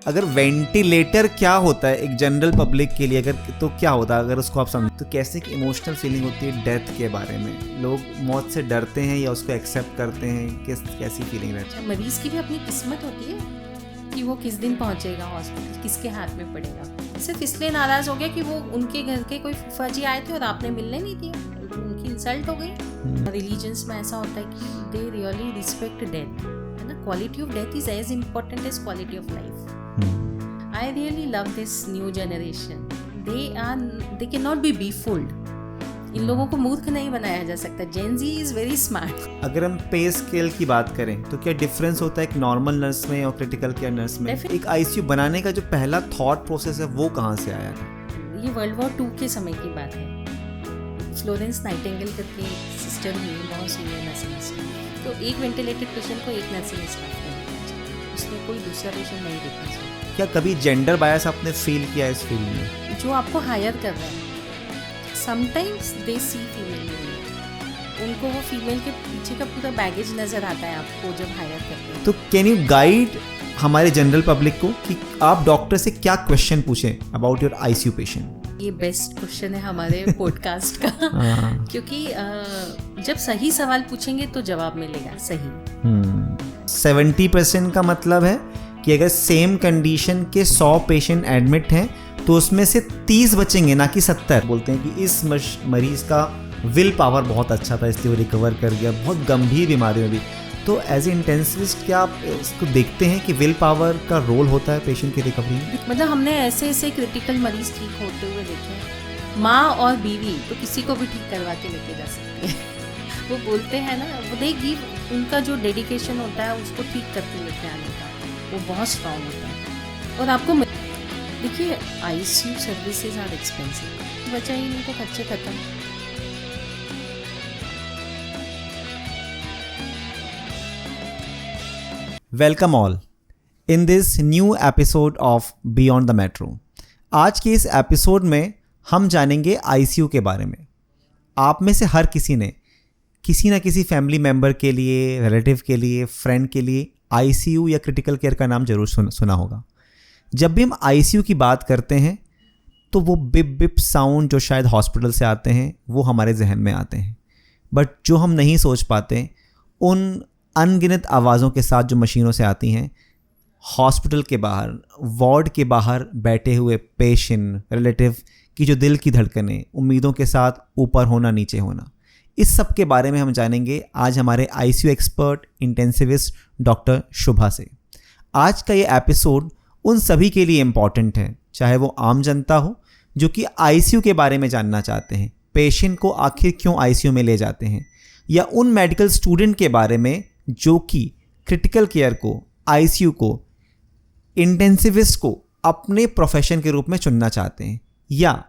अगर वेंटिलेटर क्या होता है एक जनरल पब्लिक के लिए, अगर तो क्या होता है अगर उसको आप समझ, तो कैसे एक इमोशनल फीलिंग होती है डेथ के बारे में? लोग मौत से डरते हैं या उसको एक्सेप्ट करते हैं? कैसी फीलिंग रहती है? मरीज की भी अपनी किस्मत होती है कि वो किस दिन पहुंचेगा हॉस्पिटल, किसके हाथ में पड़ेगा। सिर्फ इसलिए नाराज हो गया कि वो उनके घर के कोई फूफा जी आए थे और आपने मिलने नहीं दिया, उनकी इंसल्ट हो गई। रिलीजन्स में ऐसा होता है कि दे रियली रिस्पेक्ट डेथ, है ना। Quality of death is as important as quality of life. I really love this new generation. They cannot be befooled. इन लोगों को मूर्ख नहीं बनाया जा सकता। Gen Z is very smart. अगर हम पे स्केल की बात करें तो क्या डिफरेंस होता है एक नॉर्मल नर्स में और क्रिटिकल केयर नर्स में? एक आईसीयू बनाने का जो पहला थॉट प्रोसेस है वो कहाँ से आया था? ये वर्ल्ड वॉर 2 के समय की बात है। फ्लोरेंस नाइटिंगेल करके सिस्टर हुई, बहुत सीनियर नर्सिंग स्टाफ, तो एक वेंटिलेटेड पेशेंट को एक नर्सिंग स्टाफ ने, उसमें कोई दूसरा पेशेंट नहीं देखना चाहिए। क्या कभी जेंडर बायस आपने फील किया इस फील्ड में? जो आपको हायर कर रहा है, समटाइम्स दे सी फीमेल, उनको वो फीमेल के पीछे का पूरा बैगेज नजर आता है आपको जब हायर करते हैं। तो कैन यू गाइड हमारे जनरल पब्लिक को कि आप डॉक्टर से क्या क्वेश्चन पूछें अबाउट योर आईसीयू पेशेंट? ये बेस्ट क्वेश्चन है हमारे पॉडकास्ट का क्योंकि जब सही सवाल पूछेंगे तो जवाब मिलेगा सही। 70% का मतलब है कि अगर सेम कंडीशन के 100 पेशेंट एडमिट हैं तो उसमें से 30 बचेंगे, ना कि 70। बोलते हैं कि इस मरीज का विल पावर बहुत अच्छा था इसलिए वो रिकवर कर गया, बहुत गंभीर बीमारी में भी। तो एज ए इंटेंसिविस्ट क्या आप इसको देखते हैं कि विल पावर का रोल होता है पेशेंट की रिकवरी में? मतलब हमने ऐसे क्रिटिकल मरीज ठीक होते हुए देखे हैं। माँ और बीवी तो किसी को भी ठीक करवा के लेके जा सकते हैं। वो बोलते हैं ना, वो दे गिव, उनका जो डेडिकेशन होता है उसको ठीक करके लेके आने का, वो बहुत स्ट्रांग होता है। और आपको देखिए आईसीयू सर्विसेज आर एक्सपेंसिव, बचा ही नहीं तो खर्चे खत्म। Welcome all in this new episode of beyond the metro. आज के इस एपिसोड में हम जानेंगे आईसीयू के बारे में। आप में से हर किसी ने किसी ना किसी फैमिली मेम्बर के लिए, रिलेटिव के लिए, फ्रेंड के लिए आईसीयू या क्रिटिकल केयर का नाम जरूर सुना होगा। जब भी हम आईसीयू की बात करते हैं तो वो बिप बिप साउंड जो शायद हॉस्पिटल से आते हैं वो हमारे जहन में आते हैं, बट जो हम नहीं सोच पाते उन अनगिनत आवाज़ों के साथ जो मशीनों से आती हैं हॉस्पिटल के बाहर, वार्ड के बाहर बैठे हुए पेशेंट, रिलेटिव की जो दिल की धड़कनें, उम्मीदों के साथ ऊपर होना नीचे होना, इस सब के बारे में हम जानेंगे आज हमारे आईसीयू एक्सपर्ट इंटेंसिविस्ट डॉक्टर शुभा से। आज का ये एपिसोड उन सभी के लिए इम्पॉर्टेंट है, चाहे वो आम जनता हो जो कि आईसीयू के बारे में जानना चाहते हैं, पेशेंट को आखिर क्यों आईसीयू में ले जाते हैं, या उन मेडिकल स्टूडेंट के बारे में जो कि क्रिटिकल केयर को, आईसीयू को, इंटेंसिविस्ट को अपने प्रोफेशन के रूप में चुनना चाहते हैं, या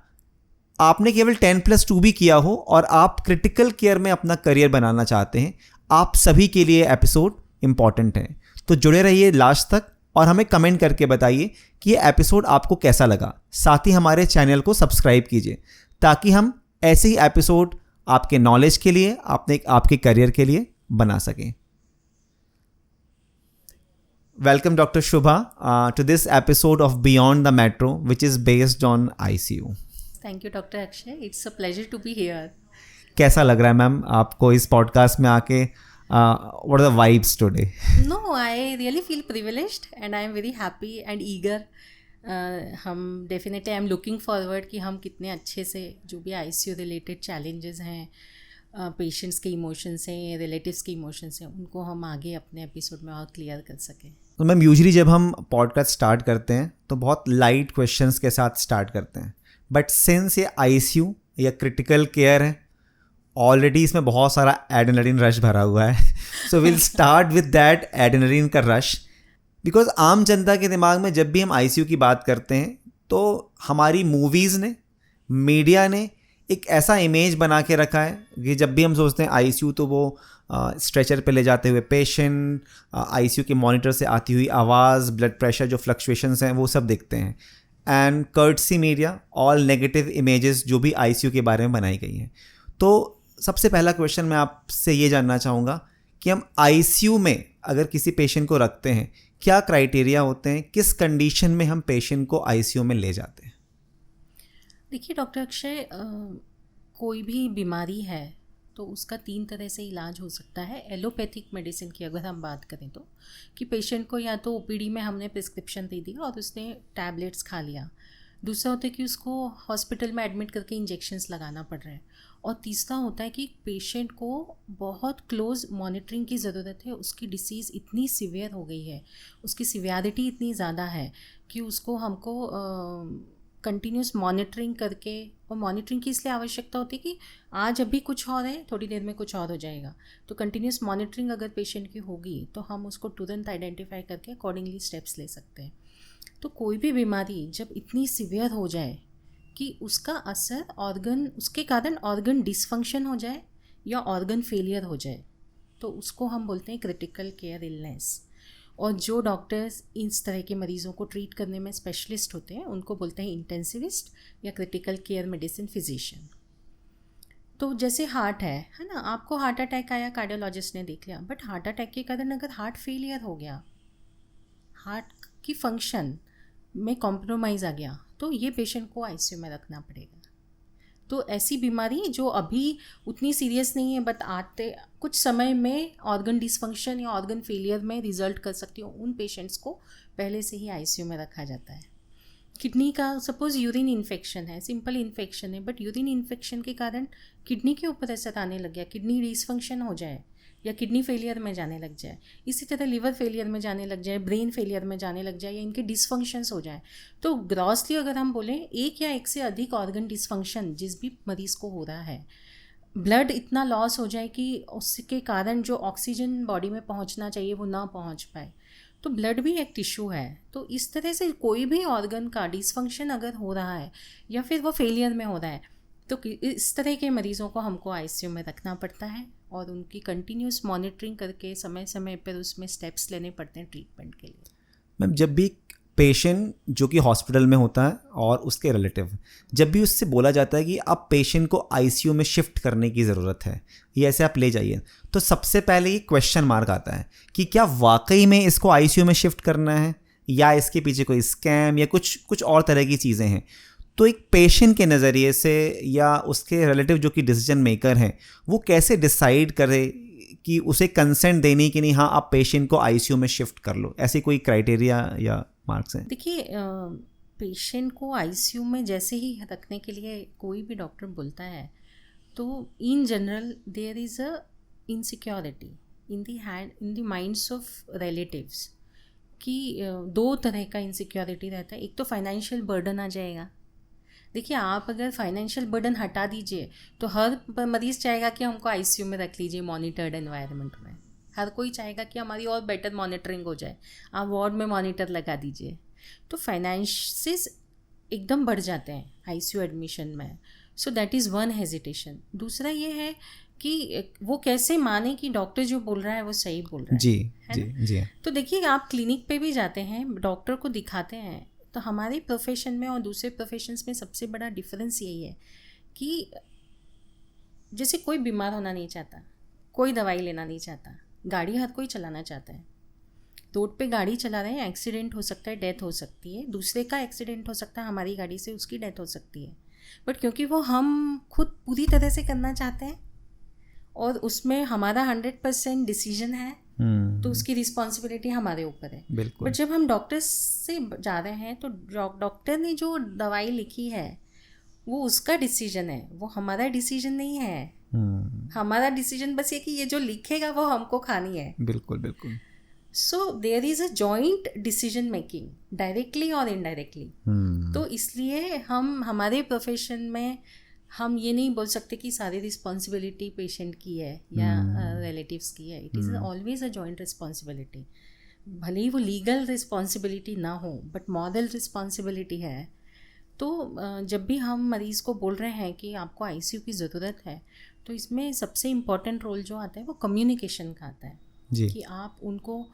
आपने केवल 10+2 भी किया हो और आप क्रिटिकल केयर में अपना करियर बनाना चाहते हैं। आप सभी के लिए एपिसोड इम्पॉर्टेंट है। तो जुड़े रहिए लास्ट तक और हमें कमेंट करके बताइए कि ये एपिसोड आपको कैसा लगा। साथ ही हमारे चैनल को सब्सक्राइब कीजिए ताकि हम ऐसे ही एपिसोड आपके नॉलेज के लिए, आपके करियर के लिए बना सकें। Welcome Dr. Shubha to this episode of Beyond the Metro, which is based on ICU. Thank you Dr. Akshay, it's a pleasure to be here. कैसा लग रहा है मैम आपको इस पॉडकास्ट में आके? What are the vibes today? No, I really feel privileged and I am very happy and eager. हम definitely I am looking forward कि हम कितने अच्छे से जो भी ICU related challenges हैं, पेशेंट्स के इमोशंस हैं, रिलेटिव्स के इमोशंस हैं, उनको हम आगे अपने एपिसोड में और क्लियर कर सकें। तो मैम यूजुअली जब हम पॉडकास्ट स्टार्ट करते हैं तो बहुत लाइट क्वेश्चंस के साथ स्टार्ट करते हैं, बट सिंस ये आईसीयू या क्रिटिकल केयर है, ऑलरेडी इसमें बहुत सारा एड्रेनलिन रश भरा हुआ है। So will start with that adrenaline का रश, बिकॉज आम जनता के दिमाग में जब भी हम आईसीयू की बात करते हैं तो हमारी मूवीज़ ने, मीडिया ने एक ऐसा इमेज बना के रखा है कि जब भी हम सोचते हैं आईसीयू तो वो स्ट्रेचर पे ले जाते हुए पेशेंट, आईसीयू के मॉनिटर से आती हुई आवाज़, ब्लड प्रेशर जो फ्लक्चुएशंस हैं वो सब देखते हैं। And courtesy media all negative images जो भी आईसीयू के बारे में बनाई गई हैं। तो सबसे पहला क्वेश्चन मैं आपसे ये जानना चाहूँगा कि हम आईसीयू में अगर किसी पेशेंट को रखते हैं, क्या क्राइटेरिया होते हैं, किस कंडीशन में हम पेशेंट को आईसीयू में ले जाते हैं? देखिए डॉक्टर अक्षय, कोई भी बीमारी है तो उसका 3 तरह से इलाज हो सकता है। एलोपैथिक मेडिसिन की अगर हम बात करें तो, कि पेशेंट को या तो ओपीडी में हमने प्रिस्क्रिप्शन दे दिया और उसने टैबलेट्स खा लिया। दूसरा होता है कि उसको हॉस्पिटल में एडमिट करके इंजेक्शंस लगाना पड़ रहा है। और तीसरा होता है कि पेशेंट को बहुत क्लोज मॉनिटरिंग की ज़रूरत है। उसकी डिसीज़ इतनी सीवियर हो गई है, उसकी सीवियरिटी इतनी ज़्यादा है कि उसको हमको कंटिन्यूस मॉनिटरिंग करके, और मॉनिटरिंग की इसलिए आवश्यकता होती है कि आज अभी कुछ और है, थोड़ी देर में कुछ और हो जाएगा। तो कंटिन्यूस मॉनिटरिंग अगर पेशेंट की होगी तो हम उसको तुरंत आइडेंटिफाई करके अकॉर्डिंगली स्टेप्स ले सकते हैं। तो कोई भी बीमारी जब इतनी सीवियर हो जाए कि उसका असर ऑर्गन, उसके कारण ऑर्गन डिसफंक्शन हो जाए या ऑर्गन फेलियर हो जाए, तो उसको हम बोलते हैं क्रिटिकल केयर इलनेस। और जो डॉक्टर्स इस तरह के मरीज़ों को ट्रीट करने में स्पेशलिस्ट होते हैं उनको बोलते हैं इंटेंसिविस्ट या क्रिटिकल केयर मेडिसिन फिजिशियन। तो जैसे हार्ट है ना, आपको हार्ट अटैक आया, कार्डियोलॉजिस्ट ने देख लिया, बट हार्ट अटैक के कारण अगर हार्ट फेलियर हो गया, हार्ट की फंक्शन में कॉम्प्रोमाइज़ आ गया, तो ये पेशेंट को आईसीयू में रखना पड़ेगा। तो ऐसी बीमारी जो अभी उतनी सीरियस नहीं है बट आते कुछ समय में ऑर्गन डिसफंक्शन या ऑर्गन फेलियर में रिजल्ट कर सकती हो, उन पेशेंट्स को पहले से ही आईसीयू में रखा जाता है। किडनी का सपोज़ यूरिन इन्फेक्शन है, सिंपल इन्फेक्शन है, बट यूरिन इन्फेक्शन के कारण किडनी के ऊपर असर आने लग गया, किडनी डिसफंक्शन हो जाए या किडनी फेलियर में जाने लग जाए, इसी तरह लिवर फेलियर में जाने लग जाए, ब्रेन फेलियर में जाने लग जाए, या इनके डिसफंक्शंस हो जाए। तो ग्रॉसली अगर हम बोलें, एक या एक से अधिक ऑर्गन डिसफंक्शन जिस भी मरीज़ को हो रहा है, ब्लड इतना लॉस हो जाए कि उसके कारण जो ऑक्सीजन बॉडी में पहुंचना चाहिए वो ना पहुंच पाए, तो ब्लड भी एक टिश्यू है। तो इस तरह से कोई भी ऑर्गन का डिसफंक्शन अगर हो रहा है या फिर वो फेलियर में हो रहा है, तो इस तरह के मरीज़ों को हमको आईसीयू में रखना पड़ता है और उनकी कंटिन्यूस मॉनिटरिंग करके समय समय पर उसमें स्टेप्स लेने पड़ते हैं ट्रीटमेंट के लिए। मैम, जब भी पेशेंट जो कि हॉस्पिटल में होता है और उसके रिलेटिव, जब भी उससे बोला जाता है कि अब पेशेंट को आईसीयू में शिफ्ट करने की ज़रूरत है, ये ऐसे आप ले जाइए, तो सबसे पहले ये क्वेश्चन मार्क आता है कि क्या वाकई में इसको आईसीयू में शिफ्ट करना है या इसके पीछे कोई स्कैम या कुछ और तरह की चीज़ें हैं। तो एक पेशेंट के नज़रिए से या उसके रिलेटिव जो कि डिसीजन मेकर हैं, वो कैसे डिसाइड करे कि उसे कंसेंट देनी कि नहीं, हाँ आप पेशेंट को आईसीयू में शिफ्ट कर लो, ऐसी कोई क्राइटेरिया या मार्क्स हैं? देखिए, पेशेंट को आईसीयू में जैसे ही रखने के लिए कोई भी डॉक्टर बोलता है, तो in general there is a insecurity in the minds of relatives कि 2 तरह का इनसिक्योरिटी रहता है। एक तो फाइनेंशियल बर्डन आ जाएगा। देखिए, आप अगर फाइनेंशियल बर्डन हटा दीजिए तो हर मरीज़ चाहेगा कि हमको आईसीयू में रख लीजिए मॉनिटर्ड एनवायरनमेंट में। हर कोई चाहेगा कि हमारी और बेटर मॉनिटरिंग हो जाए, आप वार्ड में मॉनिटर लगा दीजिए। तो फाइनेंसेस एकदम बढ़ जाते हैं आईसीयू एडमिशन में। सो दैट इज़ वन हेजिटेशन। दूसरा ये है कि वो कैसे माने कि डॉक्टर जो बोल रहा है वो सही बोल रहा है। जी। तो देखिए, आप क्लिनिक पे भी जाते हैं, डॉक्टर को दिखाते हैं, तो हमारे प्रोफेशन में और दूसरे प्रोफेशंस में सबसे बड़ा डिफरेंस यही है कि जैसे कोई बीमार होना नहीं चाहता, कोई दवाई लेना नहीं चाहता, गाड़ी हर कोई चलाना चाहता है। रोड पे गाड़ी चला रहे हैं, एक्सीडेंट हो सकता है, डेथ हो सकती है, दूसरे का एक्सीडेंट हो सकता है, हमारी गाड़ी से उसकी डेथ हो सकती है, बट क्योंकि वो हम खुद पूरी तरह से करना चाहते हैं और उसमें हमारा 100% डिसीजन है, तो उसकी रिस्पॉन्सिबिलिटी हमारे ऊपर है। बट जब हम डॉक्टर से जा रहे हैं तो डॉक्टर ने जो दवाई लिखी है वो उसका डिसीजन है, वो हमारा डिसीजन नहीं है। हमारा डिसीजन बस ये कि ये जो लिखेगा वो हमको खानी है। बिल्कुल। So there is a joint decision making, directly और इनडायरेक्टली। तो इसलिए हम हमारे प्रोफेशन में हम ये नहीं बोल सकते कि सारी रिस्पॉन्सिबिलिटी पेशेंट की है या रिलेटिव्स की है। It is always a joint responsibility. भले ही वो लीगल रिस्पॉन्सिबिलिटी ना हो बट मॉरल रिस्पॉन्सिबिलिटी है। तो जब भी हम मरीज़ को बोल रहे हैं कि आपको आईसीयू की ज़रूरत है, तो इसमें सबसे इम्पॉर्टेंट रोल जो आता है वो कम्युनिकेशन का आता है जी। कि आप उनको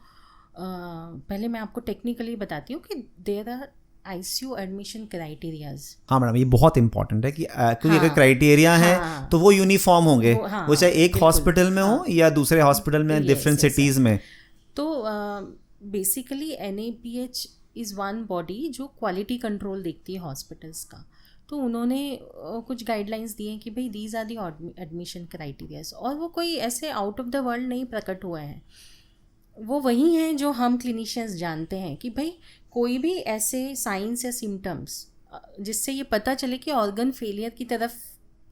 पहले मैं आपको टेक्निकली बताती हूँ कि there are ICU admission criterias. हाँ मैडम, ये बहुत इंपॉर्टेंट है कि क्योंकि अगर क्राइटेरिया है तो वो यूनिफॉर्म होंगे, वो चाहे एक हॉस्पिटल में हो या दूसरे हॉस्पिटल में, डिफरेंट सिटीज़ में। तो basically NABH is one body जो क्वालिटी कंट्रोल देखती है हॉस्पिटल्स का। तो उन्होंने कुछ गाइडलाइंस दिए हैं कि भाई these are the admission criterias, और वो कोई ऐसे आउट ऑफ द वर्ल्ड नहीं प्रकट हुए हैं, वो वही हैं जो हम क्लिनिशियंस जानते हैं कि भाई कोई भी ऐसे साइंस या सिम्टम्स जिससे ये पता चले कि ऑर्गन फेलियर की तरफ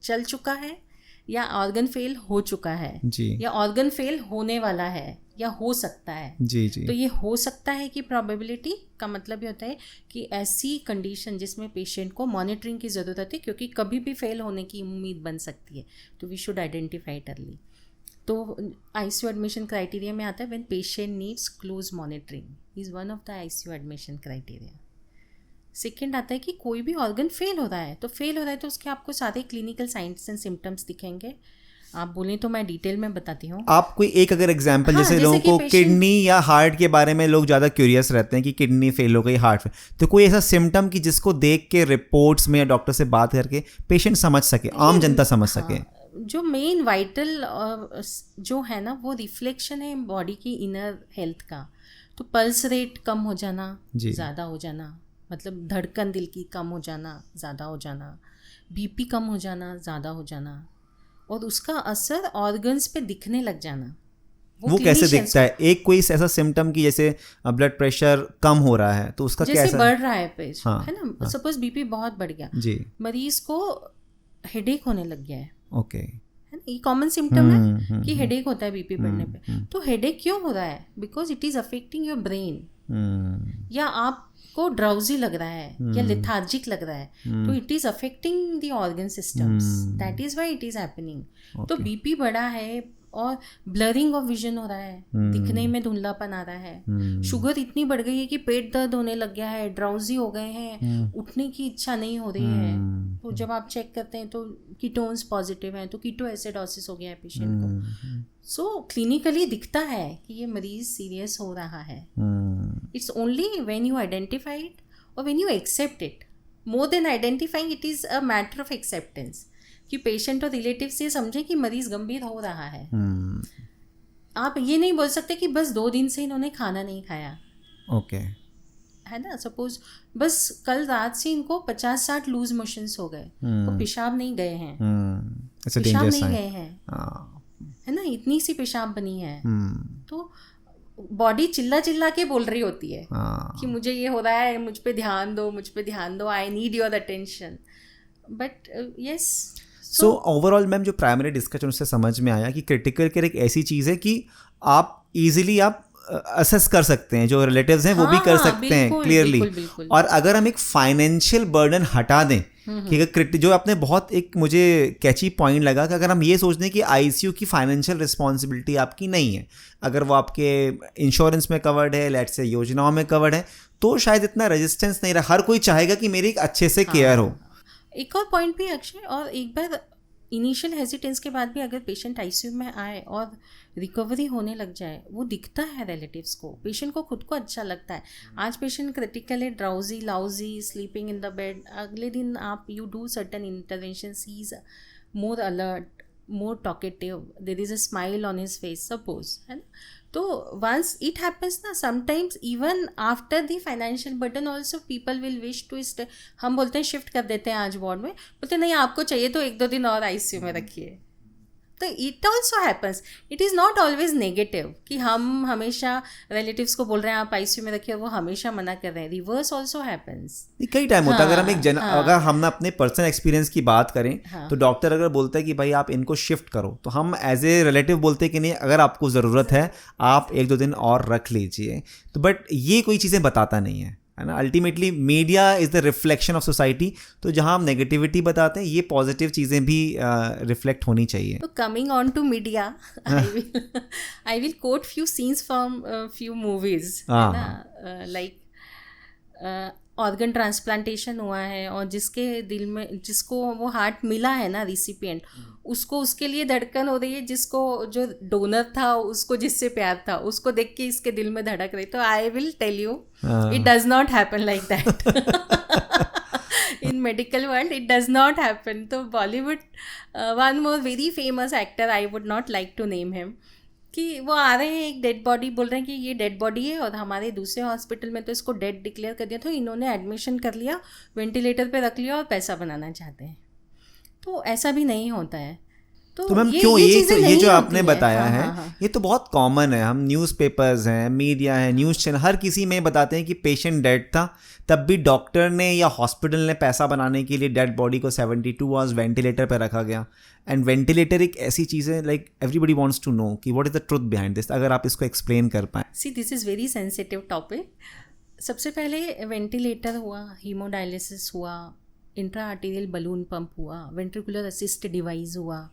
चल चुका है या ऑर्गन फेल हो चुका है जी, या ऑर्गन फेल होने वाला है या हो सकता है जी जी। तो ये हो सकता है कि प्रोबेबिलिटी का मतलब ये होता है कि ऐसी कंडीशन जिसमें पेशेंट को मॉनिटरिंग की ज़रूरत है, क्योंकि कभी भी फेल होने की उम्मीद बन सकती है, तो we should identify it early. तो ICU एडमिशन क्राइटेरिया में आता है when patient needs close monitoring is one of the ICU admission criteria. Second आता है कि कोई भी ऑर्गन फेल हो रहा है, तो फेल हो रहा है तो उसके आपको सारे क्लिनिकल साइंस एंड सिम्टम्स दिखेंगे। आप बोलें तो मैं डिटेल में बताती हूँ। आप कोई एक अगर एग्जांपल, हाँ, जैसे लोगों को किडनी या हार्ट के बारे में लोग ज़्यादा क्यूरियस रहते हैं कि किडनी फेल हो गई, हार्ट फेल, तो कोई ऐसा सिम्टम कि जिसको देख के रिपोर्ट्स में या डॉक्टर से बात करके पेशेंट समझ सके, आम जनता समझ सके। जो मेन वाइटल जो है ना वो रिफ्लेक्शन है बॉडी की इनर हेल्थ का। तो पल्स रेट कम हो जाना, ज़्यादा हो जाना, मतलब धड़कन दिल की कम हो जाना, ज़्यादा हो जाना, BP कम हो जाना, ज़्यादा हो जाना, और उसका असर ऑर्गन्स पे दिखने लग जाना। वो कैसे दिखता है? एक कोई ऐसा सिम्टम कि जैसे ब्लड प्रेशर कम हो रहा है तो उसका जैसे कैसा बढ़ रहा है पेश, हाँ, है ना, सपोज BP बहुत बढ़ गया जी, मरीज को हेडेक होने लग गया है, ओके, है ना, ये कॉमन सिम्टम है कि हेडेक होता है BP बढ़ने पे। तो हेडेक क्यों हो रहा है? Because it is affecting your brain, या आपको ड्राउजी लग रहा है या लेथार्जिक लग रहा है, तो it is affecting the organ systems, that is why it is happening. तो BP बढ़ा है और ब्लरिंग ऑफ विजन हो रहा है, दिखने में धुंधलापन आ रहा है, शुगर इतनी बढ़ गई है कि पेट दर्द होने लग गया है, ड्राउजी हो गए हैं, उठने की इच्छा नहीं हो रही है। तो जब आप चेक करते हैं तो कीटोन्स पॉजिटिव हैं, तो कीटो एसिडोसिस हो गया है पेशेंट को। सो क्लिनिकली दिखता है कि ये मरीज सीरियस हो रहा है। It's only when you identify it और when you accept it. More than identifying, it is a matter of acceptance कि पेशेंट और रिलेटिव से समझे कि मरीज गंभीर हो रहा है। आप ये नहीं बोल सकते कि बस 2 दिन से इन्होंने खाना नहीं खाया, ओके, है ना, सपोज बस कल रात से इनको 50-60 लूज मोशंस हो गए, तो पेशाब नहीं गए हैं, पेशाब नहीं गए हैं, है ना, इतनी सी पेशाब बनी है, तो बॉडी चिल्ला चिल्ला के बोल रही होती है कि मुझे ये हो रहा है, मुझ पे ध्यान दो, मुझ पे ध्यान दो, I need your attention. But yes, so overall ma'am जो प्राइमरी डिस्कशन उससे समझ में आया कि क्रिटिकल केयर एक ऐसी चीज़ है कि आप इजीली आप असेस कर सकते हैं, जो रिलेटिव्स हैं वो भी कर सकते हैं क्लियरली। और अगर हम एक फाइनेंशियल बर्डन हटा दें कि अगर जो आपने बहुत एक मुझे कैची पॉइंट लगा कि अगर हम ये सोच दें कि ICU की फाइनेंशियल रिस्पॉन्सिबिलिटी आपकी नहीं है, अगर वो आपके इंश्योरेंस में कवर्ड है, लेट्स से योजनाओं में कवर्ड है, तो शायद इतना रेजिस्टेंस नहीं रहा। हर कोई चाहेगा कि मेरी एक अच्छे से केयर हो। एक और पॉइंट भी अक्षय, और एक बार इनिशियल हेजिटेंस के बाद भी अगर पेशेंट ICU में आए और रिकवरी होने लग जाए, वो दिखता है रिलेटिव्स को, पेशेंट को खुद को अच्छा लगता है। आज पेशेंट क्रिटिकल है, drowsy, lousy, sleeping in the bed, अगले दिन आप you do certain interventions, he is more alert, more talkative, there is a smile on his face, suppose, है ना। तो once it happens ना, sometimes even after the financial burden also people will wish to stay। हम बोलते हैं shift कर देते हैं आज वार्ड में, बोलते नहीं आपको चाहिए तो 1-2 दिन और ICU में रखिए। तो it also happens, it is not always negative कि हम हमेशा रिलेटिव्स को बोल रहे हैं आप ICU में रखिए और वो हमेशा मना कर रहे हैं। रिवर्स ऑल्सो हैपन्स, कई टाइम होता है। अगर हम अगर हम अपने पर्सनल एक्सपीरियंस की बात करें, तो डॉक्टर अगर बोलता है कि भाई आप इनको शिफ्ट करो, तो हम एज ए रिलेटिव बोलते हैं कि नहीं, अगर आपको ज़रूरत है आप 1-2 दिन और रख लीजिए। तो बट ये कोई चीज़ें बताता नहीं है ना। Ultimately media is the reflection of society. तो जहाँ हम नेगेटिविटी बताते हैं, ये पॉजिटिव चीज़ें भी रिफ्लेक्ट होनी चाहिए। तो coming on to media, I will quote few scenes from few movies, like organ transplantation हुआ है और जिसके दिल में, जिसको वो हार्ट मिला है ना रिसिपिएंट, उसको उसके लिए धड़कन हो रही है, जिसको जो डोनर था उसको जिससे प्यार था उसको देख के इसके दिल में धड़क रही। तो I will tell you, it does not happen like that in medical world, it does not happen. तो Bollywood, one more very famous actor, I would not like to name him, कि वो आ रहे हैं एक डेड बॉडी, बोल रहे हैं कि ये डेड बॉडी है, और हमारे दूसरे हॉस्पिटल में तो इसको डेड डिक्लेयर कर दिया, तो इन्होंने एडमिशन कर लिया, वेंटिलेटर पे रख लिया और पैसा बनाना चाहते हैं। तो ऐसा भी नहीं होता है। तो मैम क्यों ये जो आपने बताया है, हाँ। ये तो बहुत कॉमन है। हम न्यूज़पेपर्स हैं, मीडिया है, न्यूज़ चैनल, हर किसी में बताते हैं कि पेशेंट डेड था, तब भी डॉक्टर ने या हॉस्पिटल ने पैसा बनाने के लिए डेड बॉडी को 72 आवर्स वेंटिलेटर पर रखा गया। एंड वेंटिलेटर एक ऐसी चीज़ है, like everybody wants to know कि what is the truth behind this. अगर आप इसको एक्सप्लेन कर पाएँ। See this is very sensitive topic. सबसे पहले वेंटिलेटर हुआ, हीमोडायलिसिस हुआ, इंट्रा आर्टीरियल बलून पंप हुआ, वेंट्रिकुलर असिस्ट डिवाइस हुआ,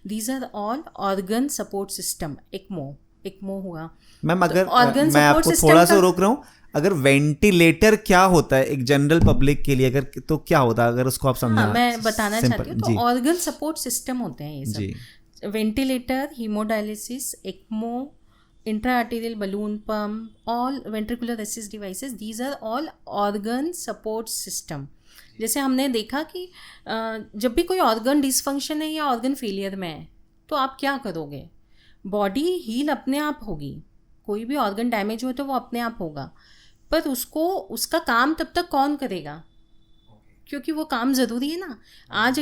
these are all organ support system. ECMO हुआ। मैम अगर मैं आपको थोड़ा सा रोक रहा हूँ, अगर वेंटिलेटर क्या होता है एक जनरल पब्लिक के लिए, अगर तो क्या होता है, अगर उसको आप समझाना। मैं बताना चाहती हूँ। तो ऑर्गन सपोर्ट सिस्टम होते हैं ये सब। Ventilator, hemodialysis, ECMO, intra arterial balloon pump, all ventricular assist devices, these are all organ support system. जैसे हमने देखा कि जब भी कोई ऑर्गन डिसफंक्शन है या ऑर्गन फेलियर में है, तो आप क्या करोगे? बॉडी हील अपने आप होगी, कोई भी ऑर्गन डैमेज हो तो वो अपने आप होगा, पर उसका काम तब तक कौन करेगा? क्योंकि वो काम ज़रूरी है ना। आज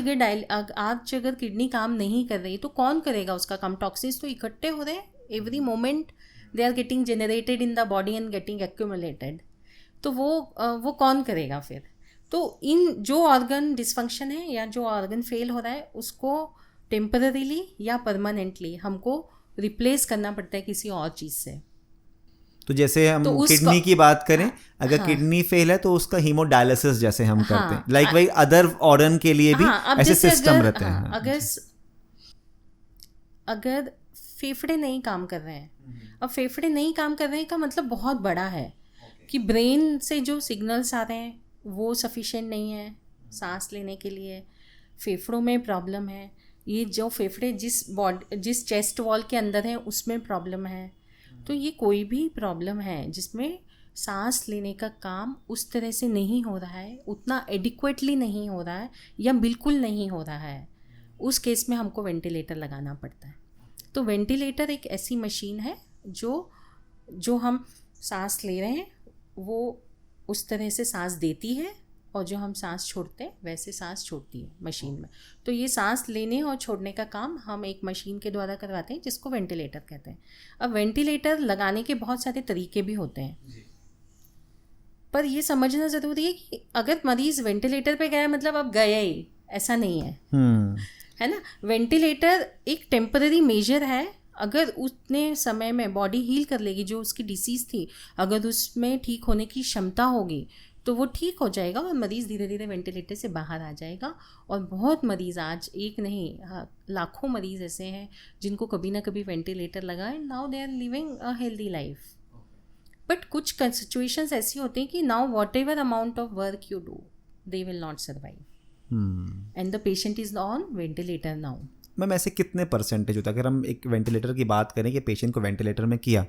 अगर किडनी काम नहीं कर रही तो कौन करेगा उसका काम? टॉक्सिन्स तो इकट्ठे हो रहे हैं, every moment they are getting generated in the body and getting accumulated. तो वो कौन करेगा फिर? तो इन जो ऑर्गन डिसफंक्शन है या जो ऑर्गन फेल हो रहा है, उसको टेम्पररीली या परमानेंटली हमको रिप्लेस करना पड़ता है किसी और चीज़ से। तो जैसे हम किडनी की बात करें, अगर किडनी फेल है तो उसका हीमोडायलिसिस जैसे हम करते हैं, लाइक वही अदर ऑर्गन के लिए भी ऐसे सिस्टम रहते हैं। अगर फेफड़े नहीं काम कर रहे हैं, अब फेफड़े नहीं काम कर रहे हैं का मतलब बहुत बड़ा है कि ब्रेन से जो सिग्नल्स आ रहे हैं वो सफिशिएंट नहीं है सांस लेने के लिए, फेफड़ों में प्रॉब्लम है, ये जो फेफड़े जिस चेस्ट वॉल के अंदर है उसमें प्रॉब्लम है। तो ये कोई भी प्रॉब्लम है जिसमें सांस लेने का काम उस तरह से नहीं हो रहा है, उतना एडिक्वेटली नहीं हो रहा है या बिल्कुल नहीं हो रहा है, उस केस में हमको वेंटिलेटर लगाना पड़ता है। तो वेंटिलेटर एक ऐसी मशीन है जो हम सांस ले रहे हैं वो उस तरह से सांस देती है, और जो हम सांस छोड़ते हैं वैसे सांस छोड़ती है मशीन में। तो ये सांस लेने और छोड़ने का काम हम एक मशीन के द्वारा करवाते हैं जिसको वेंटिलेटर कहते हैं। अब वेंटिलेटर लगाने के बहुत सारे तरीके भी होते हैं, पर ये समझना ज़रूरी है कि अगर मरीज़ वेंटिलेटर पे गया मतलब अब गया ही, ऐसा नहीं है, है ना। वेंटिलेटर एक टेम्पररी मेजर है। अगर उतने समय में बॉडी हील कर लेगी, जो उसकी डिसीज़ थी अगर उसमें ठीक होने की क्षमता होगी तो वो ठीक हो जाएगा और मरीज़ धीरे धीरे वेंटिलेटर से बाहर आ जाएगा। और बहुत मरीज़, आज एक नहीं लाखों मरीज़ ऐसे हैं जिनको कभी ना कभी वेंटिलेटर लगा है, now they are living a healthy life. But कुछ सिचुएशंस ऐसी होती हैं कि now whatever amount of work you do they will not survive and the patient is on ventilator now. Ma'am ऐसे कितने परसेंटेज होता है, अगर हम एक वेंटिलेटर की बात करें कि पेशेंट को वेंटिलेटर में किया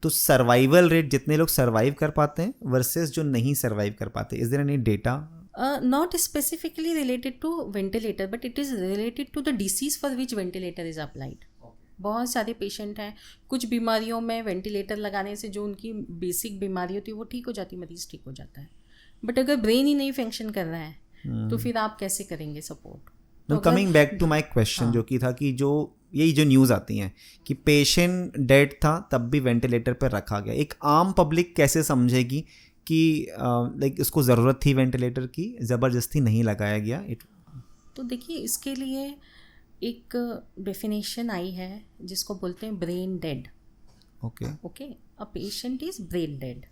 तो सर्वाइवल रेट जितने लोग सर्वाइव कर पाते हैं वर्सेस जो नहीं सर्वाइव कर पाते, is there any data? Not specifically related to ventilator but it is related to the disease for which ventilator is applied. बहुत सारे पेशेंट हैं, कुछ बीमारियों में वेंटिलेटर लगाने से जो उनकी बेसिक बीमारी होती है वो ठीक हो जाती है, मरीज़ ठीक हो जाता है। बट अगर ब्रेन ही नहीं फंक्शन कर रहा है तो फिर आप कैसे करेंगे support? Coming back to my question, जो कि था कि जो यही जो न्यूज़ आती हैं कि पेशेंट डेड था तब भी वेंटिलेटर पर रखा गया, एक आम पब्लिक कैसे समझेगी कि लाइक इसको ज़रूरत थी वेंटिलेटर की, ज़बरदस्ती नहीं लगाया गया? तो देखिए इसके लिए एक डेफिनेशन आई है जिसको बोलते हैं brain dead. Okay a patient is brain dead.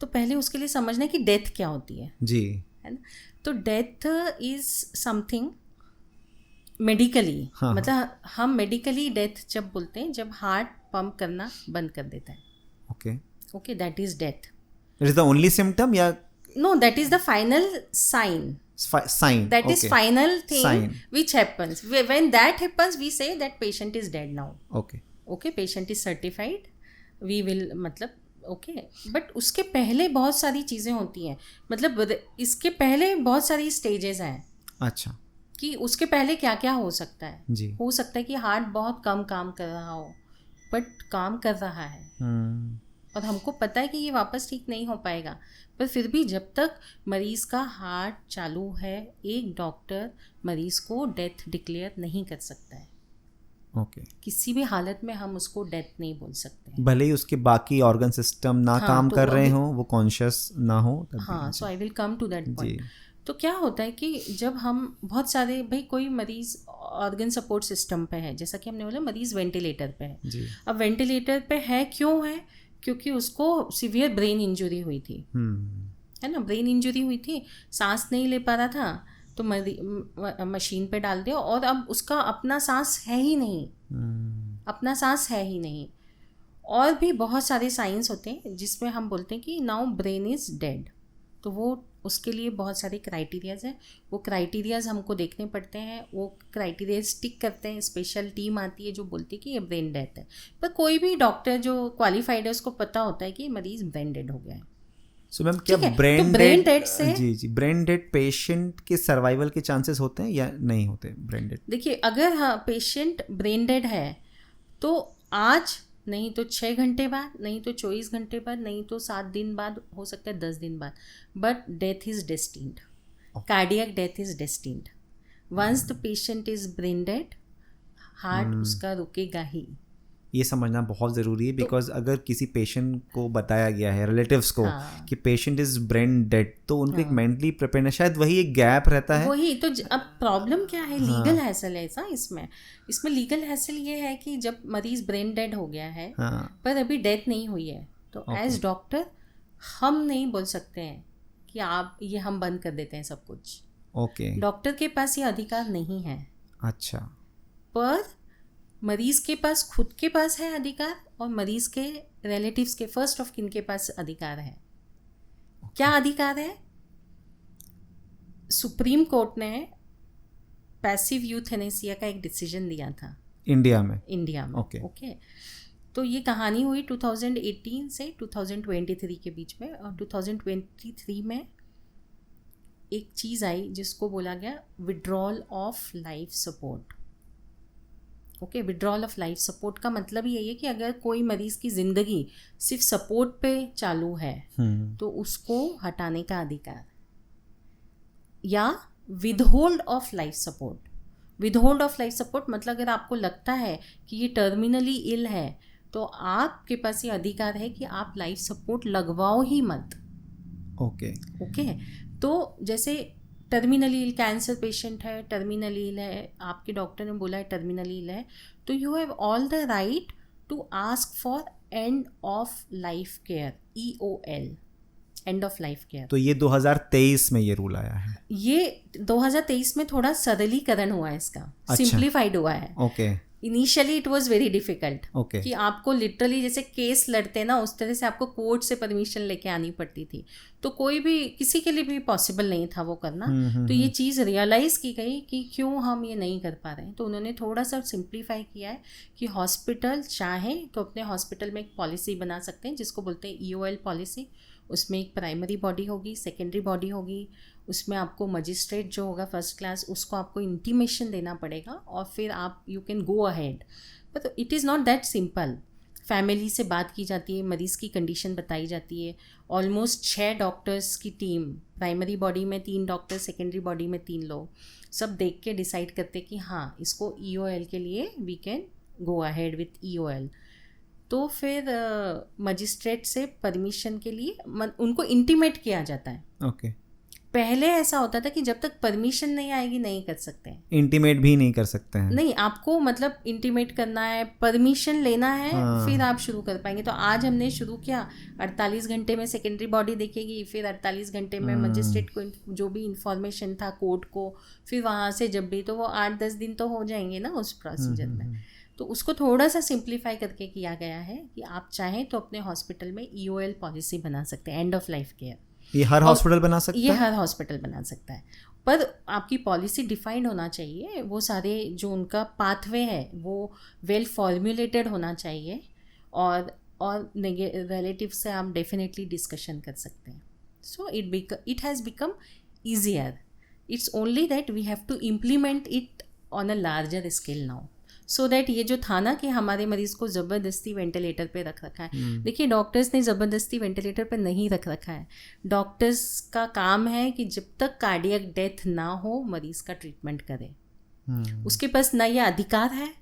तो पहले उसके लिए समझना है कि डेथ क्या होती है जी, है ना। तो डेथ इज समथिंग मेडिकली, मतलब हम मेडिकली डेथ जब बोलते हैं जब हार्ट पंप करना बंद कर देता है। Okay that is death. It is the only symptom या no, that is the final sign that is final thing which happens. When that happens we say that patient is dead now. Okay patient is certified, we will मतलब okay but उसके पहले बहुत सारी चीज़ें होती हैं, मतलब इसके पहले बहुत सारी स्टेजेस हैं। अच्छा, कि उसके पहले क्या क्या हो सकता है जी। हो सकता है कि हार्ट बहुत कम काम कर रहा हो, बट काम कर रहा है और हमको पता है कि ये वापस ठीक नहीं हो पाएगा, पर फिर भी जब तक मरीज़ का हार्ट चालू है, एक डॉक्टर मरीज़ को डेथ डिक्लेयर नहीं कर सकता है। ओके। किसी भी हालत में हम उसको डेथ नहीं बोल सकते, भले ही उसके बाकी ऑर्गन सिस्टम ना काम कर रहे हों, वो कॉन्शियस ना हो। हाँ, so I will come to that point. तो क्या होता है कि जब हम बहुत सारे, भाई कोई मरीज़ ऑर्गन सपोर्ट सिस्टम पे है, जैसा कि हमने बोला मरीज़ वेंटिलेटर पे है जी। अब वेंटिलेटर पे है, क्यों है? क्योंकि उसको सिवियर ब्रेन इंजरी हुई थी, है ना, ब्रेन इंजरी हुई थी, सांस नहीं ले पा रहा था, तो मशीन पे डाल दिया और अब उसका अपना सांस है ही नहीं, अपना सांस है ही नहीं। और भी बहुत सारे साइंस होते हैं जिसमें हम बोलते हैं कि नाउ ब्रेन इज़ डेड, तो वो उसके लिए बहुत सारे क्राइटेरियाज हैं, वो क्राइटेरियाज हमको देखने पड़ते हैं, वो क्राइटेरियाज टिक करते हैं, स्पेशल टीम आती है जो बोलती है कि ये ब्रेन डेथ है। पर कोई भी डॉक्टर जो क्वालिफाइड है उसको पता होता है कि ये मरीज़ ब्रेन डेड हो गया है। सो मैम क्या ब्रेन डेड से जी ब्रेन डेड पेशेंट के सर्वाइवल के चांसेस होते हैं या नहीं होते? ब्रेन डेड, देखिए अगर हाँ पेशेंट ब्रेन डेड है तो आज नहीं तो 6 घंटे बाद, नहीं तो 24 घंटे बाद, नहीं तो 7 दिन बाद, हो सकता है 10 दिन बाद, but death is destined, cardiac death is destined. Once the patient is brain dead, heart उसका रुकेगा ही। ये समझना बहुत ज़रूरी है, बिकॉज अगर किसी पेशेंट को बताया गया है, रिलेटिव्स को, कि पेशेंट इज ब्रेन डेड, तो उनको एक मेंटली प्रिपेयर्ड, शायद वही एक गैप रहता है। वही तो अब प्रॉब्लम क्या है, लीगल हैसल है ऐसा इसमें लीगल हैसल ये है कि जब मरीज ब्रेन डेड हो गया है पर अभी डेथ नहीं हुई है, तो एज डॉक्टर हम नहीं बोल सकते हैं कि आप ये हम बंद कर देते हैं सब कुछ। ओके, डॉक्टर के पास ये अधिकार नहीं है। अच्छा, पर मरीज़ के पास खुद के पास है अधिकार और मरीज़ के रिलेटिव्स के, फर्स्ट ऑफ किन के पास अधिकार है। क्या अधिकार है? सुप्रीम कोर्ट ने पैसिव यूथेनेसिया का एक डिसीजन दिया था इंडिया में। ओके। तो ये कहानी हुई 2018 से 2023 के बीच में, और 2023 में एक चीज़ आई जिसको बोला गया withdrawal of life support. Okay, withdrawal of life support का मतलब यही है कि अगर कोई मरीज की ज़िंदगी सिर्फ सपोर्ट पे चालू है तो उसको हटाने का अधिकार, या withhold of life support. Withhold of life support मतलब अगर आपको लगता है कि ये टर्मिनली इल है तो आपके पास ये अधिकार है कि आप लाइफ सपोर्ट लगवाओ ही मत। ओके, तो जैसे टर्मिनली इल, कैंसर पेशेंट है, टर्मिनली इल है, आपके डॉक्टर ने बोला है टर्मिनली इल है, तो you have all the right to ask for end of life care, EOL, end of life care. तो ये 2023 में ये रूल आया है? ये 2023 में थोड़ा सरलीकरण हुआ है इसका, सिंप्लीफाइड हुआ है। Okay, initially it was very difficult कि आपको लिटरली जैसे केस लड़ते ना उस तरह से आपको कोर्ट से परमिशन लेके आनी पड़ती थी, तो कोई भी किसी के लिए भी पॉसिबल नहीं था वो करना। तो ये चीज़ रियलाइज की गई कि क्यों हम ये नहीं कर पा रहे हैं, तो उन्होंने थोड़ा सा सिंप्लीफाई किया है कि हॉस्पिटल चाहे तो अपने हॉस्पिटल में एक पॉलिसी बना सकते हैं जिसको बोलते हैं EOL पॉलिसी। उसमें एक प्राइमरी बॉडी होगी, सेकेंडरी बॉडी होगी, उसमें आपको मजिस्ट्रेट जो होगा फर्स्ट क्लास उसको आपको इंटीमेशन देना पड़ेगा और फिर आप you can go ahead. But it is not that simple. Family से बात की जाती है, मरीज़ की कंडीशन बताई जाती है, ऑलमोस्ट 6 डॉक्टर्स की टीम, प्राइमरी बॉडी में 3 डॉक्टर, सेकेंडरी बॉडी में 3 लोग, सब देख के डिसाइड करते कि हाँ इसको EOL के लिए we can go ahead with EOL। तो फिर मजिस्ट्रेट से परमिशन के लिए उनको इंटीमेट किया जाता है। ओके, पहले ऐसा होता था कि जब तक परमिशन नहीं आएगी नहीं कर सकते हैं, इंटीमेट भी नहीं कर सकते हैं। नहीं, आपको मतलब इंटीमेट करना है, परमिशन लेना है, फिर आप शुरू कर पाएंगे। तो आज हमने शुरू किया, 48 घंटे में सेकेंडरी बॉडी देखेगी, फिर 48 घंटे में मजिस्ट्रेट को जो भी इंफॉर्मेशन था कोर्ट को, फिर वहाँ से जब भी, तो वो 8-10 दिन तो हो जाएंगे ना उस प्रोसीजर में। तो उसको थोड़ा सा सिंप्लीफाई करके किया गया है कि आप चाहें तो अपने हॉस्पिटल में EOL पॉलिसी बना सकते हैं, एंड ऑफ लाइफ केयर। ये हर हॉस्पिटल बना सकता है? ये हर हॉस्पिटल बना सकता है, पर आपकी पॉलिसी डिफाइंड होना चाहिए, वो सारे जो उनका पाथवे है वो वेल फॉर्मुलेटेड होना चाहिए, और रिलेटिव से आप डेफिनेटली डिस्कशन कर सकते हैं। So it has become easier, it's only that we have to implement it on a larger scale now. So that ये जो था ना कि हमारे मरीज को ज़बरदस्ती वेंटिलेटर पे रख रखा है, देखिए डॉक्टर्स ने ज़बरदस्ती वेंटिलेटर पे नहीं रख रखा है। डॉक्टर्स का काम है कि जब तक कार्डियक डेथ ना हो मरीज का ट्रीटमेंट करे। उसके पास ना ये अधिकार है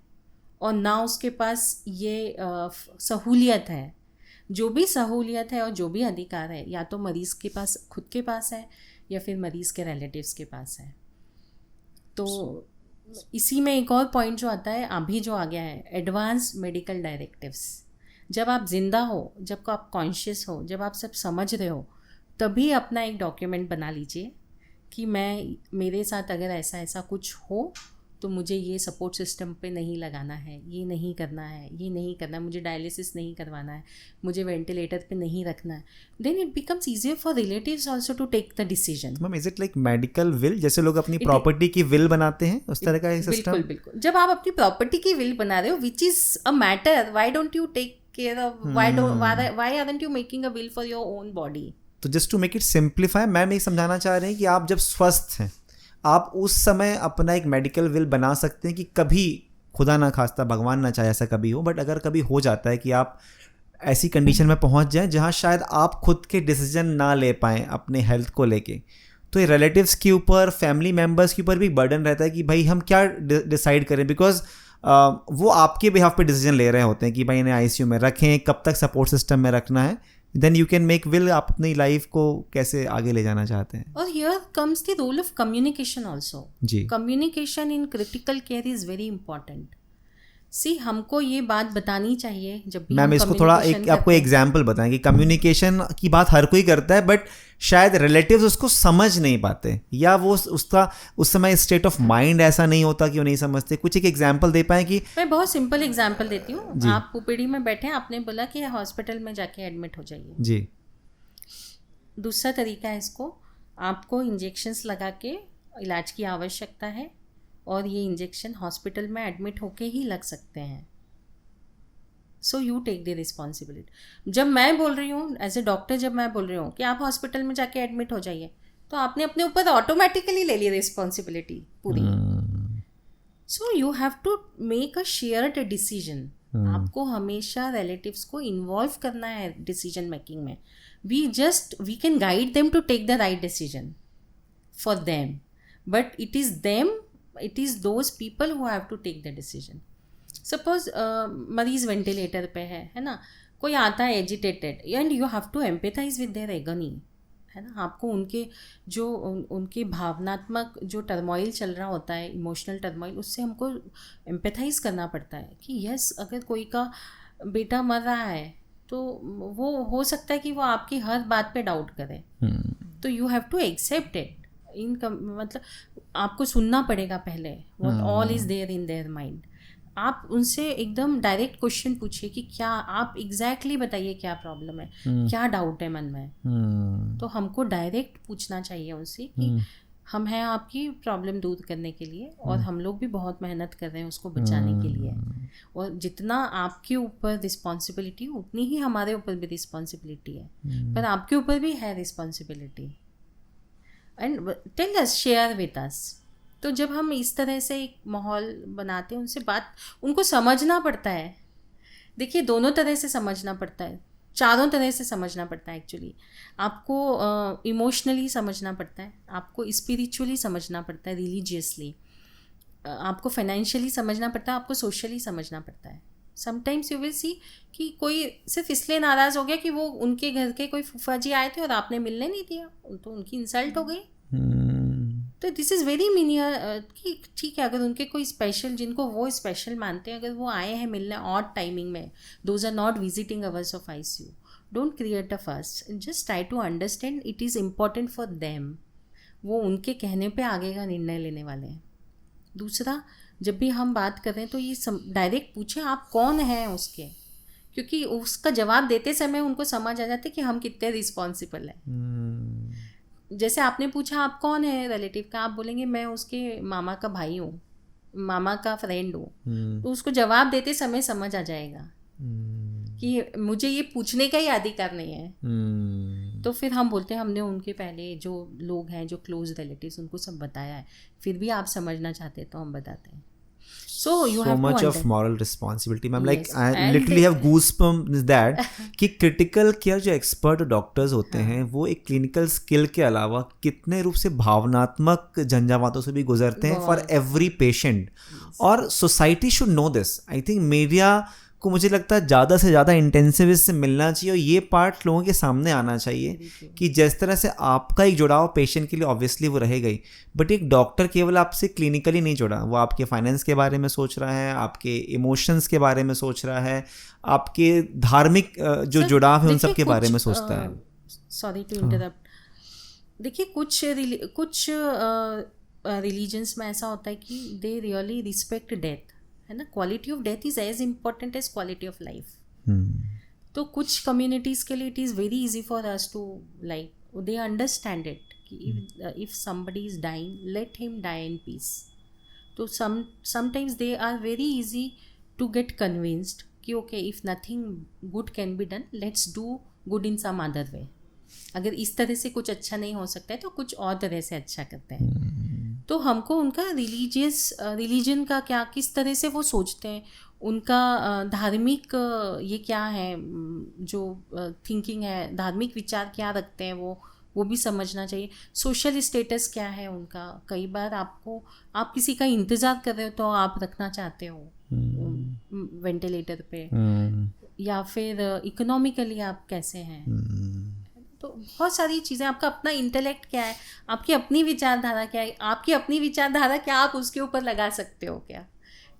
और ना उसके पास ये सहूलियत है। जो भी सहूलियत है और जो भी अधिकार है या तो मरीज़ के पास खुद के पास है या फिर मरीज़ के रिलेटिव्स के पास है। तो इसी में एक और पॉइंट जो आता है अभी जो आ गया है, एडवांस मेडिकल डायरेक्टिव्स। जब आप जिंदा हो, जब आप कॉन्शियस हो, जब आप सब समझ रहे हो, तभी अपना एक डॉक्यूमेंट बना लीजिए कि मेरे साथ अगर ऐसा ऐसा कुछ हो तो मुझे ये सपोर्ट सिस्टम पे नहीं लगाना है, ये नहीं करना है, ये नहीं करना है, मुझे डायलिसिस नहीं करवाना है, मुझे वेंटिलेटर पे नहीं रखना है। Then it becomes easier for relatives also to take the decision. Ma'am is it like medical will, जैसे लोग अपनी प्रॉपर्टी की विल बनाते हैं उस तरह का एक सिस्टम? बिल्कुल बिल्कुल। जब आप अपनी प्रॉपर्टी की विल बना रहे हो, which is a matter, why don't you take care of, why aren't you making a will for your own body? तो just to make it simplify, ma'am ये समझाना चाह रहे हैं कि आप जब स्वस्थ हैं आप उस समय अपना एक मेडिकल विल बना सकते हैं कि कभी खुदा ना खास्ता, भगवान ना चाहे ऐसा कभी हो, बट अगर कभी हो जाता है कि आप ऐसी कंडीशन में पहुंच जाएं जहां शायद आप खुद के डिसीजन ना ले पाएँ अपने हेल्थ को लेके, तो ये रिलेटिव्स के ऊपर, फैमिली मेम्बर्स के ऊपर भी बर्डन रहता है कि भाई हम क्या डिसाइड करें, बिकॉज वो आपके बिहाफ पे डिसीजन ले रहे होते हैं कि भाई इन्हें आईसीयू में रखें, कब तक सपोर्ट सिस्टम में रखना है। Then you can make will, आप अपनी लाइफ को कैसे आगे ले जाना चाहते हैं। और here comes the role of communication also. जी, communication in critical care is very important. See हमको ये बात बतानी चाहिए जब भी मैम इसको थोड़ा एक आपको एग्जाम्पल बताएं कि कम्युनिकेशन की बात हर कोई करता है बट शायद रिलेटिव्स उसको समझ नहीं पाते, या वो उसका उस समय स्टेट ऑफ माइंड ऐसा नहीं होता कि वो नहीं समझते। कुछ एक एग्जाम्पल दे पाएं कि? मैं बहुत सिंपल एग्जाम्पल देती हूँ। आप ओपीडी में बैठे हैं, आपने बोला कि हॉस्पिटल में जाके एडमिट हो जाइए। जी, दूसरा तरीका है इसको, आपको इंजेक्शंस लगा के इलाज की आवश्यकता है और ये इंजेक्शन हॉस्पिटल में एडमिट होके ही लग सकते हैं। So you take the responsibility. जब मैं बोल रही हूँ एज ए डॉक्टर, जब मैं बोल रही हूँ कि आप हॉस्पिटल में जाके एडमिट हो जाइए, तो आपने अपने ऊपर ऑटोमेटिकली ले ली रिस्पॉन्सिबिलिटी पूरी। So you have to make a shared decision. आपको हमेशा रिलेटिव्स को इन्वॉल्व करना है डिसीजन मेकिंग में। We can guide them to take the right decision for them, but it is those people who have to take the decision. Suppose मरीज ventilator पे है ना, कोई आता है agitated, and you have to empathize with their agony, है ना। आपको उनके भावनात्मक जो टर्मोइल चल रहा होता है, इमोशनल टर्मोइल, उससे हमको एम्पेथाइज करना पड़ता है कि यस, अगर कोई का बेटा मर रहा है तो वो हो सकता है कि वो आपकी हर बात पे डाउट करे, तो you have to accept it. मतलब आपको सुनना पड़ेगा पहले, what all is there in their mind. आप उनसे एकदम डायरेक्ट क्वेश्चन पूछिए कि क्या, आप एग्जैक्टली बताइए क्या प्रॉब्लम है, क्या डाउट है मन में। तो हमको डायरेक्ट पूछना चाहिए उनसे कि हम हैं आपकी प्रॉब्लम दूर करने के लिए, और हम लोग भी बहुत मेहनत कर रहे हैं उसको बचाने के लिए, और जितना आपके ऊपर रिस्पॉन्सिबिलिटी उतनी ही हमारे ऊपर भी रिस्पॉन्सिबिलिटी है, पर आपके ऊपर भी है responsibility. And tell us, share with us. तो जब हम इस तरह से एक माहौल बनाते हैं, उनसे बात, उनको समझना पड़ता है। देखिए दोनों तरह से समझना पड़ता है, चारों तरह से समझना पड़ता है एक्चुअली। आपको इमोशनली समझना पड़ता है, आपको स्पिरिचुअली समझना पड़ता है, रिलीजियसली, आपको फाइनेंशियली समझना पड़ता है, आपको सोशली समझना पड़ता है। समटाइम्स यू विल सी कि कोई सिर्फ इसलिए नाराज़ हो गया कि वो उनके घर के कोई फूफा जी आए थे और आपने मिलने नहीं दिया, तो उनकी इंसल्ट हो गई। तो दिस इज़ वेरी मीनियर कि ठीक है, अगर उनके कोई स्पेशल, जिनको वो स्पेशल मानते हैं, अगर वो आए हैं मिलने ऑड टाइमिंग में, those are not visiting hours of ICU, don't create a fuss, just try to understand it is important for them. वो उनके कहने पे आगे का निर्णय लेने वाले हैं। दूसरा, जब भी हम बात कर रहे हैं तो ये डायरेक्ट पूछें आप कौन हैं उसके, क्योंकि उसका जवाब देते समय उनको समझ आ जाता है कि हम कितने रिस्पॉन्सिबल हैं। जैसे आपने पूछा आप कौन है रिलेटिव का, आप बोलेंगे मैं उसके मामा का भाई हूँ, मामा का फ्रेंड हूँ, तो उसको जवाब देते समय समझ आ जाएगा कि मुझे ये पूछने का ही अधिकार नहीं है। तो फिर हम बोलते हैं हमने उनके पहले जो लोग हैं, जो क्लोज रिलेटिव्स, उनको सब बताया है, फिर भी आप समझना चाहते हैं तो हम बताते हैं। So you so have much to of moral responsibility, ma'am. Like Yes, I and literally have goosebumps that कि क्रिटिकल केयर जो एक्सपर्ट डॉक्टर्स होते हैं वो एक क्लिनिकल स्किल के अलावा कितने रूप से भावनात्मक झंझावातों से भी गुजरते हैं फॉर एवरी पेशेंट. और society should know this. I think media को मुझे लगता है ज़्यादा से ज़्यादा इंटेंसिव इससे मिलना चाहिए और ये पार्ट लोगों के सामने आना चाहिए कि जिस तरह से आपका एक जुड़ाव पेशेंट के लिए ऑब्वियसली वो रहेगा ही, बट एक डॉक्टर केवल आपसे क्लिनिकली नहीं जुड़ा, वो आपके फाइनेंस के बारे में सोच रहा है, आपके इमोशंस के बारे में सोच रहा है, आपके धार्मिक जो जुड़ाव है उन सब के बारे में सोचता है. Sorry to interrupt. देखिए कुछ रिलीजन्स में ऐसा होता है कि दे रियली रिस्पेक्ट डेथ, है ना. Quality of death is as important as quality of life. तो कुछ कम्युनिटीज़ के लिए it is very easy for us to like they understand it कि if somebody is dying let him die in peace. तो sometimes they are very easy to get convinced कि okay if nothing good can be done let's do good in some other way. अगर इस तरह से कुछ अच्छा नहीं हो सकता है तो कुछ और तरह से अच्छा करते हैं. तो हमको उनका रिलीजन का क्या, किस तरह से वो सोचते हैं, उनका धार्मिक ये क्या है, जो थिंकिंग है, धार्मिक विचार क्या रखते हैं वो भी समझना चाहिए. सोशल स्टेटस क्या है उनका. कई बार आप किसी का इंतज़ार कर रहे हो तो आप रखना चाहते हो वेंटिलेटर पे, या फिर इकोनॉमिकली आप कैसे हैं. तो बहुत सारी चीज़ें, आपका अपना इंटेलेक्ट क्या है, आपकी अपनी विचारधारा क्या है, आपकी अपनी विचारधारा क्या आप उसके ऊपर लगा सकते हो क्या.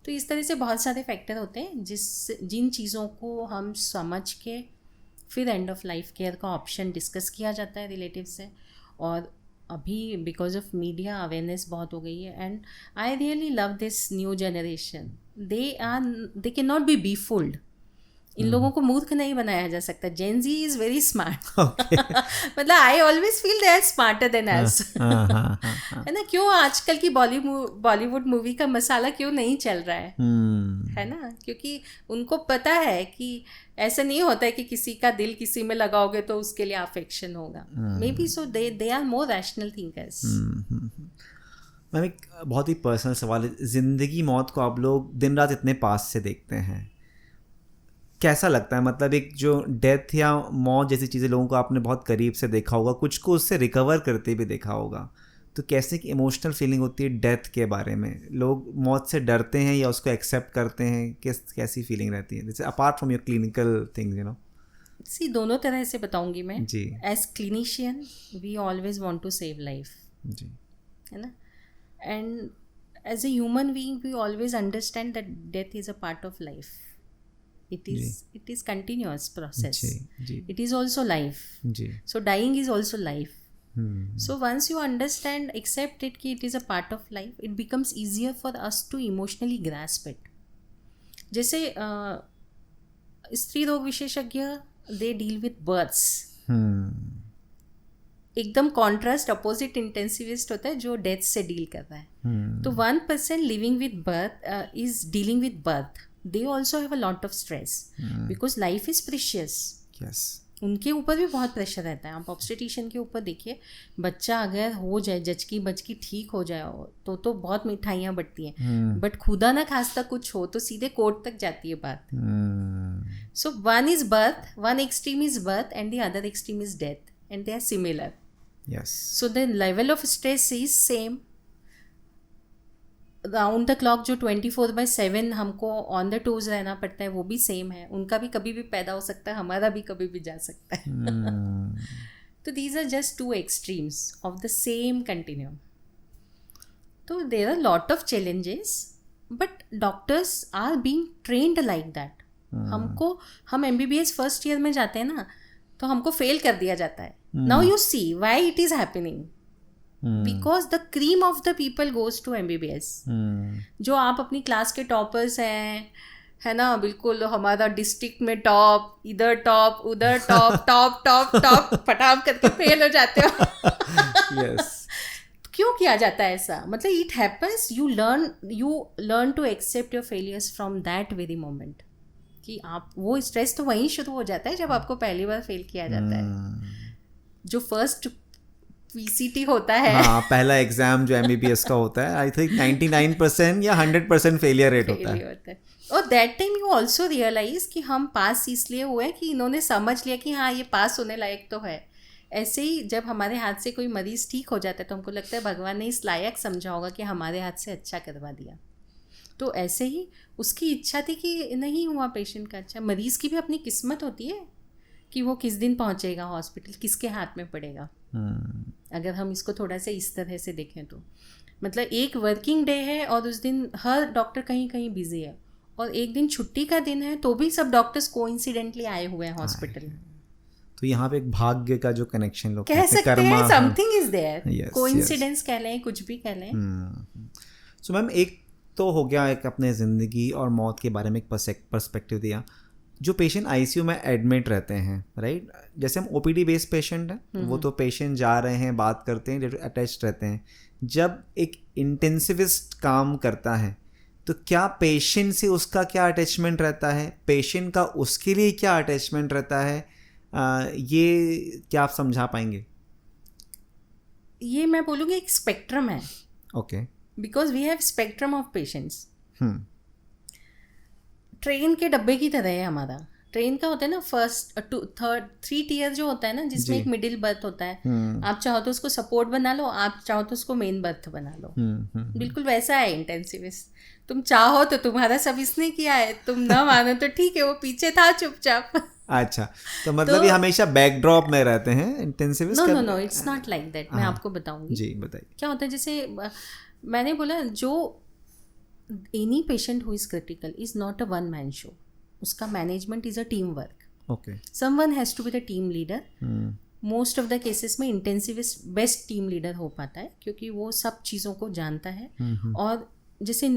तो इस तरह से बहुत सारे फैक्टर होते हैं जिन चीज़ों को हम समझ के फिर एंड ऑफ लाइफ केयर का ऑप्शन डिस्कस किया जाता है रिलेटिव से. और अभी बिकॉज ऑफ मीडिया अवेयरनेस बहुत हो गई है and I really love this new generation. They can not be fooled. इन लोगों को मूर्ख नहीं बनाया जा सकता. Gen Z is very smart. मतलब I always feel they are smarter than us, है ना. क्यों आजकल की बॉलीवुड मूवी का मसाला क्यों नहीं चल रहा है ना. क्योंकि उनको पता है कि ऐसा नहीं होता है कि किसी का दिल किसी में लगाओगे तो उसके लिए अफेक्शन होगा. Maybe so they are more rational thinkers. Ma'am एक बहुत ही पर्सनल सवाल है. ज़िंदगी मौत को आप लोग दिन रात इतने पास से देखते हैं, कैसा लगता है? मतलब एक जो डेथ या मौत जैसी चीज़ें लोगों को आपने बहुत करीब से देखा होगा, कुछ को उससे रिकवर करते भी देखा होगा, तो कैसे की इमोशनल फीलिंग होती है डेथ के बारे में? लोग मौत से डरते हैं या उसको एक्सेप्ट करते हैं? कैसी फीलिंग रहती है, जैसे apart from your clinical things, you know? See दोनों तरह से बताऊंगी मैं जी. As clinician we always want to save life, जी, है ना. And as a human being we always understand that death is a part of life. It is continuous process. It is also life. So dying is also life. So once you understand, accept it कि it is a part of life, it becomes easier for us to emotionally grasp it. जैसे स्त्री रोग विशेषज्ञ they deal with births. एकदम contrast opposite intensivist होता है जो death से डील कर रहा है. तो 1% living with birth is dealing with birth. They also have a lot of stress because life is precious. Yes. उनके ऊपर भी बहुत प्रेशर रहता है. आप ऑब्स्टेट्रिशियन के ऊपर देखिए, बच्चा अगर हो जाए जचकी बचकी ठीक हो जाए तो बहुत मिठाइयाँ बटती हैं, बट खुदा ना खास्ता कुछ हो तो सीधे कोर्ट तक जाती है बात. So one is birth, one extreme is birth and the other extreme is death and they are similar. So the level of stress is same. Round the clock जो 24/7 हमको ऑन द टोज रहना पड़ता है वो भी same है. उनका भी कभी भी पैदा हो सकता है, हमारा भी कभी भी जा सकता है. तो these are just two extremes of the same continuum. तो there are lot of challenges but doctors are being trained like that. हम MBBS फर्स्ट ईयर में जाते हैं ना तो हमको फेल कर दिया जाता है. Now you see why it is happening. Because the cream of the people goes to MBBS. जो आप अपनी क्लास के टॉपर्स हैं, है ना, बिल्कुल हमारा डिस्ट्रिक्ट में टॉप, इधर टॉप उधर टॉप टॉप टॉप टॉप फटाम करके फेल हो जाते हो. yes. क्यों किया जाता है ऐसा? मतलब it happens. You learn to accept your failures from that very moment. कि आप वो स्ट्रेस तो वहीं शुरू हो जाता है जब आपको पहली बार फेल किया जाता है. जो फर्स्ट VCT होता है, हाँ, पहला एग्जाम जो MBBS का होता है, आई थिंक 99% या 100% फेलियर रेट होता है। और that time you also realize कि हम पास इसलिए हुए कि इन्होंने समझ लिया कि हाँ ये पास होने लायक तो है। ऐसे ही जब हमारे हाथ से कोई मरीज़ ठीक हो जाता है तो हमको लगता है भगवान ने इस लायक समझा होगा कि हमारे हाथ से अच्छा करवा दिया। तो ऐसे ही उसकी इच्छा थी कि नहीं हुआ पेशेंट का अच्छा। मरीज़ की भी अपनी किस्मत होती है कि वो किस दिन पहुंचेगा हॉस्पिटल, किसके हाथ में पड़ेगा। अगर हम इसको थोड़ा सा इस तरह से देखें तो मतलब एक वर्किंग डे है और उस दिन हर डॉक्टर कहीं कहीं बिजी है, और एक दिन छुट्टी का दिन है तो भी सब डॉक्टर्स कोइंसिडेंटली आए हुए हैं हॉस्पिटल। तो यहाँ पे एक भाग्य का जो कनेक्शन लोग कह सकते हैं, something is there, Yes, coincidence कह लें, कुछ भी कह लें। सो मैम, एक तो हो गया एक अपने ज़िंदगी और मौत के बारे में एक पर्सपेक्टिव दिया। जो पेशेंट ICU में एडमिट रहते हैं, राइट, जैसे हम OPD बेस्ड पेशेंट हैं, वो तो पेशेंट जा रहे हैं, बात करते हैं, अटैच रहते हैं। जब एक इंटेंसिविस्ट काम करता है तो क्या पेशेंट से उसका क्या अटैचमेंट रहता है, पेशेंट का उसके लिए क्या अटैचमेंट रहता है, ये क्या आप समझा पाएंगे? ये मैं बोलूँगी एक स्पेक्ट्रम है। Okay, because we have spectrum of patients. Train के डब्बे की तरह है हमारा। ट्रेन का होता है ना फर्स्ट टू थर्ड 3 टियर जो होता है ना, जिसमें एक मिडिल बर्थ होता है। आप चाहो तो उसको सपोर्ट बना लो, आप चाहो तो उसको मेन बर्थ बना लो। बिल्कुल वैसा है इंटेंसिविस्ट। तुम चाहो तो तुम्हारा सब इसने किया है, तुम ना मानो तो ठीक है, वो पीछे था चुपचाप। अच्छा, तो मतलब ये हमेशा बैकड्रॉप में रहते हैं intensivist? No, it's not like that. मैं आपको बताऊंगी। जी बताइए। क्या होता है, जैसे मैंने बोला, जो any patient who is critical is not a one man show. उसका management is a team work. Okay, someone has to be the team leader. Most of the cases में इंटेंसिविस्ट बेस्ट टीम लीडर हो पाता है, क्योंकि वो सब चीज़ों को जानता है। और जैसे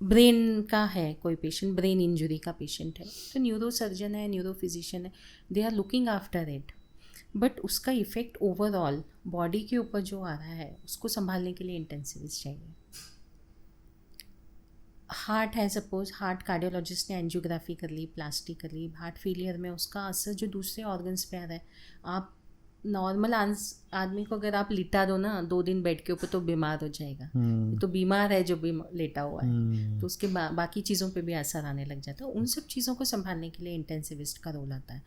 ब्रेन का है कोई पेशेंट, ब्रेन इंजरी का पेशेंट है, तो न्यूरो सर्जन है, न्यूरो फिजिशियन है, they are looking after it. But उसका इफेक्ट ओवरऑल बॉडी के ऊपर जो आ रहा है, उसको संभालने के लिए इंटेंसिविस्ट चाहिए। हार्ट है, सपोज हार्ट कार्डियोलॉजिस्ट ने एंजियोग्राफी कर ली, प्लास्टिक कर ली, हार्ट फेलियर में उसका असर जो दूसरे ऑर्गन्स पे आ रहा है। आप नॉर्मल आदमी को अगर आप लिटा दो ना 2 दिन बेड के ऊपर, तो बीमार हो जाएगा। तो बीमार है जो भी लेटा हुआ है, तो उसके बाकी चीज़ों पे भी असर आने लग जाता है। उन सब चीज़ों को संभालने के लिए इंटेंसिविस्ट का रोल आता है।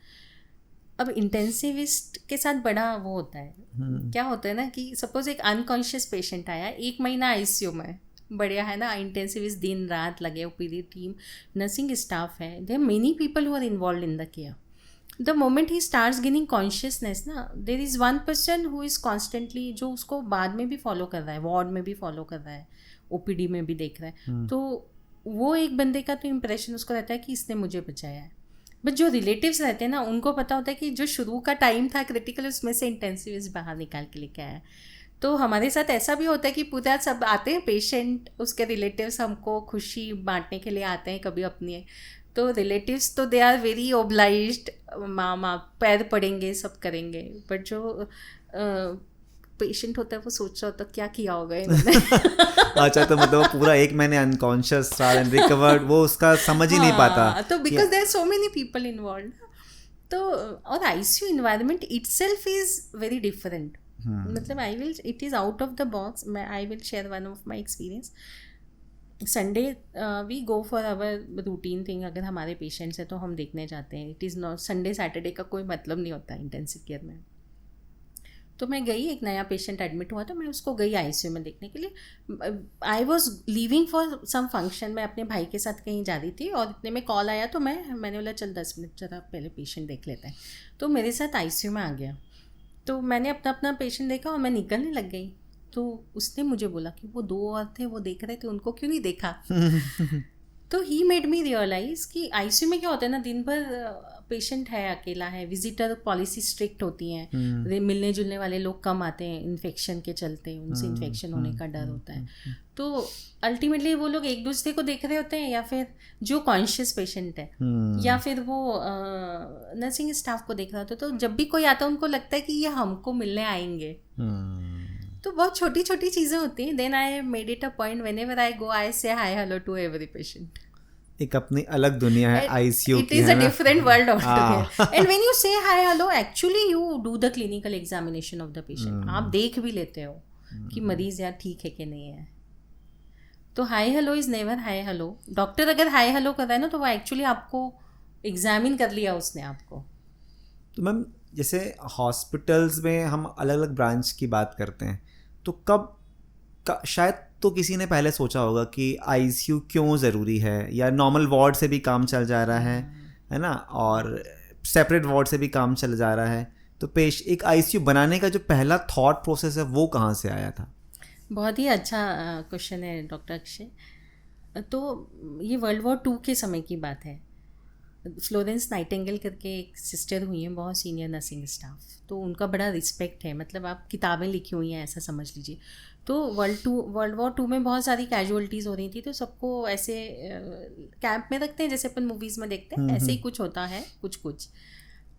अब इंटेंसिविस्ट के साथ बड़ा वो होता है, क्या होता है ना कि सपोज एक अनकॉन्शियस पेशेंट आया, 1 महीना ICU में, बढ़िया है ना, इंटेंसिविस्ट दिन रात लगे, OPD टीम, नर्सिंग स्टाफ है, there are many people who are involve in the care. The moment he starts gaining consciousness ना, there is one person who is constantly, जो उसको बाद में भी फॉलो कर रहा है, वार्ड में भी फॉलो कर रहा है, OPD में भी देख रहा है। तो वो एक बंदे का तो इम्प्रेशन उसको रहता है कि इसने मुझे बचाया है। बट जो रिलेटिव्स रहते हैं ना, उनको पता होता है कि जो शुरू का टाइम था क्रिटिकल, उसमें से इंटेंसिविस्ट बाहर निकाल के लेके आया। तो हमारे साथ ऐसा भी होता है कि पूरा सब आते हैं पेशेंट, उसके रिलेटिव्स हमको खुशी बांटने के लिए आते हैं, कभी अपनी। तो रिलेटिव्स तो दे आर वेरी ओब्लाइज्ड, माँ पैर पड़ेंगे, सब करेंगे। बट जो पेशेंट होता है वो सोच रहा होता क्या किया होगा इन्होंने। अच्छा, तो मतलब पूरा 1 महीने अनकॉन्शियस था एंड रिकवर्ड, वो उसका समझ ही नहीं पाता। तो because there are so many people involve. तो और ICU environment itself is very different. मतलब it is out of the box. I will share one of my experience. Sunday we go for our routine thing. अगर हमारे patients हैं तो हम देखने जाते हैं। It is not Sunday Saturday का कोई मतलब नहीं होता इंटेंसिव केयर में। तो मैं गई, एक नया पेशेंट एडमिट हुआ, तो मैं उसको गई ICU में देखने के लिए। I was leaving for some function, मैं अपने भाई के साथ कहीं जा रही थी, और इतने में कॉल आया, तो मैंने बोला चल 10 मिनट जरा पहले पेशेंट देख लेते हैं। तो मेरे साथ ICU में आ गया। तो मैंने अपना पेशेंट देखा और मैं निकलने लग गई। तो उसने मुझे बोला कि वो 2 और थे, वो देख रहे थे, उनको क्यों नहीं देखा? तो ही मेड मी रियलाइज कि ICU में क्या होता है ना, दिन भर पेशेंट है, अकेला है, विजिटर पॉलिसी स्ट्रिक्ट होती हैं, मिलने जुलने वाले लोग कम आते हैं इन्फेक्शन के चलते, उनसे इन्फेक्शन होने का डर होता है। तो अल्टीमेटली वो लोग एक दूसरे को देख रहे होते हैं, या फिर जो कॉन्शियस पेशेंट है, या फिर वो नर्सिंग स्टाफ को देख रहा होता है। तो जब भी कोई आता है उनको लगता है कि ये हमको मिलने आएंगे। तो बहुत छोटी छोटी चीज़ें होती हैं। Then I made it a point, whenever I go I say hi hello to every patient. एक अपनी अलग दुनिया है आईसीयू की, it is a different world altogether. And when you say hi hello, actually you do the clinical examination of the patient. आप देख भी लेते हो कि मरीज यार ठीक है कि नहीं है। तो hi hello is never hi hello. Doctor अगर हाय हेलो कर रहा है ना, तो वो एक्चुअली आपको एग्जामिन कर लिया उसने आपको। तो मैम जैसे हॉस्पिटल्स में हम अलग अलग ब्रांच की बात करते हैं, तो शायद तो किसी ने पहले सोचा होगा कि आईसीयू क्यों ज़रूरी है, या नॉर्मल वार्ड से भी काम चल जा रहा है ना, और सेपरेट वार्ड से भी काम चल जा रहा है। तो एक आईसीयू बनाने का जो पहला थॉट प्रोसेस है वो कहाँ से आया था? बहुत ही अच्छा क्वेश्चन है डॉक्टर अक्षय। तो ये वर्ल्ड वॉर 2 के समय की बात है। फ्लोरेंस नाइटिंगेल करके एक सिस्टर हुई हैं, बहुत सीनियर नर्सिंग स्टाफ, तो उनका बड़ा रिस्पेक्ट है। मतलब आप किताबें लिखी हुई हैं ऐसा समझ लीजिए। तो वर्ल्ड वॉर 2 में बहुत सारी कैजुअलिटीज़ हो रही थी, तो सबको ऐसे कैंप में रखते हैं जैसे अपन मूवीज़ में देखते हैं, ऐसे ही कुछ होता है कुछ।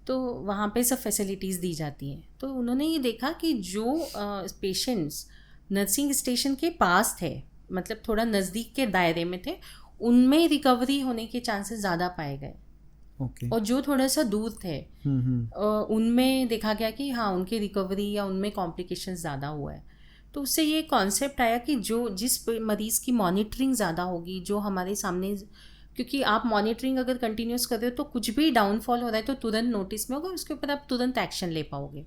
तो वहाँ पे सब फैसिलिटीज़ दी जाती हैं। तो उन्होंने ये देखा कि जो पेशेंट्स नर्सिंग स्टेशन के पास थे, मतलब थोड़ा नज़दीक के दायरे में थे, उनमें रिकवरी होने के चांसेस ज़्यादा पाए गए। और जो थोड़ा सा दूर थे उनमें देखा गया कि हाँ उनकी रिकवरी या उनमें कॉम्प्लिकेशंस ज़्यादा हुआ है। तो उससे ये कॉन्सेप्ट आया कि जिस मरीज़ की मॉनिटरिंग ज़्यादा होगी, जो हमारे सामने, क्योंकि आप मॉनिटरिंग अगर कंटिन्यूस कर रहे हो तो कुछ भी डाउनफॉल हो रहा है तो तुरंत नोटिस में होगा, उसके ऊपर आप तुरंत एक्शन ले पाओगे।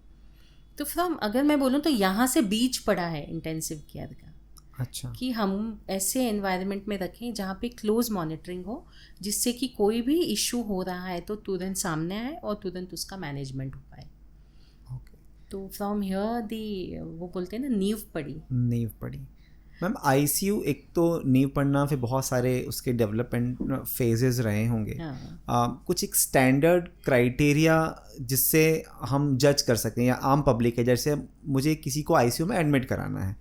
तो फ्रॉम अगर मैं बोलूँ तो यहाँ से बीज पड़ा है इंटेंसिव केयर का। अच्छा। कि हम ऐसे एनवायरनमेंट में रखें जहाँ पे क्लोज मॉनिटरिंग हो, जिससे कि कोई भी इशू हो रहा है तो तुरंत सामने आए और तुरंत उसका मैनेजमेंट हो पाए। तो फ्रॉम हियर दी वो बोलते हैं ना नींव पड़ी। मैम आईसीयू एक तो नींव पढ़ना, फिर बहुत सारे उसके डेवलपमेंट फेजेस रहे होंगे। कुछ एक स्टैंडर्ड क्राइटेरिया जिससे हम जज कर सकते हैं, या आम पब्लिक है, जैसे मुझे किसी को आईसीयू में एडमिट कराना है,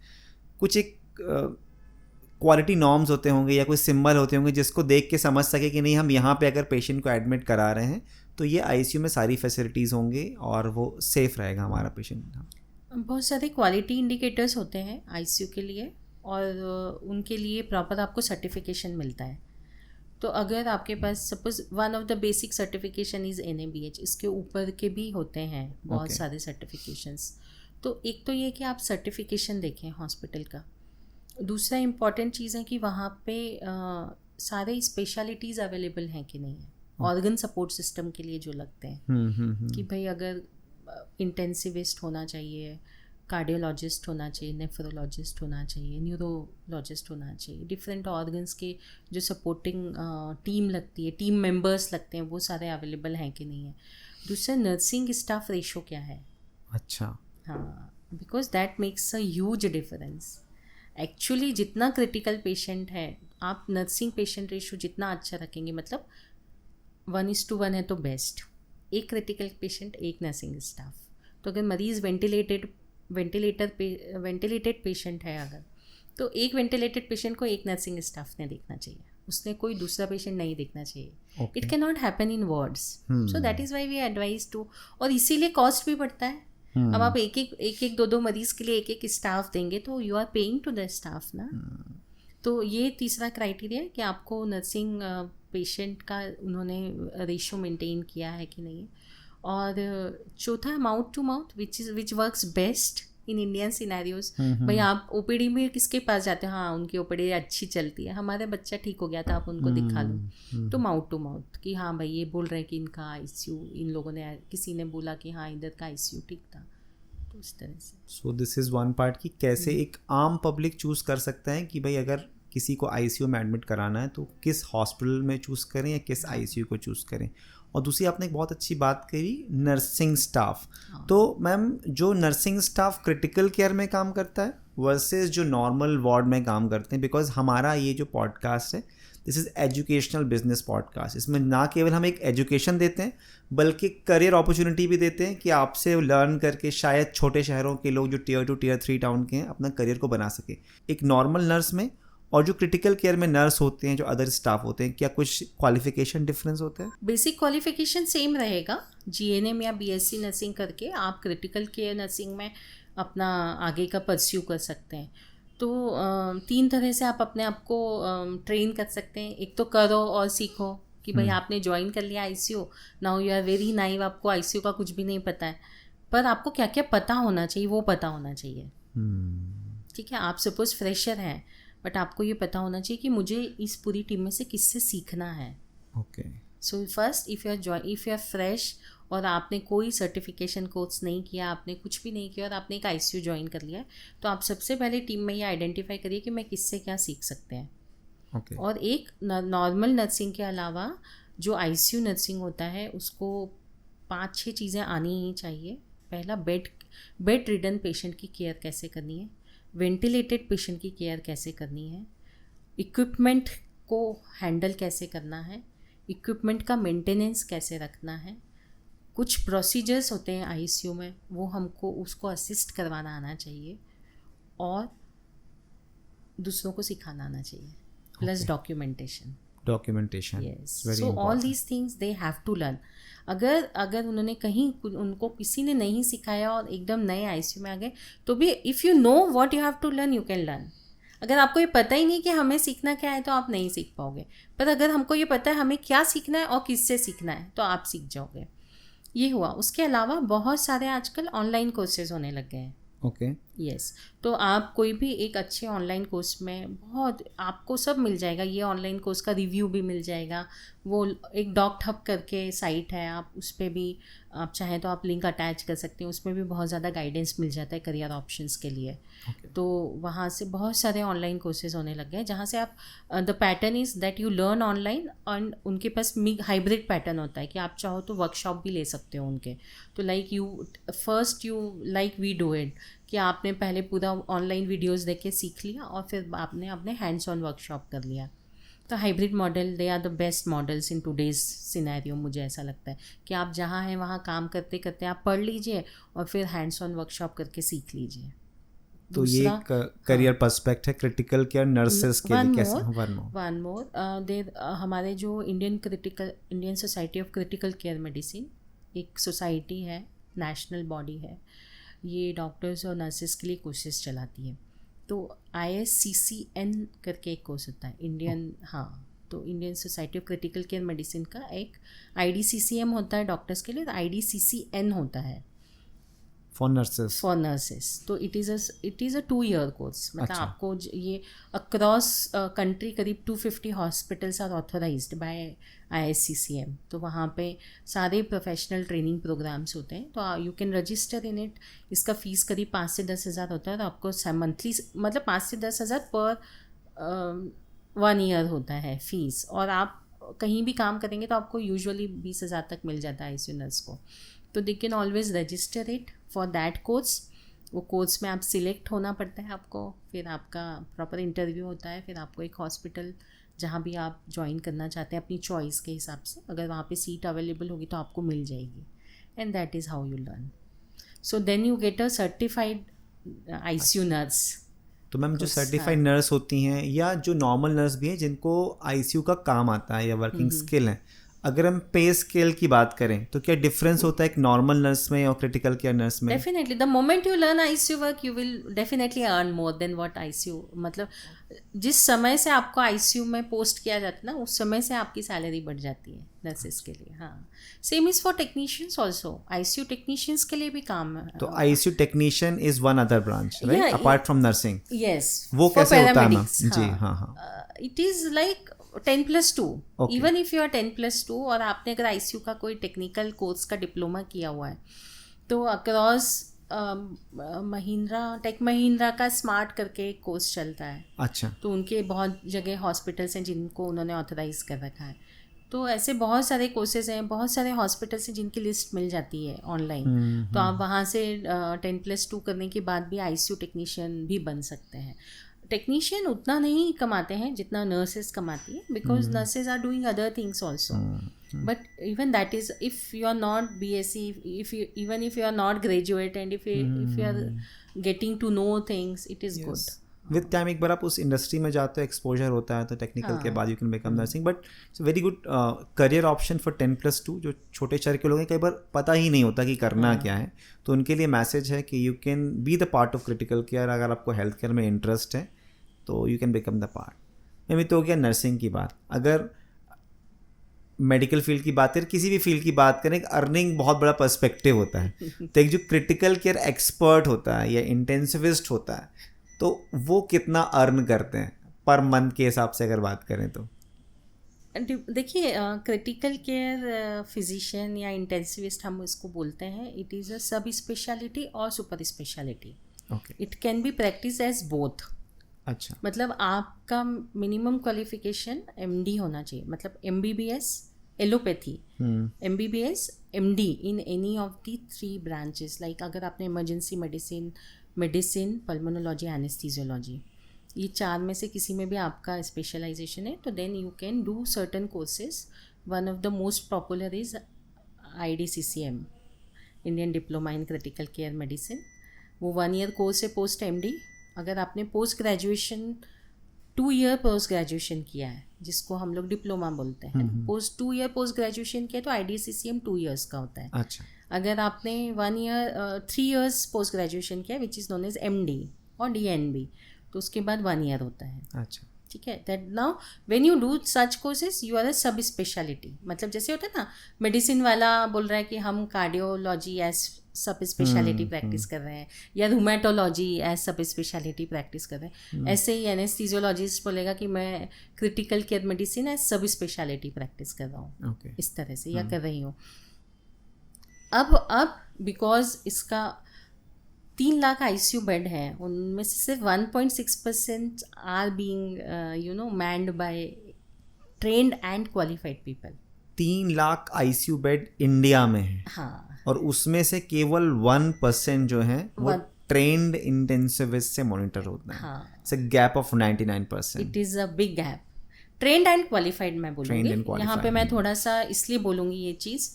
कुछ एक क्वालिटी नॉर्म्स होते होंगे या कोई सिंबल होते होंगे जिसको देख के समझ सके कि नहीं हम यहाँ पे अगर पेशेंट को एडमिट करा रहे हैं तो ये आईसीयू में सारी फैसिलिटीज़ होंगे और वो सेफ़ रहेगा हमारा पेशेंट। बहुत सारे क्वालिटी इंडिकेटर्स होते हैं आईसीयू के लिए, और उनके लिए प्रॉपर आपको सर्टिफिकेशन मिलता है। तो अगर आपके पास suppose one of the basic certification is NABH, इसके ऊपर के भी होते हैं बहुत सारे सर्टिफिकेशंस। तो एक तो ये कि आप सर्टिफिकेशन देखें हॉस्पिटल का। दूसरा इम्पॉर्टेंट चीज़ है कि वहाँ पे सारे स्पेशलिटीज़ अवेलेबल हैं कि नहीं है, ऑर्गन सपोर्ट सिस्टम के लिए जो लगते हैं कि भाई अगर इंटेंसिविस्ट होना चाहिए, कार्डियोलॉजिस्ट होना चाहिए, नेफ्रोलॉजिस्ट होना चाहिए, न्यूरोलॉजिस्ट होना चाहिए, डिफरेंट ऑर्गन्स के जो सपोर्टिंग टीम लगती है, टीम मेंबर्स लगते हैं, वो सारे अवेलेबल हैं कि नहीं है। दूसरा नर्सिंग स्टाफ रेशो क्या है। अच्छा। हाँ, because that makes a huge difference. Actually जितना क्रिटिकल पेशेंट है, आप नर्सिंग पेशेंट रेशो जितना अच्छा रखेंगे, मतलब 1:1 है तो बेस्ट, एक क्रिटिकल पेशेंट एक नर्सिंग स्टाफ। तो अगर मरीज़ वेंटिलेटेड पेशेंट है अगर, तो एक वेंटिलेटेड पेशेंट को एक नर्सिंग स्टाफ ने देखना चाहिए, उसने कोई दूसरा पेशेंट नहीं देखना चाहिए। It can not happen in wards, so that is why we advise to. और इसीलिए कॉस्ट भी बढ़ता है। अब आप एक दो मरीज के लिए एक स्टाफ देंगे तो you are paying to the staff ना। तो ये तीसरा क्राइटेरिया है कि आपको नर्सिंग पेशेंट का उन्होंने रेशो मेंटेन किया है कि नहीं। और चौथा mouth to mouth which works best in Indian scenarios. भाई आप ओपीडी में किसके पास जाते हैं, हाँ उनकी ओपीडी अच्छी चलती है, हमारे बच्चा ठीक हो गया था आप उनको दिखा लो, तो माउथ टू माउथ कि हाँ भाई ये बोल रहे हैं कि इनका आईसीयू, इन लोगों ने, किसी ने बोला कि हाँ इधर का आईसीयू ठीक था, तो इस तरह से। सो दिस इज़ वन पार्ट कि कैसे एक आम पब्लिक चूज़ कर सकता है कि भाई अगर किसी को आईसीयू में एडमिट कराना है तो किस हॉस्पिटल में चूज़ करें या किस आईसीयू को चूज़ करें। और दूसरी आपने एक बहुत अच्छी बात करी, नर्सिंग स्टाफ। तो मैम जो नर्सिंग स्टाफ क्रिटिकल केयर में काम करता है वर्सेस जो नॉर्मल वार्ड में काम करते हैं, बिकॉज हमारा ये जो पॉडकास्ट है this is educational business podcast. इसमें ना केवल हम एक एजुकेशन देते हैं बल्कि करियर अपॉर्चुनिटी भी देते हैं कि आपसे लर्न करके शायद छोटे शहरों के लोग जो Tier 2 Tier 3 टाउन के हैं अपना करियर को बना सके। एक नॉर्मल नर्स में और जो क्रिटिकल केयर में नर्स होते हैं, जो अदर स्टाफ होते हैं, क्या कुछ क्वालिफिकेशन डिफरेंस होता है? बेसिक क्वालिफिकेशन सेम रहेगा। GNM या BSc नर्सिंग करके आप क्रिटिकल केयर नर्सिंग में अपना आगे का परस्यू कर सकते हैं। तो 3 तरह से आप अपने आप को ट्रेन कर सकते हैं। एक तो करो और सीखो कि भाई आपने ज्वाइन कर लिया ICU, now you are very naive, आपको आईसीयू का कुछ भी नहीं पता है, पर आपको क्या क्या पता होना चाहिए वो पता होना चाहिए। ठीक है, आप सपोज फ्रेशर हैं बट आपको ये पता होना चाहिए कि मुझे इस पूरी टीम में से किससे सीखना है। Okay, so first if you are fresh और आपने कोई सर्टिफिकेशन कोर्स नहीं किया, आपने कुछ भी नहीं किया और आपने एक आईसीयू ज्वाइन कर लिया है, तो आप सबसे पहले टीम में ये आइडेंटिफाई करिए कि मैं किससे क्या सीख सकते हैं। ओके। और एक नॉर्मल नर्सिंग के अलावा जो आईसीयू नर्सिंग होता है उसको 5-6 चीज़ें आनी ही चाहिए। पहला, बेड रिडन पेशेंट की केयर कैसे करनी है, वेंटिलेटेड पेशेंट की केयर कैसे करनी है, इक्विपमेंट को हैंडल कैसे करना है, इक्विपमेंट का मेंटेनेंस कैसे रखना है, कुछ प्रोसीजर्स होते हैं आईसीयू में वो हमको उसको असिस्ट करवाना आना चाहिए, और दूसरों को सिखाना आना चाहिए, plus documentation. Yes, so all these things they have to learn. अगर उन्होंने कहीं उनको किसी ने नहीं सिखाया और एकदम नए आईसीयू में आ गए तो भी if you know what you have to learn, you can learn. अगर आपको ये पता ही नहीं कि हमें सीखना क्या है तो आप नहीं सीख पाओगे, पर अगर हमको ये पता है हमें क्या सीखना है और किससे सीखना है तो आप सीख जाओगे। ये हुआ। उसके अलावा बहुत सारे आजकल ऑनलाइन कोर्सेज होने लग गए हैं। ओके, यस, तो आप कोई भी एक अच्छे ऑनलाइन कोर्स में बहुत आपको सब मिल जाएगा। ये ऑनलाइन कोर्स का रिव्यू भी मिल जाएगा। वो एक डॉक्ट हब करके साइट है, आप उस पर भी आप चाहें तो आप लिंक अटैच कर सकते हैं, उसमें भी बहुत ज़्यादा गाइडेंस मिल जाता है करियर ऑप्शंस के लिए। तो वहाँ से बहुत सारे ऑनलाइन कोर्सेज होने लग गए जहाँ से आप the pattern is that you learn online, और उनके पास हाइब्रिड पैटर्न होता है कि आप चाहो तो वर्कशॉप भी ले सकते हो उनके। तो लाइक वी डू इट कि आपने पहले पूरा ऑनलाइन वीडियोस देख के सीख लिया और फिर आपने अपने हैंड्स ऑन वर्कशॉप कर लिया। तो hybrid model, they are the best models in today's scenario. मुझे ऐसा लगता है कि आप जहाँ हैं वहाँ काम करते करते आप पढ़ लीजिए और फिर हैंड्स ऑन वर्कशॉप करके सीख लीजिए। तो ये करियर पर्सपेक्ट है क्रिटिकल केयर नर्सेस के लिए। कैसे? वन मोर हमारे जो Indian society of critical care medicine एक सोसाइटी है, नेशनल बॉडी है, ये डॉक्टर्स और नर्सेस के लिए कोर्सेज चलाती है। तो ISCCN करके एक कोर्स होता है तो Indian society of critical care medicine का एक IDCCM होता है डॉक्टर्स के लिए, तो IDCCN होता है फॉर नर्सेस। तो it is a 2-year course. मतलब आपको ये अक्रॉस कंट्री करीब 250 hospitals are authorised by ISCCM। तो वहाँ पे सारे प्रोफेशनल ट्रेनिंग प्रोग्राम्स होते हैं, तो you can register in it. इसका फ़ीस करीब 5 से 10 हज़ार होता है। तो आपको मंथली मतलब 5 से 10 हज़ार पर 1 year होता है फ़ीस, और आप कहीं भी काम करेंगे तो आपको यूजुअली 20 हज़ार तक मिल जाता है आईसीयू नर्स को। तो they can always register it for that course. वो कोर्स में आप सिलेक्ट होना पड़ता है आपको, फिर आपका प्रॉपर इंटरव्यू होता है, फिर आपको एक हॉस्पिटल जहाँ भी आप ज्वाइन करना चाहते हैं अपनी चॉइस के हिसाब से, अगर वहाँ पे सीट अवेलेबल होगी तो आपको मिल जाएगी। And that is how you learn. So then you get a certified ICU nurse. तो मैम जो सर्टिफाइड नर्स होती हैं या जो नॉर्मल नर्स भी हैं जिनको आईसीयू का काम आता है या वर्किंग स्किल है, अगर हम पे स्केल की बात करें तो क्या डिफरेंस होता है एक नॉर्मल नर्स में और क्रिटिकल केयर नर्स में? Definitely, the moment you learn ICU work you will definitely earn more than what ICU, मतलब जिस समय से आपको आईसीयू में पोस्ट किया जाता है ना, उस समय से आपकी सैलरी बढ़ जाती है नर्सेस के लिए। हाँ, same is for technicians also. ICU technicians के लिए भी काम है। तो ICU technician is one other branch, right, apart from nursing? Yes. वो कैसे होता है मैम? जी हाँ। It is like 10+2। Even if you are 10+2 और आपने अगर आईसीयू का कोई टेक्निकल कोर्स का डिप्लोमा किया हुआ है तो अक्रॉस महिंद्रा का स्मार्ट करके एक कोर्स चलता है। अच्छा। तो उनके बहुत जगह हॉस्पिटल्स हैं जिनको उन्होंने ऑथराइज कर रखा है। तो ऐसे बहुत सारे कोर्सेज हैं, बहुत सारे हॉस्पिटल्स हैं जिनकी लिस्ट मिल जाती है ऑनलाइन। तो आप वहाँ से 10+2 करने के बाद भी आईसीयू टेक्नीशियन भी बन सकते हैं। टेक्नीशियन उतना नहीं कमाते हैं जितना नर्सेज कमाती है, because nurses are doing other things also. But even that is if you are not BSc, if you are not graduate, and if you are getting to know things, it is good. With time एक बार आप उस industry में जाते हो, exposure होता है, तो टेक्निकल के बाद you can become nursing. But it's very good career option for 10+2 जो छोटे शहर के लोग हैं. कई बार पता ही नहीं होता कि करना क्या है, तो उनके लिए मैसेज है कि you can be the part of critical care. अगर आपको हेल्थ केयर में इंटरेस्ट है तो you can become the part. मैं तो हो गया नर्सिंग की बात. अगर मेडिकल फील्ड की बात करें, किसी भी फील्ड की बात करें, अर्निंग बहुत बड़ा पर्सपेक्टिव होता है. तो एक जो क्रिटिकल केयर एक्सपर्ट होता है या इंटेंसिविस्ट होता है, तो वो कितना अर्न करते हैं पर मंथ के हिसाब से अगर बात करें तो? देखिए, क्रिटिकल केयर फिजिशियन या इंटेंसिविस्ट हम इसको बोलते हैं. It is a sub speciality और super speciality. It can be practice as both. अच्छा, मतलब आपका मिनिमम क्वालिफिकेशन MD होना चाहिए. मतलब MBBS allopathy, MBBS MD in any of the 3 branches. Like अगर आपने इमरजेंसी मेडिसिन, पल्मोनोलॉजी, एनेस्थीजियोलॉजी, ये 4 में से किसी में भी आपका स्पेशलाइजेशन है, तो then you can do certain courses. One of the most popular is IDCCM, Indian diploma in critical care medicine. वो 1 ईयर कोर्स है पोस्ट MD. अगर आपने post graduation 2 year post graduation किया है, जिसको हम लोग डिप्लोमा बोलते हैं, 2 ईयर पोस्ट ग्रेजुएशन किया तो IDCCM 2 ईयर्स का होता है. अच्छा. अगर आपने 3 ईयर्स पोस्ट ग्रेजुएशन किया which is known as MD और DNB, तो उसके बाद 1 ईयर होता है. अच्छा, ठीक है. That now when you do such courses you are a sub speciality. मतलब जैसे होता है ना, मेडिसिन वाला बोल रहा है कि हम कार्डियोलॉजी एज सब स्पेशलिटी प्रैक्टिस कर रहे हैं, या रूमेटोलॉजी एज सब स्पेशलिटी प्रैक्टिस कर रहे हैं. ऐसे ही एनेस्थीजियोलॉजिस्ट बोलेगा कि मैं क्रिटिकल केयर मेडिसिन एज सब स्पेशलिटी प्रैक्टिस कर रहा हूँ. इस तरह से या कर रही हूँ. अब बिकॉज इसका 3 लाख ICU बेड है, उनमें से सिर्फ 1.6% are being manned by trained and qualified people. 3 lakh ICU bed India में है. हाँ. और उसमें से केवल 1% जो है वो ट्रेन्ड इंटेंसिविस्ट से मॉनिटर होता है. हाँ. It's a gap of 99%. It is a big gap. Trained and qualified मैं बोलूँगी. यहाँ पे मैं थोड़ा सा इसलिए बोलूँगी ये चीज़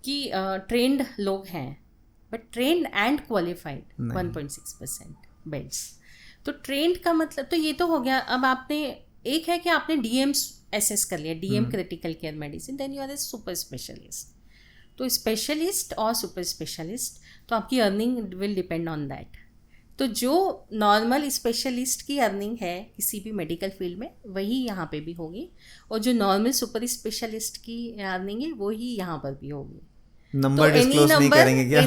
कि ट्रेन्ड लोग हैं, but trained and qualified 1.6% beds. तो ट्रेन्ड का मतलब तो ये तो हो गया. अब आपने एक है कि आपने DM एसेस कर लिया, DM critical care medicine, then you are a super specialist. तो स्पेशलिस्ट और सुपर स्पेशलिस्ट, तो आपकी earning will depend on that. तो जो नॉर्मल स्पेशलिस्ट की अर्निंग है किसी भी मेडिकल फील्ड में, वही यहाँ पे भी होगी, और जो नॉर्मल सुपर स्पेशलिस्ट की अर्निंग है वही यहाँ पर भी होगी. नंबर डिस्क्लोज नहीं करेंगे क्या?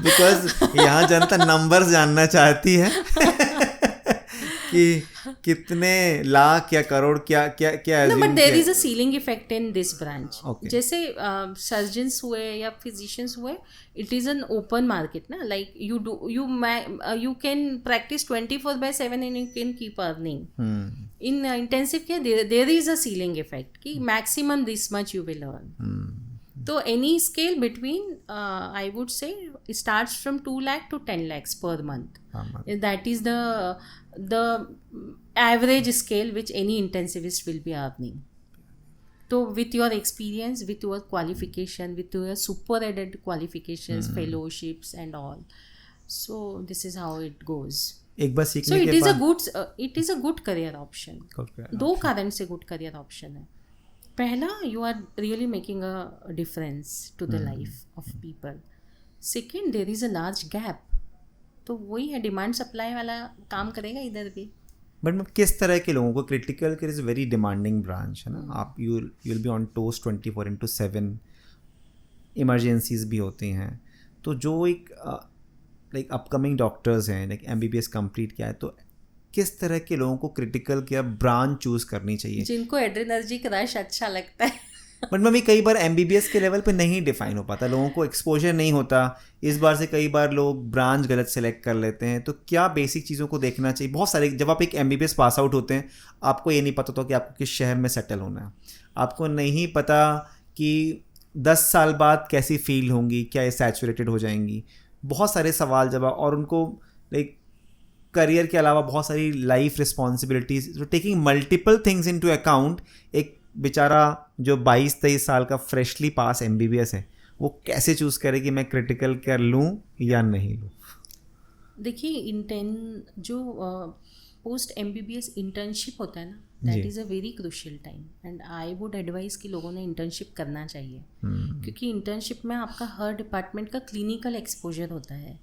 बिकॉज यहाँ जनता नंबर्स जानना चाहती है कि कितने लाख या करोड़ क्या क्या क्या. No, but there is a ceiling effect in this branch. जैसे सर्जन्स हुए या फिजिशियंस हुए, it is an open market ना. Like you can practice 24/7 and you can keep earning. In intensive care there is a ceiling effect कि maximum this much you will earn. तो any scale between I would say starts from 2 lakh to 10 lakhs per month. That is the average scale which any intensivist will be earning. So with your experience, with your qualification, with your super added qualifications, fellowships and all, so this is how it goes. एक बार सीखने के बाद it is a good career option. 2 कारण से good career option है. पहला, you are really making a difference to the life of people. Second, there is a large gap. तो वही है, डिमांड सप्लाई वाला काम करेगा इधर भी. बट किस तरह के लोगों को? Critical care is very demanding branch है ना. आप you will be on toes 24/7. Emergencies भी होती हैं. तो जो एक लाइक अपकमिंग डॉक्टर्स हैं, लाइक MBBS कंप्लीट किया है, तो किस तरह के लोगों को क्रिटिकल केयर ब्रांच चूज करनी चाहिए? जिनको एड्रेनर्जिक रश अच्छा लगता है. बट मैं भी कई बार MBBS के लेवल पे नहीं डिफाइन हो पाता, लोगों को एक्सपोजर नहीं होता. इस बार से कई बार लोग ब्रांच गलत सेलेक्ट कर लेते हैं. तो क्या बेसिक चीज़ों को देखना चाहिए? बहुत सारे, जब आप एक MBBS पास आउट होते हैं, आपको ये नहीं पता होता कि आपको किस शहर में सेटल होना है. आपको नहीं पता कि 10 साल बाद कैसी फील होंगी, क्या ये सैचुरेटेड हो जाएंगी. बहुत सारे सवाल जवाब, और उनको लाइक करियर के अलावा बहुत सारी लाइफ रिस्पॉन्सिबिलिटीज. तो taking multiple things into account, एक बेचारा जो 22-23 साल का फ्रेशली पास MBBS है, वो कैसे चूज़ करे कि मैं क्रिटिकल केयर लूँ या नहीं लूँ? देखिए जो पोस्ट MBBS इंटर्नशिप होता है ना, that is a very crucial time, and I would advise कि लोगों ने इंटर्नशिप करना चाहिए, क्योंकि इंटर्नशिप में आपका हर डिपार्टमेंट का क्लिनिकल एक्सपोजर होता है।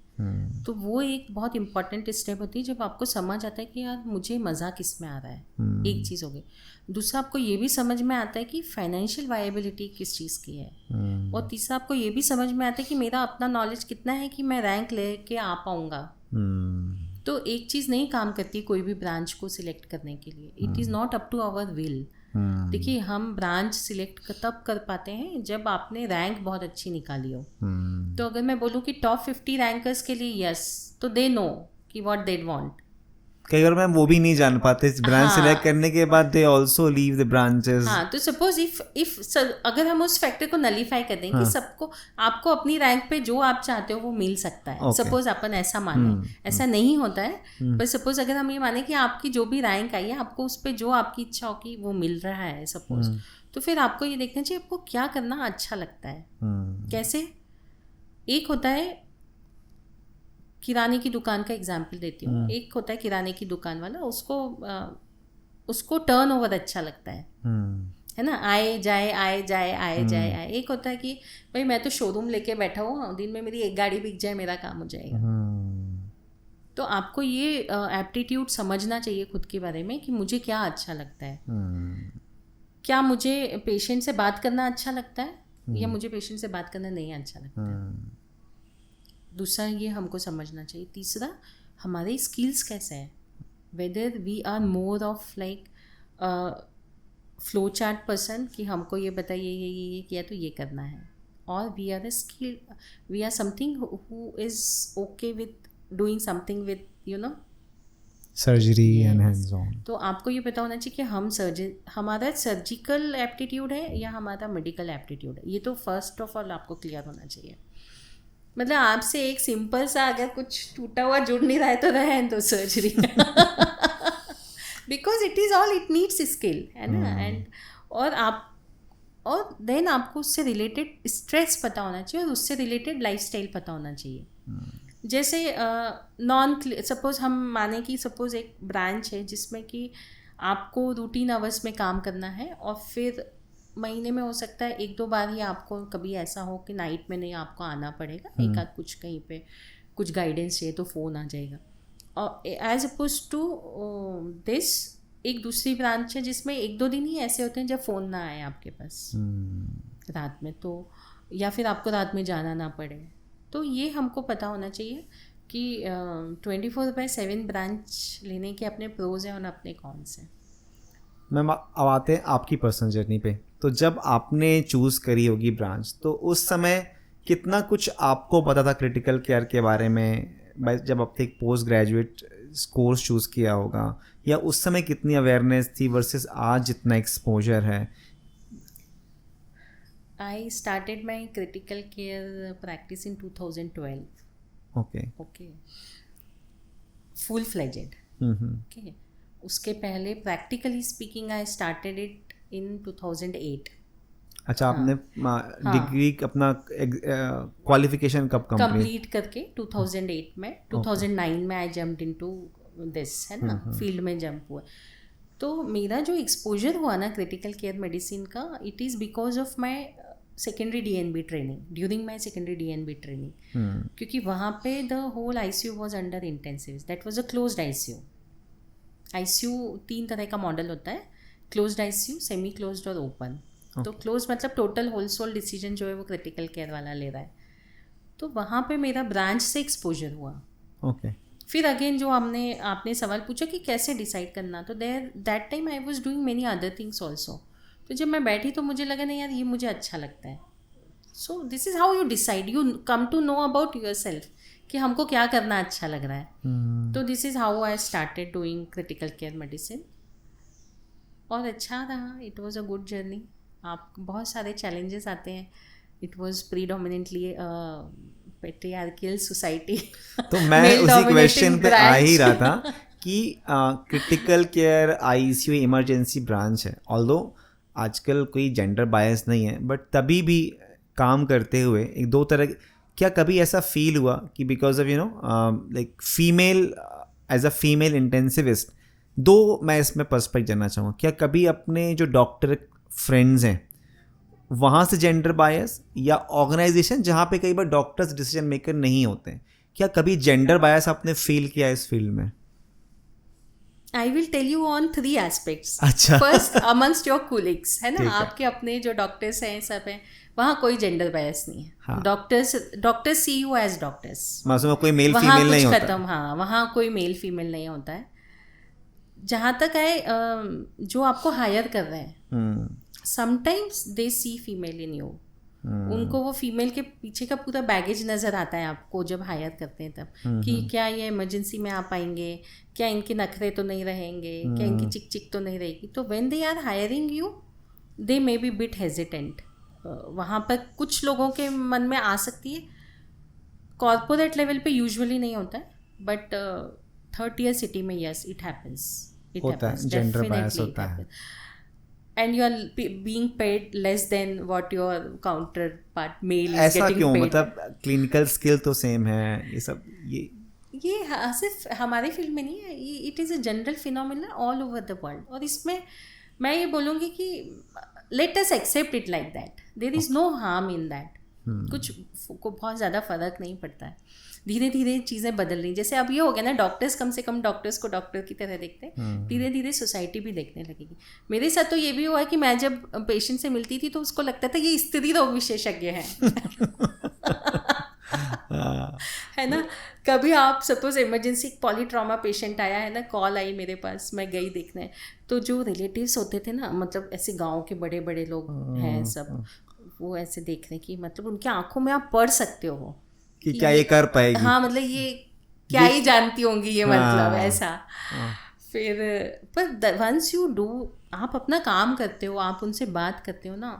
तो वो एक बहुत इंपॉर्टेंट स्टेप होती है जब आपको समझ आता है कि यार मुझे मज़ा किस में आ रहा है। एक चीज़ हो गई। दूसरा, आपको ये भी समझ में आता है कि फाइनेंशियल वायबिलिटी किस चीज़ की है। और तीसरा, आपको ये भी समझ में आता है कि मेरा अपना नॉलेज कितना है कि मैं रैंक लेके आ पाऊँगा। तो एक चीज़ नहीं काम करती कोई भी ब्रांच को सिलेक्ट करने के लिए। It is not up to our will. देखिए, हम ब्रांच सिलेक्ट तब कर पाते हैं जब आपने रैंक बहुत अच्छी निकाली हो। तो अगर मैं बोलूँ कि टॉप 50 रैंकर्स के लिए यस, तो दे नो कि व्हाट दे वांट। कई बार मैम वो भी नहीं जान पाते ब्रांच सिलेक्ट करने के बाद, they also leave the branches. हाँ, तो सपोज इफ अगर हम उस फैक्टर को नलीफाई कर दें कि सबको, आपको अपनी रैंक पे जो आप चाहते हो वो मिल सकता है। सपोज अपन ऐसा माने, ऐसा नहीं होता है, पर सपोज अगर हम ये माने कि आपकी जो भी रैंक आई है, आपको उस पर जो आपकी इच्छा हो कि वो मिल रहा है सपोज, तो फिर आपको ये देखना चाहिए आपको क्या करना अच्छा लगता है। कैसे? एक होता है, किराने की दुकान का एग्जाम्पल देती हूँ। एक होता है किराने की दुकान वाला, उसको टर्न ओवर अच्छा लगता है ना, आए जाए। एक होता है कि भाई मैं तो शोरूम लेके बैठा हूँ, दिन में मेरी एक गाड़ी बिक जाए मेरा काम हो जाएगा। तो आपको ये एप्टीट्यूड समझना चाहिए खुद के बारे में कि मुझे क्या अच्छा लगता है। क्या मुझे पेशेंट से बात करना अच्छा लगता है या मुझे पेशेंट से बात करना नहीं अच्छा लगता है। दूसरा, ये हमको समझना चाहिए। तीसरा, हमारे स्किल्स कैसे हैं, whether we are more of like flow chart person कि हमको ये बताइए ये किया तो ये करना है, और we are we are something who is okay with doing something with surgery and hands on. तो आपको ये पता होना चाहिए कि हम हमारा सर्जिकल एप्टीट्यूड है या हमारा मेडिकल एप्टीट्यूड है। ये तो फर्स्ट ऑफ ऑल आपको क्लियर होना चाहिए। मतलब आपसे एक सिंपल सा अगर कुछ टूटा हुआ जुड़ नहीं रहा है तो रहने दो surgery, because it is all it needs skill, है ना। एंड और देन आपको उससे रिलेटेड स्ट्रेस पता होना चाहिए और उससे रिलेटेड लाइफस्टाइल पता होना चाहिए। जैसे सपोज हम माने कि सपोज एक ब्रांच है जिसमें कि आपको रूटीन आवर्स में काम करना है, और फिर महीने में हो सकता है 1-2 बार ही आपको कभी ऐसा हो कि नाइट में नहीं आपको आना पड़ेगा, एक आध कुछ कहीं पे कुछ गाइडेंस चाहिए तो फ़ोन आ जाएगा। और एज अपोज टू दिस, एक दूसरी ब्रांच है जिसमें 1-2 दिन ही ऐसे होते हैं जब फ़ोन ना आए आपके पास रात में, तो या फिर आपको रात में जाना ना पड़े। तो ये हमको पता होना चाहिए कि 24/7 ब्रांच लेने के अपने प्रोज हैं और अपने कॉन्स हैं। मैम, अब आते हैं आपकी पर्सनल जर्नी पे। तो जब आपने चूज़ करी होगी ब्रांच, तो उस समय कितना कुछ आपको पता था क्रिटिकल केयर के बारे में, जब आपने एक पोस्ट ग्रेजुएट कोर्स चूज़ किया होगा, या उस समय कितनी अवेयरनेस थी वर्सेस आज जितना एक्सपोजर है? I started my critical care practice in 2012. Okay. Full-fledged. Okay. उसके पहले practically speaking I started it in 2008. अच्छा, आपने डिग्री अपना क्वालिफिकेशन कब कंप्लीट करके 2008 में 2009 में I jumped into this, है ना, फील्ड में जंप हुआ। तो मेरा जो एक्सपोजर हुआ ना क्रिटिकल केयर मेडिसिन का, it is because of my secondary DNB training, during my secondary DNB training, क्योंकि वहाँ पे the whole ICU was under intensive. That was a closed ICU। ICU 3 तरह का मॉडल होता है, क्लोज्ड ICU, सेमी क्लोज्ड और open. तो close मतलब टोटल होल सोल डिसीजन जो है वो क्रिटिकल केयर वाला ले रहा है। तो वहाँ पे मेरा ब्रांच से एक्सपोजर हुआ। फिर अगेन जो आपने सवाल पूछा कि कैसे डिसाइड करना, तो that time I was doing many other things also. तो जब मैं बैठी तो मुझे लगा नहीं यार ये मुझे अच्छा लगता है। So this is how you decide, you come to know about yourself कि हमको क्या करना अच्छा लग रहा है। तो this is how I started doing critical care medicine, और अच्छा रहा। It was a good journey. आप बहुत सारे चैलेंजेस आते हैं। It was predominantly patriarchal society. तो मैं उसी क्वेश्चन पे आ ही रहा था कि critical care ICU emergency branch है, ऑल्दो आजकल कोई जेंडर बायस नहीं है, बट तभी भी काम करते हुए एक दो तरह क्या कभी ऐसा फील हुआ कि because of like female as a female intensivist, though मैं इसमें पर्सपेक्ट जानना चाहूँगा, क्या कभी अपने जो डॉक्टर फ्रेंड्स हैं वहाँ से जेंडर बायस, या ऑर्गेनाइजेशन जहाँ पे कई बार डॉक्टर्स डिसीजन मेकर नहीं होते हैं, क्या कभी जेंडर बायस आपने फील किया इस फील्ड में? I will tell you on 3 aspects. अच्छा. First, amongst your colleagues, है ना, ठीक है. आपके अपने जो डॉक्टर्स हैं सब हैं, वहाँ कोई जेंडर बायस नहीं है. हाँ. Doctors see you as doctors. मतलब कोई मेल फीमेल नहीं होता. खत्म. हाँ, वहाँ कोई मेल फीमेल नहीं होता है. जहाँ तक है जो आपको हायर कर रहे हैं, sometimes they see female in you. उनको वो फीमेल के पीछे का पूरा बैगेज नज़र आता है आपको जब हायर करते हैं तब, कि क्या ये इमरजेंसी में आ पाएंगे, क्या इनके नखरे तो नहीं रहेंगे, क्या इनकी चिक चिक तो नहीं रहेगी. तो when they are hiring you they may be bit hesitant. वहाँ पर कुछ लोगों के मन में आ सकती है. कॉर्पोरेट लेवल पे यूजुअली नहीं होता है, बट थर्ड टियर सिटी में yes it happens. Gender bias होता है. And you are being paid less than what your counterpart male is ऐसा getting क्यों? paid. मतलब क्लिनिकल स्किल तो सेम है, ये सब ये सिर्फ हमारे फील्ड में नहीं है, it is a general phenomena all over the world. और इसमें मैं ये बोलूँगी कि let us accept it like that. There is no harm in that. कुछ को बहुत ज़्यादा फर्क नहीं पड़ता है. धीरे धीरे चीज़ें बदल रही. जैसे अब ये हो गया ना, डॉक्टर्स कम से कम डॉक्टर्स को डॉक्टर की तरह देखते हैं. धीरे धीरे सोसाइटी भी देखने लगेगी. मेरे साथ तो ये भी हुआ है कि मैं जब पेशेंट से मिलती थी तो उसको लगता था ये स्त्री रोग विशेषज्ञ हैं. है ना. कभी आप सपोज इमरजेंसी पॉलीट्रॉमा पेशेंट आया है ना, कॉल आई मेरे पास, मैं गई देखने, तो जो रिलेटिव्स होते थे ना, मतलब ऐसे गाँव के बड़े बड़े लोग हैं सब, वो ऐसे देख रहे कि मतलब उनकी आंखों में आप पढ़ सकते हो कि क्या ये कर पाएगी. हाँ, मतलब ये क्या ही जानती होंगी ये, मतलब ऐसा. फिर पर वंस यू डू, आप अपना काम करते हो, आप उनसे बात करते हो ना,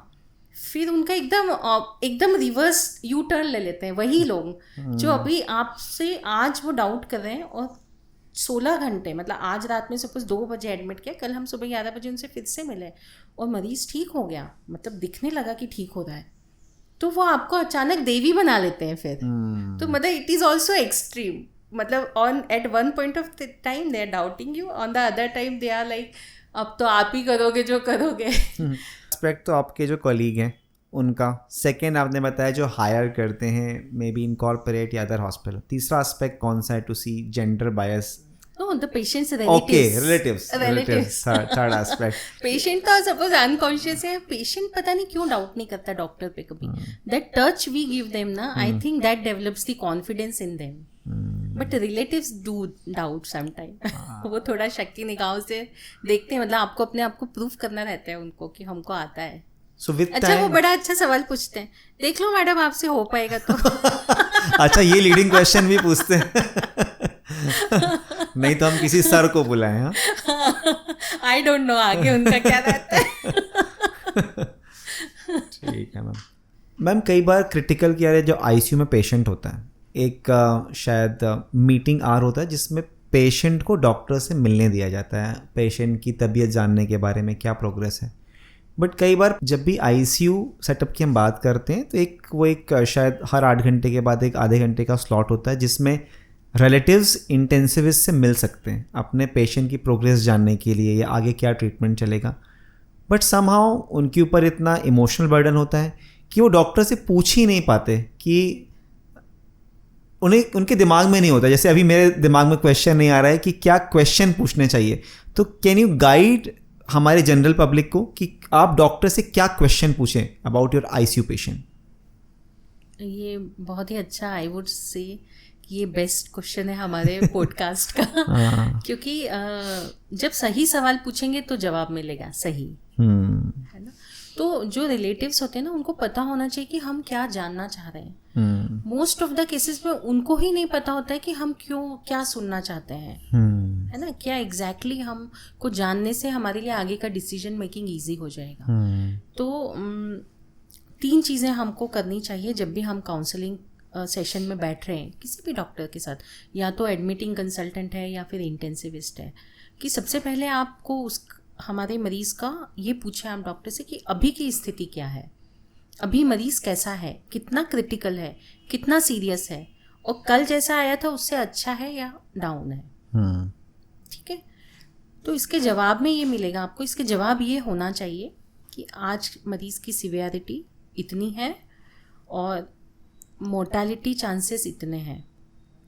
फिर उनका एकदम रिवर्स यू टर्न ले लेते हैं वही लोग जो अभी आपसे आज वो डाउट कर रहे हैं. और 16 घंटे, मतलब आज रात में सपोज 2 बजे एडमिट किया, कल हम सुबह 11 बजे उनसे फिर से मिले और मरीज़ ठीक हो गया, मतलब दिखने लगा कि ठीक हो रहा है, तो वो आपको अचानक देवी बना लेते हैं फिर. तो मतलब इट इज़ ऑल्सो एक्सट्रीम. मतलब on at one point of time they are doubting you, on the other time they are like अब तो आप ही करोगे जो करोगे. एस्पेक्ट तो आपके जो कलीग हैं उनका. सेकेंड आपने बताया जो हायर करते हैं मे बी इन कॉर्पोरेट या अदर हॉस्पिटल. तीसरा एस्पेक्ट कौन सा है to see gender bias? Oh, the patient's relatives. Third aspect. Patient का सपोज अनकॉन्शियस है, पेशेंट पता नहीं क्यों डाउट नहीं करता डॉक्टर पे कभी. That touch we give them ना, I think that develops the confidence in them. But relatives do doubt sometime. वो थोड़ा शक की निगाहों से देखते हैं, मतलब आपको अपने आप को प्रूफ करना रहता है उनको कि हमको आता है. अच्छा, वो बड़ा अच्छा सवाल पूछते हैं, देख लो मैडम आपसे हो पाएगा तो. अच्छा, ये लीडिंग क्वेश्चन भी पूछते हैं. नहीं तो हम किसी सर को बुलाएं. आई डोंट नो आगे उनका क्या रहता है. ठीक है मैम. कई बार क्रिटिकल केयर जो आईसीयू में पेशेंट होता है, एक शायद मीटिंग आवर होता है जिसमें पेशेंट को डॉक्टर से मिलने दिया जाता है, पेशेंट की तबीयत जानने के बारे में क्या प्रोग्रेस है. बट कई बार जब भी आईसीयू सेटअप की हम बात करते हैं तो एक शायद हर 8 घंटे के बाद एक आधे घंटे का स्लॉट होता है जिसमें रिलेटिव्स इंटेंसिविस्ट से मिल सकते हैं अपने पेशेंट की प्रोग्रेस जानने के लिए या आगे क्या ट्रीटमेंट चलेगा. बट समहाउ उनके ऊपर इतना इमोशनल बर्डन होता है कि वो डॉक्टर से पूछ ही नहीं पाते, कि उनके दिमाग में नहीं होता. जैसे अभी मेरे दिमाग में क्वेश्चन नहीं आ रहा है कि क्या क्वेश्चन पूछने चाहिए. तो कैन यू गाइड हमारे जनरल पब्लिक को कि आप डॉक्टर से क्या क्वेश्चन पूछें अबाउट योर आईसीयू पेशेंट? ये बहुत ही अच्छा, आई वुड से ये बेस्ट क्वेश्चन है हमारे पॉडकास्ट का. क्योंकि जब सही सवाल पूछेंगे तो जवाब मिलेगा सही, है ना. तो जो रिलेटिव्स होते हैं ना, उनको पता होना चाहिए कि हम क्या जानना चाह रहे हैं. मोस्ट ऑफ द केसेस में उनको ही नहीं पता होता है कि हम क्या सुनना चाहते हैं, है ना. क्या एग्जैक्टली हमको जानने से हमारे लिए आगे का डिसीजन मेकिंग ईजी हो जाएगा. तो 3 चीज़ें हमको करनी चाहिए जब भी हम काउंसलिंग सेशन में बैठ रहे हैं किसी भी डॉक्टर के साथ, या तो एडमिटिंग कंसल्टेंट है या फिर इंटेंसिविस्ट है, कि सबसे पहले आपको हमारे मरीज़ का ये पूछे आप डॉक्टर से कि अभी की स्थिति क्या है. अभी मरीज कैसा है, कितना क्रिटिकल है, कितना सीरियस है, और कल जैसा आया था उससे अच्छा है या डाउन है। ठीक है, तो इसके जवाब में ये मिलेगा आपको, इसके जवाब ये होना चाहिए कि आज मरीज की सिवियरिटी इतनी है और मोर्टालिटी चांसेस इतने हैं।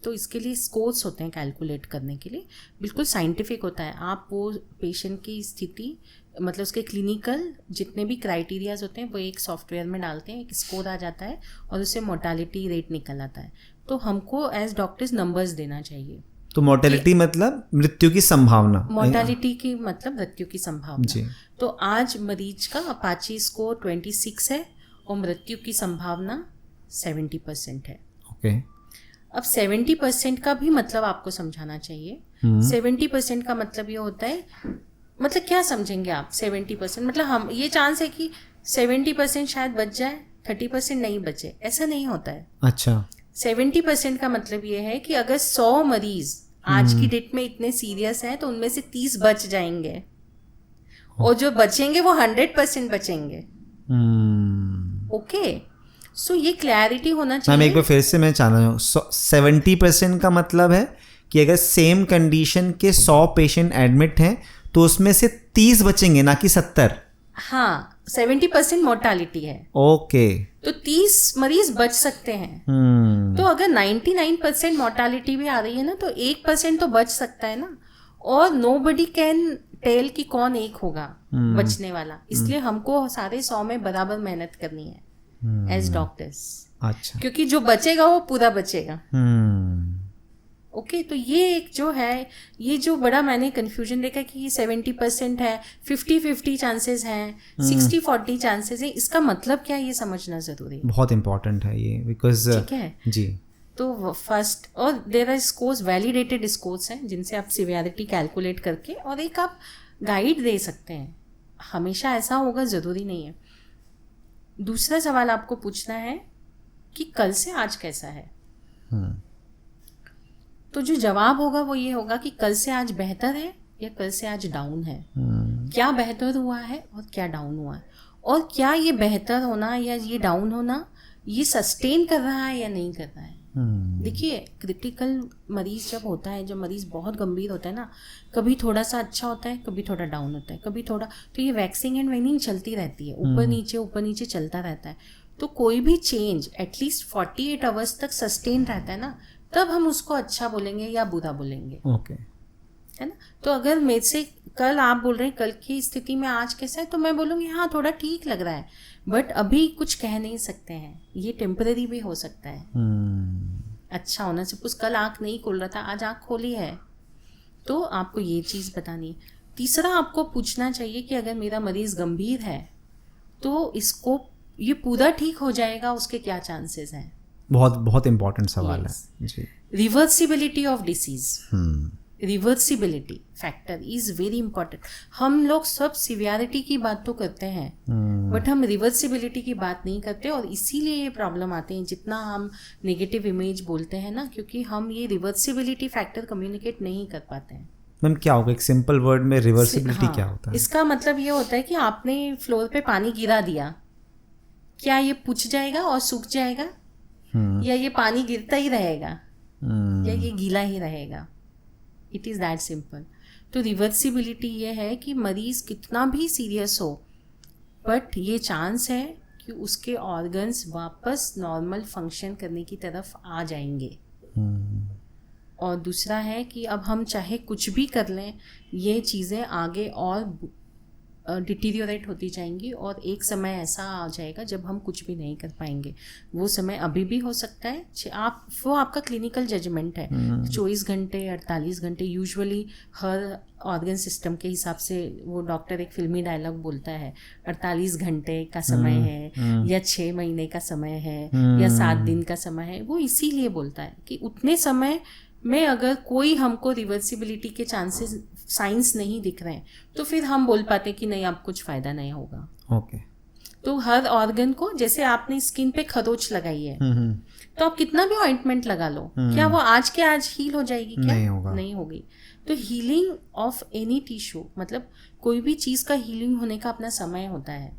तो इसके लिए स्कोर्स होते हैं कैलकुलेट करने के लिए, बिल्कुल साइंटिफिक होता है। आप वो पेशेंट की स्थिति, मतलब उसके क्लिनिकल जितने भी क्राइटेरियाज होते हैं वो एक सॉफ्टवेयर में डालते हैं, एक स्कोर आ जाता है और उससे मोर्टालिटी रेट निकल आता है। तो हमको एज डॉक्टर्स नंबर्स देना चाहिए। तो मोर्टेलिटी मतलब मृत्यु की संभावना, मोर्टालिटी की मतलब मृत्यु की संभावना। तो आज मरीज का अपाची स्कोर 26 है और मृत्यु की संभावना 70% है। ओके। अब 70% का भी मतलब आपको समझाना चाहिए। 70% का मतलब ये होता है, मतलब क्या समझेंगे आप 70%? मतलब हम ये चांस है कि 70% शायद बच जाए, 30% नहीं बचे, ऐसा नहीं होता है। अच्छा। 70% का मतलब ये है कि अगर 100 मरीज आज की डेट में इतने सीरियस हैं तो उनमें से 30 बच जाएंगे और जो बचेंगे वो 100% बचेंगे। ओके, सो ये क्लैरिटी होना चाहिए। मैम एक बार फिर से मैं चाह रहा हूँ, 70% का मतलब है कि अगर सेम कंडीशन के 100 पेशेंट एडमिट हैं तो उसमें से 30 बचेंगे, ना कि 70। हाँ, 70% मोर्टालिटी है। ओके। तो 30 मरीज बच सकते हैं। तो अगर 99% मोर्टालिटी भी आ रही है ना, तो 1% तो बच सकता है ना, और नोबडी कैन टेल कि कौन एक होगा बचने वाला। इसलिए हमको सारे 100 में बराबर मेहनत करनी है एज डॉक्टर्स। अच्छा। क्योंकि जो बचेगा वो पूरा बचेगा। ओके, तो ये एक जो है, ये जो बड़ा मैंने कन्फ्यूजन देखा कि 70% है, 50-50 चांसेस हैं, 60-40 चांसेस हैं, इसका मतलब क्या है ये समझना जरूरी है। बहुत इंपॉर्टेंट है ये, बिकॉज ठीक है जी। तो फर्स्ट, और there are scores, validated scores हैं जिनसे आप सिवियरिटी कैलकुलेट करके और एक आप गाइड दे सकते हैं। हमेशा ऐसा होगा ज़रूरी नहीं है। दूसरा सवाल आपको पूछना है कि कल से आज कैसा है। तो जो जवाब होगा वो ये होगा कि कल से आज बेहतर है या कल से आज डाउन है। क्या बेहतर हुआ है और क्या डाउन हुआ है, और क्या ये बेहतर होना या ये डाउन होना ये सस्टेन कर रहा है या नहीं कर रहा है। देखिए, क्रिटिकल मरीज जब होता है, जब मरीज बहुत गंभीर होता है ना, कभी थोड़ा सा अच्छा होता है, कभी थोड़ा डाउन होता है, कभी थोड़ा, तो ये वैक्सिंग एंड वेनिंग चलती रहती है, ऊपर नीचे चलता रहता है। तो कोई भी चेंज एटलीस्ट 48 आवर्स तक सस्टेन रहता है ना, तब हम उसको अच्छा बोलेंगे या बुरा बोलेंगे। ओके, है ना। तो अगर मेरे से कल आप बोल रहे हैं कल की स्थिति में आज कैसा है, तो मैं बोलूँगी हाँ थोड़ा ठीक लग रहा है, बट अभी कुछ कह नहीं सकते हैं, ये टेम्पररी भी हो सकता है। अच्छा होना, सपोज कल आँख नहीं खोल रहा था, आज आँख खोली है, तो आपको ये चीज़ बतानी है। तीसरा आपको पूछना चाहिए कि अगर मेरा मरीज़ गंभीर है तो इसको ये पूरा ठीक हो जाएगा, उसके क्या चांसेस हैं। बहुत बहुत इम्पोर्टेंट सवाल है जी। Reversibility of disease, reversibility factor is very important. हम लोग सब सिवियरिटी की बात तो करते हैं, बट हम रिवर्सिबिलिटी की बात नहीं करते, और इसीलिए ये प्रॉब्लम आते हैं जितना हम नेगेटिव इमेज बोलते हैं ना, क्योंकि हम ये रिवर्सिबिलिटी फैक्टर कम्युनिकेट नहीं कर पाते हैं। मैम क्या होगा, एक सिंपल वर्ड में रिवर्सिबिलिटी क्या होता है? इसका मतलब ये होता है कि आपने फ्लोर पे पानी गिरा दिया, क्या ये पुछ जाएगा और सूख जाएगा, या ये पानी गिरता ही रहेगा, या ये गीला ही रहेगा। It is that simple. तो रिवर्सिबिलिटी ये है कि मरीज कितना भी सीरियस हो, बट ये चांस है कि उसके ऑर्गन्स वापस नॉर्मल फंक्शन करने की तरफ आ जाएंगे। और दूसरा है कि अब हम चाहे कुछ भी कर लें, ये चीज़ें आगे और डिटीरियोरेट होती जाएंगी, और एक समय ऐसा आ जाएगा जब हम कुछ भी नहीं कर पाएंगे। वो समय अभी भी हो सकता है, वो आपका क्लिनिकल जजमेंट है। 24 घंटे 48 घंटे यूजुअली हर ऑर्गन सिस्टम के हिसाब से, वो डॉक्टर एक फिल्मी डायलॉग बोलता है, 48 घंटे का समय है या 6 महीने का समय है या 7 दिन का समय है। वो इसीलिए बोलता है कि उतने समय में अगर कोई हमको रिवर्सिबिलिटी के चांसेस, साइंस नहीं दिख रहे हैं, तो फिर हम बोल पाते कि नहीं, अब कुछ फ़ायदा नहीं होगा। ओके। तो हर ऑर्गन को, जैसे आपने स्किन पे खरोच लगाई है, तो आप कितना भी ऑइंटमेंट लगा लो, क्या वो आज के आज हील हो जाएगी? क्या नहीं होगा, नहीं होगी। तो हीलिंग ऑफ एनी टिश्यू, मतलब कोई भी चीज़ का हीलिंग होने का अपना समय होता है,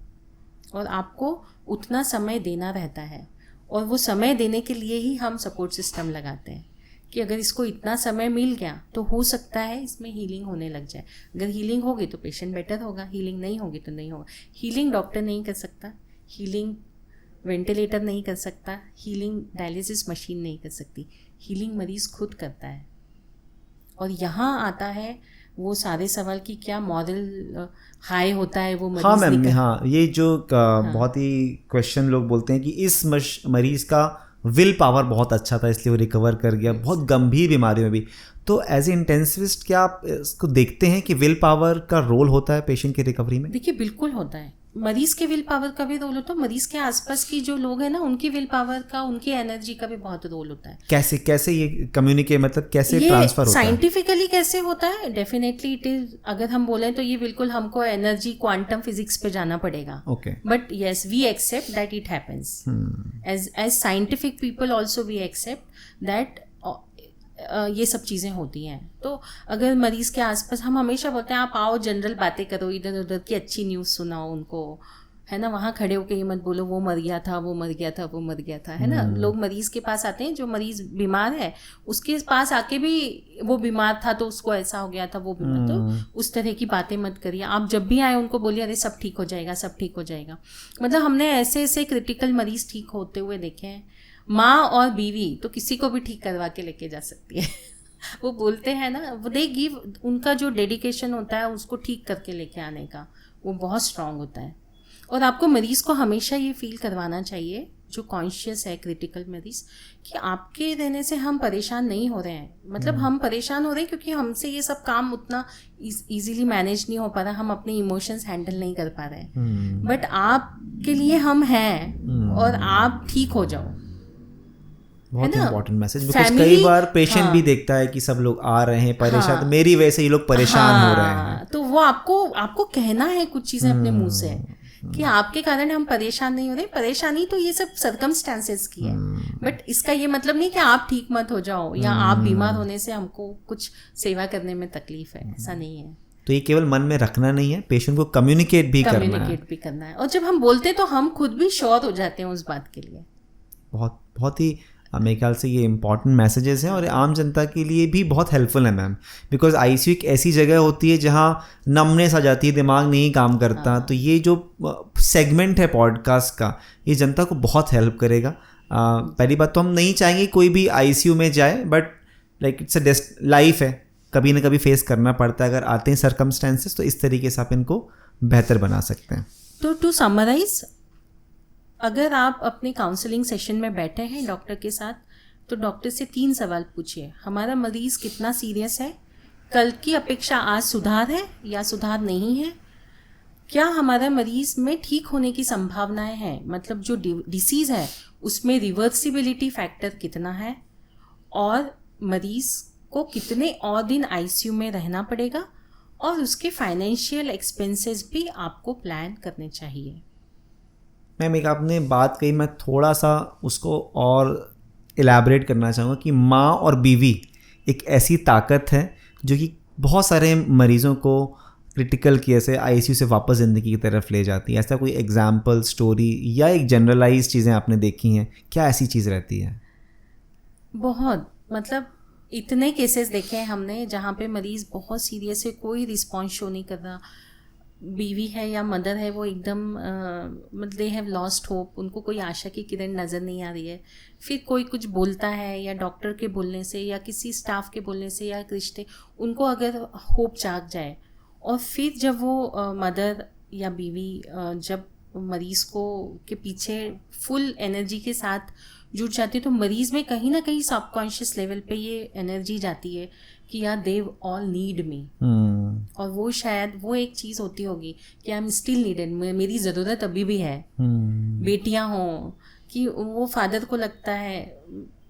और आपको उतना समय देना रहता है, और वो समय देने के लिए ही हम सपोर्ट सिस्टम लगाते हैं कि अगर इसको इतना समय मिल गया तो हो सकता है इसमें हीलिंग होने लग जाए। अगर हीलिंग होगी तो पेशेंट बेटर होगा, हीलिंग नहीं होगी तो नहीं होगा। हीलिंग डॉक्टर नहीं कर सकता, हीलिंग वेंटिलेटर नहीं कर सकता, हीलिंग डायलिसिस मशीन नहीं कर सकती, हीलिंग मरीज़ खुद करता है। और यहाँ आता है वो सारे सवाल कि क्या मॉरल हाई होता है वो मरीज। हाँ मैम, हाँ ये जो बहुत ही क्वेश्चन लोग बोलते हैं कि इस मरीज़ का विल पावर बहुत अच्छा था इसलिए वो रिकवर कर गया, बहुत गंभीर बीमारियों में भी। तो एज ए इंटेंसिविस्ट क्या आप इसको देखते हैं कि विल पावर का रोल होता है पेशेंट की रिकवरी में? देखिए बिल्कुल होता है, मरीज के विल पावर का भी रोल होता है, मरीज के आसपास की जो लोग हैं ना उनकी विल पावर का, उनकी एनर्जी का भी बहुत रोल होता है। कैसे ये कम्युनिकेट, मतलब कैसे ट्रांसफर होता है? साइंटिफिकली कैसे होता है, डेफिनेटली इट इज, अगर हम बोले तो ये बिल्कुल हमको एनर्जी क्वांटम फिजिक्स पे जाना पड़ेगा। Okay, but yes we accept that it happens, as scientific people also we accept that ये सब चीज़ें होती हैं। तो अगर मरीज़ के आसपास, हम हमेशा बोलते हैं आप आओ जनरल बातें करो, इधर उधर की अच्छी न्यूज़ सुनाओ उनको, है ना, वहाँ खड़े होकर ये मत बोलो वो मर गया था, वो मर गया था, वो मर गया था, है ना। लोग मरीज़ के पास आते हैं, जो मरीज़ बीमार है उसके पास आके भी वो बीमार था तो उसको ऐसा हो गया था, वो बीमार, तो उस तरह की बातें मत करिए। आप जब भी आए उनको बोलिए अरे सब ठीक हो जाएगा, सब ठीक हो जाएगा। मतलब हमने ऐसे ऐसे क्रिटिकल मरीज़ ठीक होते हुए देखे हैं। माँ और बीवी तो किसी को भी ठीक करवा के लेके जा सकती है वो बोलते हैं ना, वो दे गिव, उनका जो डेडिकेशन होता है उसको ठीक करके लेके आने का, वो बहुत स्ट्रांग होता है। और आपको मरीज़ को हमेशा ये फील करवाना चाहिए, जो कॉन्शियस है क्रिटिकल मरीज़, कि आपके रहने से हम परेशान नहीं हो रहे हैं। मतलब हम परेशान हो रहे हैं क्योंकि हमसे ये सब काम उतना इजीली मैनेज नहीं हो पा रहा, हम अपने इमोशंस हैंडल नहीं कर पा रहे हैं। बट आपके लिए हम हैं और आप ठीक हो जाओ। बहुत इंपॉर्टेंट मैसेज, बिकॉज कई बार पेशेंट भी देखता है कि सब लोग आ रहे हैं परेशान, तो मेरी वजह से ये लोग परेशान हो रहे हैं। तो वो आपको कहना है कुछ चीजें अपने मुंह से कि आपके कारण हम परेशान नहीं हो रहे। परेशानी तो ये सब सर्कमस्टेंसेस की है, बट इसका ये मतलब नहीं कि आप ठीक मत हो जाओ या आप बीमार होने से हमको कुछ सेवा करने में तकलीफ है, ऐसा नहीं है। तो ये केवल मन में रखना नहीं है, पेशेंट को कम्युनिकेट भी करना है। और जब हम बोलते हैं तो हम खुद भी श्योर हो जाते हैं उस बात के लिए। बहुत ही मेरे ख्याल से ये इंपॉर्टेंट मैसेजेस हैं और आम जनता के लिए भी बहुत हेल्पफुल है मैम, बिकॉज आईसीयू एक ऐसी जगह होती है जहाँ नमनेस आ जाती है, दिमाग नहीं काम करता। तो ये जो सेगमेंट है पॉडकास्ट का, ये जनता को बहुत हेल्प करेगा। पहली बात तो हम नहीं चाहेंगे कोई भी आईसीयू में जाए, but like it's a life है, कभी ना कभी फेस करना पड़ता है। अगर आते हैं सर्कमस्टेंसेस तो इस तरीके से आप इनको बेहतर बना सकते हैं। तो टू समराइज, अगर आप अपने काउंसलिंग सेशन में बैठे हैं डॉक्टर के साथ, तो डॉक्टर से 3 सवाल पूछिए। हमारा मरीज़ कितना सीरियस है, कल की अपेक्षा आज सुधार है या सुधार नहीं है, क्या हमारा मरीज़ में ठीक होने की संभावनाएं हैं, मतलब जो डिसीज़ है उसमें रिवर्सिबिलिटी फैक्टर कितना है, और मरीज़ को कितने और दिन आईसीयू में रहना पड़ेगा, और उसके फाइनेंशियल एक्सपेंसेस भी आपको प्लान करने चाहिए। मैम एक आपने बात कही, मैं थोड़ा सा उसको और इलैबोरेट करना चाहूँगा कि माँ और बीवी एक ऐसी ताकत है जो कि बहुत सारे मरीज़ों को क्रिटिकल केयर से आईसीयू से वापस ज़िंदगी की तरफ ले जाती है। ऐसा कोई एग्जाम्पल, स्टोरी या एक जनरलाइज चीज़ें आपने देखी हैं, क्या ऐसी चीज़ रहती है? बहुत, मतलब इतने केसेस देखे हैं हमने जहाँ पे मरीज़ बहुत सीरियस है, कोई रिस्पॉन्स शो नहीं कर रहा, बीवी है या मदर है वो एकदम मतलब दे हैव लॉस्ट होप, उनको कोई आशा की किरण नज़र नहीं आ रही है। फिर कोई कुछ बोलता है, या डॉक्टर के बोलने से या किसी स्टाफ के बोलने से या रिश्ते, उनको अगर होप जाग जाए, और फिर जब वो मदर या बीवी जब मरीज़ को के पीछे फुल एनर्जी के साथ जुट जाती है, तो मरीज़ में कहीं ना कहीं सबकॉन्शियस लेवल पे ये एनर्जी जाती है कि यार दे ऑल नीड मी, और वो शायद वो एक चीज़ होती होगी कि आई एम स्टिल नीडेड, मेरी ज़रूरत अभी भी है। बेटियां हों कि वो फादर को लगता है,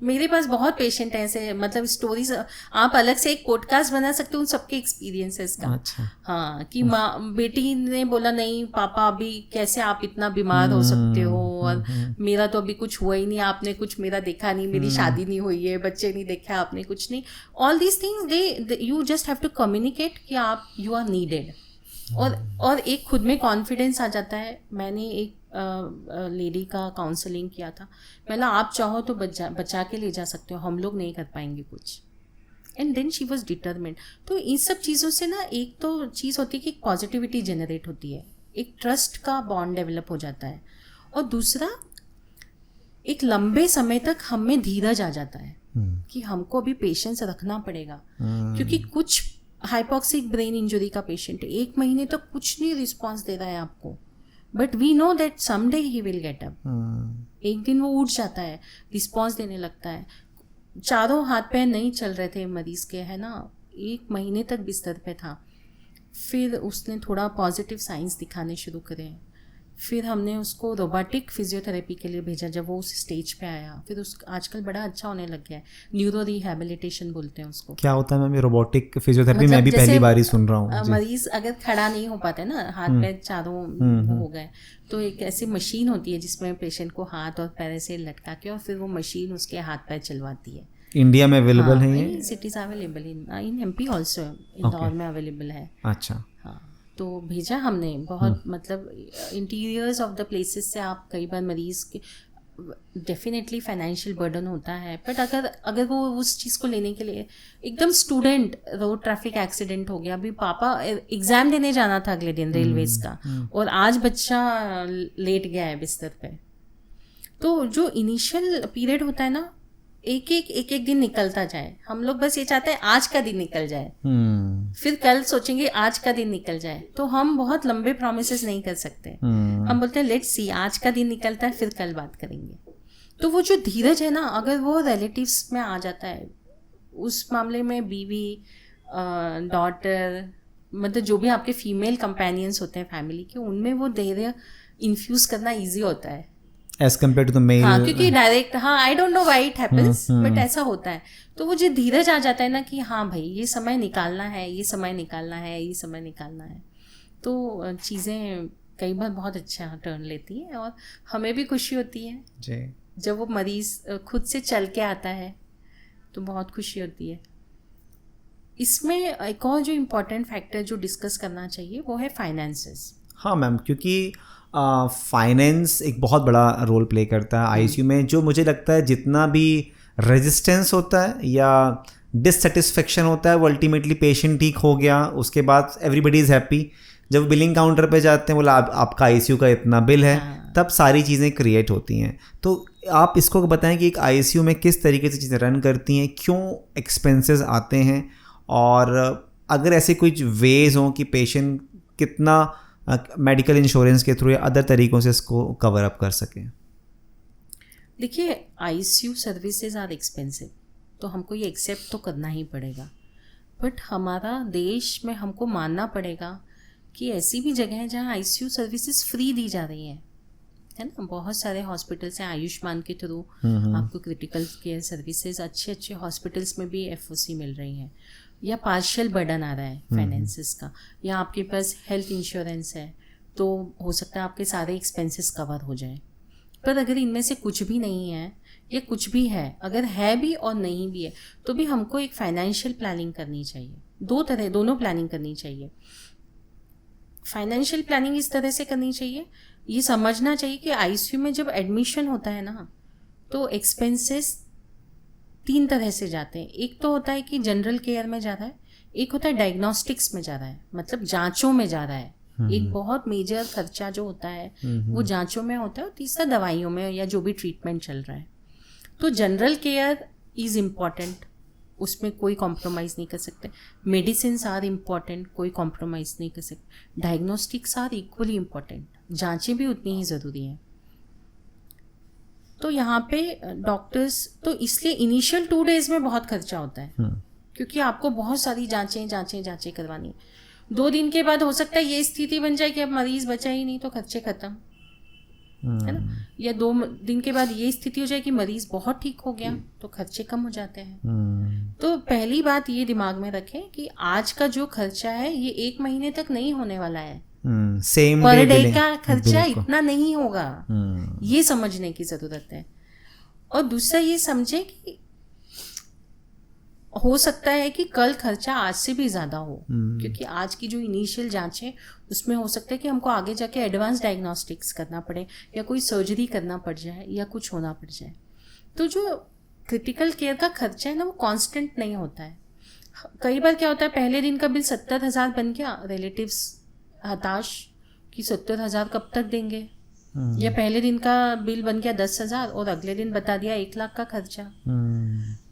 मेरे पास बहुत पेशेंट हैं ऐसे, मतलब स्टोरीज आप अलग से एक पॉडकास्ट बना सकते हो उन सबके एक्सपीरियंसेस का। अच्छा। हाँ, कि माँ बेटी ने बोला नहीं पापा अभी कैसे आप इतना बीमार हो सकते हो, और मेरा तो अभी कुछ हुआ ही नहीं, आपने कुछ मेरा देखा नहीं, मेरी शादी नहीं हुई है, बच्चे नहीं देखे आपने, कुछ नहीं। All these things they you just have to communicate कि आप यू आर नीडेड, और एक खुद में कॉन्फिडेंस आ जाता है। मैंने एक लेडी का काउंसलिंग किया था। मैंने आप चाहो तो बचा के ले जा सकते हो, हम लोग नहीं कर पाएंगे कुछ। And then she was determined. तो इन सब चीज़ों से ना एक तो चीज़ होती है कि पॉजिटिविटी जनरेट होती है, एक ट्रस्ट का बॉन्ड डेवलप हो जाता है, और दूसरा एक लंबे समय तक हमें धीरज आ जाता है कि हमको अभी पेशेंस रखना पड़ेगा। क्योंकि कुछ हाइपोक्सिक ब्रेन इंजरी का पेशेंट 1 महीने तक कुछ नहीं रिस्पॉन्स दे रहा है आपको, but we know that someday he will get up. एक दिन वो उठ जाता है, रिस्पॉन्स देने लगता है। चारों हाथ पैर नहीं चल रहे थे मरीज के, है ना, 1 महीने तक बिस्तर पे था। फिर उसने थोड़ा पॉजिटिव साइंस दिखाने शुरू करे, फिर हमने उसको रोबोटिक फिजियोथेरेपी के लिए भेजा जब वो उस स्टेज पे आया। फिर उस आजकल बड़ा अच्छा होने लग गया है, न्यूरो रिहैबिलिटेशन बोलते हैं उसको। क्या होता है मैम रोबोटिक फिजियोथेरेपी? मतलब मैं भी पहली बार ही सुन रहा हूँ। मरीज अगर खड़ा नहीं हो पाता है ना, हाथ पैर चारों हो गए, तो एक ऐसी मशीन होती है जिसमें पेशेंट को हाथ और पैर से लटका के और फिर वो मशीन उसके हाथ पैर चलवाती है। इंडिया में अवेलेबल है ये? Cities available in MP also, Indore में अवेलेबल है। अच्छा, हाँ, तो भेजा हमने बहुत, मतलब इंटीरियर्स ऑफ द प्लेसेस से आप कई बार मरीज के डेफिनेटली फाइनेंशियल बर्डन होता है, बट अगर वो उस चीज़ को लेने के लिए एकदम स्टूडेंट, रोड ट्रैफिक एक्सीडेंट हो गया, अभी पापा एग्जाम देने जाना था अगले दिन रेलवेज का, और आज बच्चा लेट गया है बिस्तर पे। तो जो इनिशियल पीरियड होता है ना, एक एक दिन निकलता जाए, हम लोग बस ये चाहते हैं आज का दिन निकल जाए, फिर कल सोचेंगे आज का दिन निकल जाए। तो हम बहुत लंबे प्रोमिसेस नहीं कर सकते, हम बोलते हैं लेट्स सी, आज का दिन निकलता है फिर कल बात करेंगे। तो वो जो धीरज है ना, अगर वो रिलेटिव्स में आ जाता है, उस मामले में बीवी, डॉटर, मतलब जो भी आपके फीमेल कंपेनियंस होते हैं फैमिली के, उनमें वो धैर्य इन्फ्यूज करना ईजी होता है as compare to the male. हाँ, क्योंकि डायरेक्ट, हाँ, I don't know why it happens, but ऐसा होता है। तो वो जो धीरज आ जाता है ना कि हाँ भाई ये समय निकालना है, ये समय निकालना है, ये समय निकालना है, तो चीज़ें कई बार बहुत अच्छा टर्न लेती है, और हमें भी खुशी होती है जी जब वो मरीज खुद से चल के आता है, तो बहुत खुशी होती है। इसमें एक और जो इम्पोर्टेंट फैक्टर जो डिस्कस करना चाहिए वो है फाइनेंसेस। हाँ मैम, क्योंकि फाइनेंस एक बहुत बड़ा रोल प्ले करता है आईसीयू में। जो मुझे लगता है जितना भी रेजिस्टेंस होता है या डिससेटिस्फेक्शन होता है, वो अल्टीमेटली पेशेंट ठीक हो गया, उसके बाद एवरीबडी इज़ हैप्पी। जब बिलिंग काउंटर पे जाते हैं, बोला आपका आईसीयू का इतना बिल है, तब सारी चीज़ें क्रिएट होती हैं। तो आप इसको बताएं कि एक आईसीयू में किस तरीके से चीज़ें रन करती हैं, क्यों एक्सपेंसेस आते हैं, और अगर ऐसे कुछ वेज हों कि पेशेंट कितना मेडिकल इंश्योरेंस के थ्रू या अदर तरीकों से इसको कवर अप कर सकें। देखिए, आईसीयू सर्विसेज आर एक्सपेंसिव, तो हमको ये एक्सेप्ट तो करना ही पड़ेगा, बट हमारा देश में हमको मानना पड़ेगा कि ऐसी भी जगह है जहाँ आईसीयू सर्विसेज फ्री दी जा रही है ना। बहुत सारे हॉस्पिटल्स हैं आयुष्मान के थ्रू, आपको क्रिटिकल केयर सर्विसेज अच्छे हॉस्पिटल्स में भी एफओसी मिल रही हैं, या पार्शियल बर्डन आ रहा है फाइनेंसेस का, या आपके पास हेल्थ इंश्योरेंस है, तो हो सकता है आपके सारे एक्सपेंसेस कवर हो जाए। पर अगर इनमें से कुछ भी नहीं है या कुछ भी है, अगर है भी और नहीं भी है, तो भी हमको एक फाइनेंशियल प्लानिंग करनी चाहिए। दोनों प्लानिंग करनी चाहिए। फाइनेंशियल प्लानिंग इस तरह से करनी चाहिए, ये समझना चाहिए कि आईसीयू में जब एडमिशन होता है ना, तो एक्सपेंसेस 3 तरह से जाते हैं। एक तो होता है कि जनरल केयर में जा रहा है, एक होता है डायग्नोस्टिक्स में जा रहा है, मतलब जांचों में जा रहा है। एक बहुत मेजर खर्चा जो होता है वो जांचों में होता है, और तीसरा दवाइयों में या जो भी ट्रीटमेंट चल रहा है। तो जनरल केयर इज़ इम्पॉर्टेंट, उसमें कोई कॉम्प्रोमाइज़ नहीं कर सकते। मेडिसिन्स आर इम्पॉर्टेंट, कोई कॉम्प्रोमाइज़ नहीं कर सकते। डायग्नोस्टिक्स आर इक्वली इम्पॉर्टेंट, जांचें भी उतनी ही ज़रूरी हैं। तो यहाँ पे डॉक्टर्स, तो इसलिए इनिशियल 2 डेज में बहुत खर्चा होता है, क्योंकि आपको बहुत सारी जांचें करवानी है। 2 दिन के बाद हो सकता है ये स्थिति बन जाए कि अब मरीज बचा ही नहीं, तो खर्चे खत्म, है ना। या 2 दिन के बाद ये स्थिति हो जाए कि मरीज बहुत ठीक हो गया, तो खर्चे कम हो जाते हैं। तो पहली बात ये दिमाग में रखें कि आज का जो खर्चा है ये 1 महीने तक नहीं होने वाला है। सेम पर डे का खर्चा इतना नहीं होगा, ये समझने की जरूरत है। और दूसरा ये समझे कि हो सकता है कि कल खर्चा आज से भी ज़्यादा हो, क्योंकि आज की जो इनिशियल जांच है उसमें हो सकता है कि हमको आगे जाके एडवांस डायग्नोस्टिक्स करना पड़े या कोई सर्जरी करना पड़ जाए या कुछ होना पड़ जाए। तो जो क्रिटिकल केयर का खर्चा है ना वो कांस्टेंट नहीं होता है। कई बार क्या होता है, पहले दिन का बिल 70,000 बन गया, रिलेटिव्स हताश कि 70,000 कब तक देंगे, या पहले दिन का बिल बन गया 10,000 और अगले दिन बता दिया 1 लाख का खर्चा।